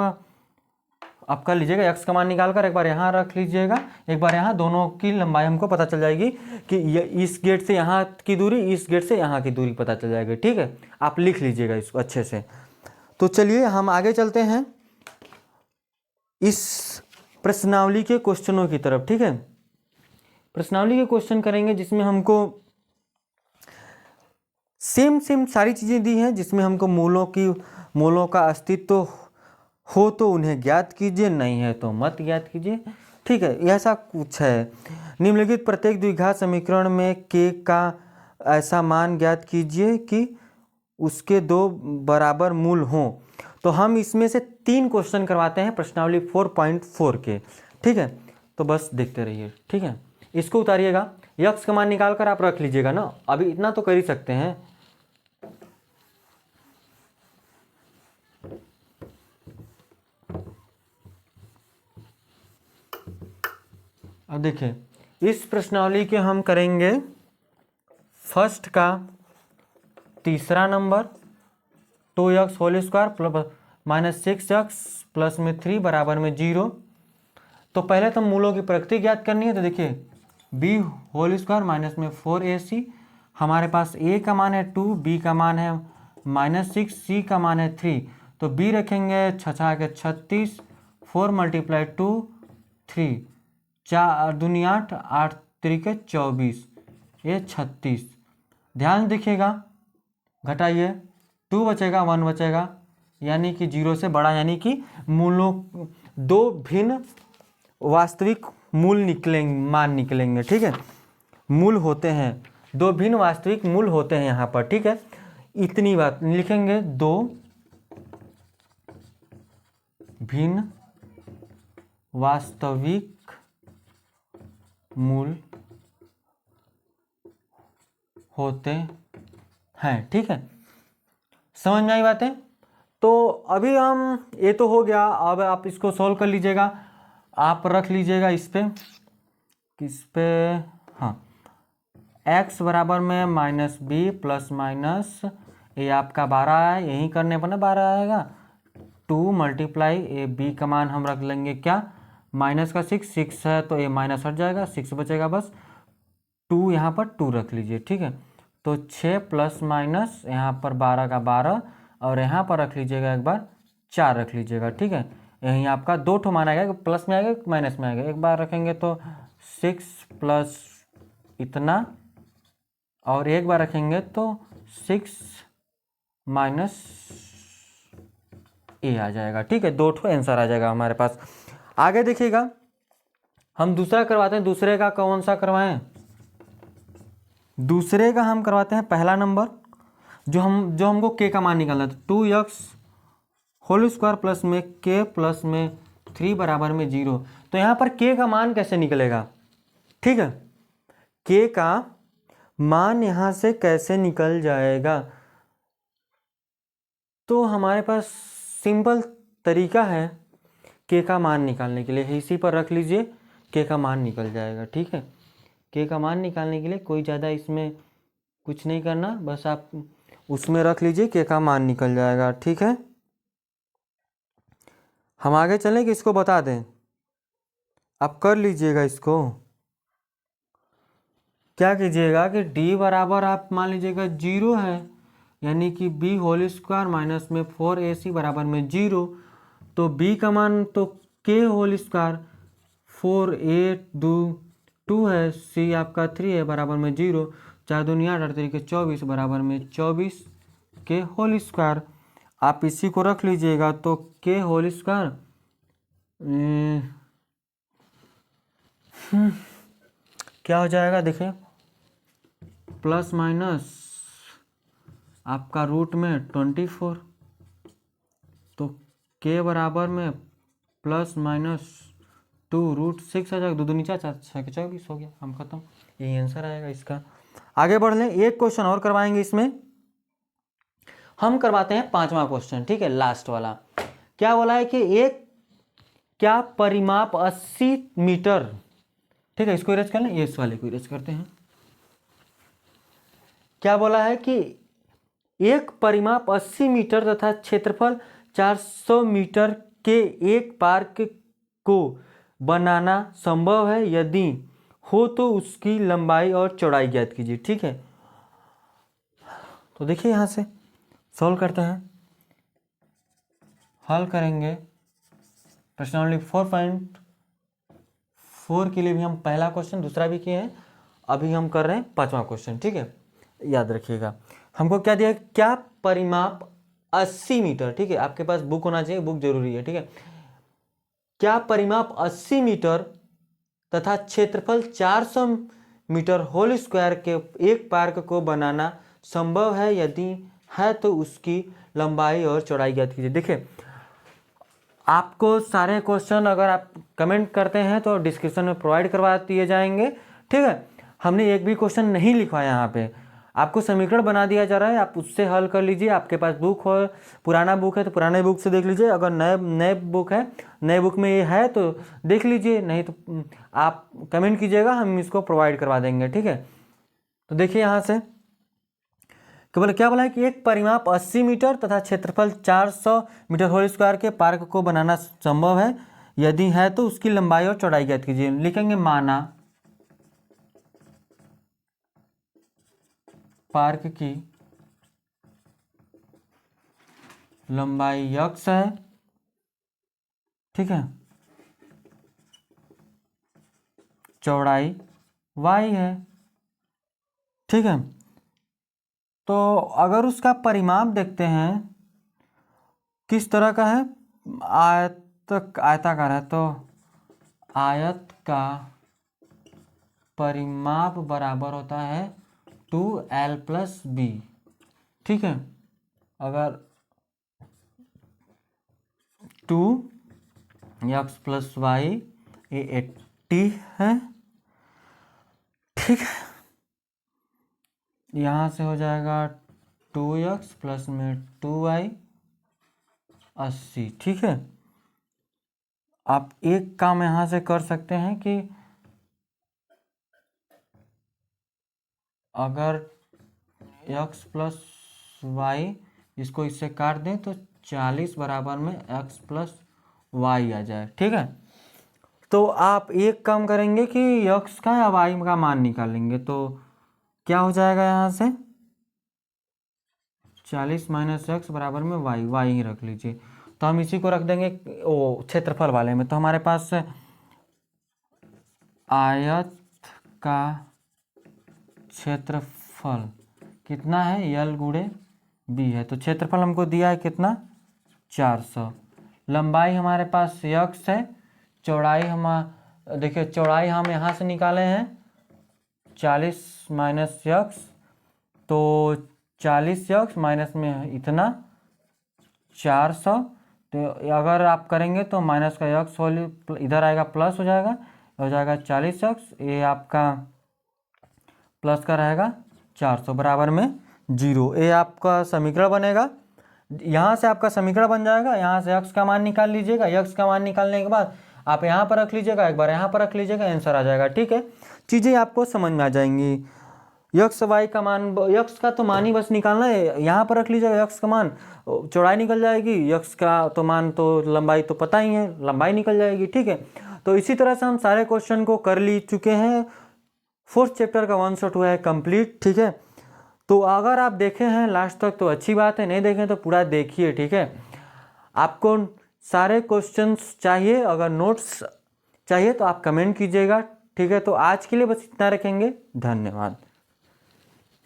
कर लीजिएगा, एक्स का मान निकाल कर एक बार यहाँ रख लीजिएगा, एक बार यहाँ, दोनों की लंबाई हमको पता चल जाएगी कि इस गेट से यहाँ की दूरी, इस गेट से यहाँ की दूरी पता चल जाएगी। ठीक है, आप लिख लीजिएगा इसको अच्छे से। तो चलिए हम आगे चलते हैं इस प्रश्नावली के क्वेश्चनों की तरफ। ठीक है, प्रश्नावली के क्वेश्चन करेंगे जिसमें हमको सेम सारी चीज़ें दी हैं, जिसमें हमको मूलों का अस्तित्व हो तो उन्हें ज्ञात कीजिए, नहीं है तो मत ज्ञात कीजिए। ठीक है, ऐसा कुछ है। निम्नलिखित प्रत्येक द्विघात समीकरण में के का ऐसा मान ज्ञात कीजिए कि उसके 2 बराबर मूल हों। तो हम इसमें से 3 क्वेश्चन करवाते हैं प्रश्नावली 4.4 के। ठीक है, तो बस देखते रहिए। ठीक है, इसको उतारिएगा, यक्स का मान निकाल कर आप रख लीजिएगा ना, अभी इतना तो कर ही सकते हैं। अब देखिए, इस प्रश्नावली के हम करेंगे फर्स्ट का तीसरा number 2x whole square plus -6x plus में 3 बराबर में 0। तो पहले तो मूलों की प्रकृति ज्ञात करनी है। तो देखिए b होल स्क्वायर माइनस में 4ac, हमारे पास a का मान है 2, b का मान है -6, c का मान है 3। तो b रखेंगे 6 के 36, 4 × 2 3, 4 दूनी 8, 8 3 24, ये 36। ध्यान देखिएगा, घटाइए, 2 बचेगा 1 बचेगा, यानी कि 0 से बड़ा, यानी कि मूलों 2 भिन्न वास्तविक मूल मान निकलेंगे। ठीक है, मूल होते हैं, 2 भिन्न वास्तविक मूल होते हैं यहाँ पर। ठीक है, इतनी बात लिखेंगे, 2 भिन्न वास्तविक मूल होते हैं। ठीक है, समझ में आई बातें। तो अभी हम, ये तो हो गया, अब आप इसको सॉल्व कर लीजिएगा, आप रख लीजिएगा इस पे, किस पे, हाँ, x बराबर में -b प्लस माइनस ये आपका 12 है, यही करने पर ना 12 आएगा, 2 मल्टीप्लाई ए b का मान हम रख लेंगे क्या, माइनस का 6 है तो ये माइनस हट जाएगा, 6 बचेगा बस, 2 यहाँ पर 2 रख लीजिए। ठीक है, तो 6 प्लस माइनस यहाँ पर 12 का 12, और यहाँ पर रख लीजिएगा एक बार 4 रख लीजिएगा। ठीक है, यहीं आपका 2 ठो मान आएगा, प्लस में आएगा माइनस में आएगा, एक बार रखेंगे तो 6 प्लस इतना, और एक बार रखेंगे तो 6 माइनस ए आ जाएगा। ठीक है, 2 ठो आंसर आ जाएगा हमारे पास। आगे देखिएगा, हम दूसरा करवाते हैं। दूसरे का कौन सा करवाएं? दूसरे का हम करवाते हैं पहला नंबर, जो हमको के का मान निकालना था, 2x होल स्क्वायर प्लस में k प्लस में 3 बराबर में 0। तो यहाँ पर k का मान कैसे निकलेगा? ठीक है, k का मान यहाँ से कैसे निकल जाएगा? तो हमारे पास सिंपल तरीका है k का मान निकालने के लिए, इसी पर रख लीजिए, k का मान निकल जाएगा। ठीक है, k का मान निकालने के लिए कोई ज़्यादा इसमें कुछ नहीं करना, बस आप उसमें रख लीजिए, k का मान निकल जाएगा। ठीक है, हम आगे चलें कि इसको बता दें? आप कर लीजिएगा इसको। क्या कीजिएगा कि डी बराबर आप मान लीजिएगा 0 है, यानी कि बी होल स्क्वायर माइनस में 4ac बराबर में 0। तो बी का मान तो के होल स्क्वायर 4 है, सी आपका 3 है बराबर में 0, 4 दूनी 8 तरीके 24 बराबर में 24 के होल स्क्वायर। आप इसी को रख लीजिएगा तो के होल स्क्वायर क्या हो जाएगा देखिए, प्लस माइनस आपका रूट में 24, तो के बराबर में प्लस माइनस 2√6 आ जाएगा, 2 दूनी 4 6 के 24 हो गया, हम खत्म। यही आंसर आएगा इसका। आगे बढ़ लें, एक क्वेश्चन और करवाएंगे इसमें। हम करवाते हैं 5वां क्वेश्चन, ठीक है, लास्ट वाला। क्या बोला है कि एक क्या परिमाप 80 मीटर, ठीक है, इसको इरेज कर लें, ये इस वाले को इरेज करते हैं। क्या बोला है कि एक परिमाप 80 मीटर तथा क्षेत्रफल 400 मीटर के एक पार्क को बनाना संभव है, यदि हो तो उसकी लंबाई और चौड़ाई ज्ञात कीजिए, ठीक है। तो देखिए यहाँ से सॉल्व करते हैं, हल करेंगे। प्रश्नावली 4.4 के लिए भी हम पहला क्वेश्चन, दूसरा भी किए हैं, अभी हम कर रहे हैं 5वां क्वेश्चन, ठीक है। याद रखिएगा, हमको क्या दिया है, क्या परिमाप 80 मीटर, ठीक है, आपके पास बुक होना चाहिए, बुक जरूरी है, ठीक है। क्या परिमाप 80 मीटर तथा क्षेत्रफल 400 मीटर होल स्क्वायर के एक पार्क को बनाना संभव है, यदि है तो उसकी लंबाई और चौड़ाई ज्ञात कीजिए। देखिए, आपको सारे क्वेश्चन अगर आप कमेंट करते हैं तो डिस्क्रिप्शन में प्रोवाइड करवा दिए जाएंगे, ठीक है। हमने एक भी क्वेश्चन नहीं लिखा यहाँ पे, आपको समीकरण बना दिया जा रहा है, आप उससे हल कर लीजिए। आपके पास बुक हो, पुराना बुक है तो पुराने बुक से देख लीजिए, अगर नए बुक है, नए बुक में ये है तो देख लीजिए, नहीं तो आप कमेंट कीजिएगा, हम इसको प्रोवाइड करवा देंगे, ठीक है। तो देखिए यहाँ से केवल क्या बोला है कि एक परिमाप 80 मीटर तथा क्षेत्रफल 400 मीटर होल स्क्वायर के पार्क को बनाना संभव है, यदि है तो उसकी लंबाई और चौड़ाई ज्ञात कीजिए। लिखेंगे माना पार्क की लंबाई x है, ठीक है, चौड़ाई y है, ठीक है। तो अगर उसका परिमाप देखते हैं किस तरह का है, आयताकार है, तो आयत का परिमाप बराबर होता है 2l + b, ठीक है। अगर 2x + y ये 80 है, ठीक है। यहाँ से हो जाएगा 2x + में 2y 80, ठीक है। आप एक काम यहाँ से कर सकते हैं कि अगर x + y इसको इससे काट दें तो 40 बराबर में x + y आ जाए, ठीक है। तो आप एक काम करेंगे कि x का या y का मान निकालेंगे, तो क्या हो जाएगा यहाँ से 40 - x बराबर में y ही रख लीजिए। तो हम इसी को रख देंगे वो क्षेत्रफल वाले में। तो हमारे पास आयत का क्षेत्रफल कितना है, l × b है, तो क्षेत्रफल हमको दिया है कितना 400। लंबाई हमारे पास x है, चौड़ाई हम देखिए, चौड़ाई हम यहाँ से निकाले हैं 40 - x, तो 40x माइनस में इतना 400, तो अगर आप करेंगे तो माइनस का x होल इधर आएगा, प्लस हो जाएगा 40x, ये आपका प्लस का रहेगा 400 बराबर में 0। ये आपका समीकरण बनेगा। यहाँ से आपका समीकरण बन जाएगा, यहाँ से x का मान निकाल लीजिएगा, x का मान निकालने के बाद आप यहाँ पर रख लीजिएगा, एक बार यहाँ पर रख लीजिएगा, आंसर आ जाएगा, ठीक है। चीज़ें आपको समझ में आ जाएंगी। यक्स वाई का मान, यक्स का तो मान ही बस निकालना है, यहाँ पर रख लीजिएगा यक्स का मान, चौड़ाई निकल जाएगी, यक्स का तो मान तो लंबाई तो पता ही है, लंबाई निकल जाएगी। ठीक है, तो इसी तरह से हम सारे क्वेश्चन को कर ली चुके हैं। फोर्थ चैप्टर का 1 से 2 है कंप्लीट। ठीक है, तो अगर आप देखे हैं लास्ट तक तो अच्छी बात है, नहीं देखें तो पूरा देखिए। ठीक है, आपको सारे क्वेश्चंस चाहिए, अगर नोट्स चाहिए तो आप कमेंट कीजिएगा। ठीक है, तो आज के लिए बस इतना रखेंगे, धन्यवाद।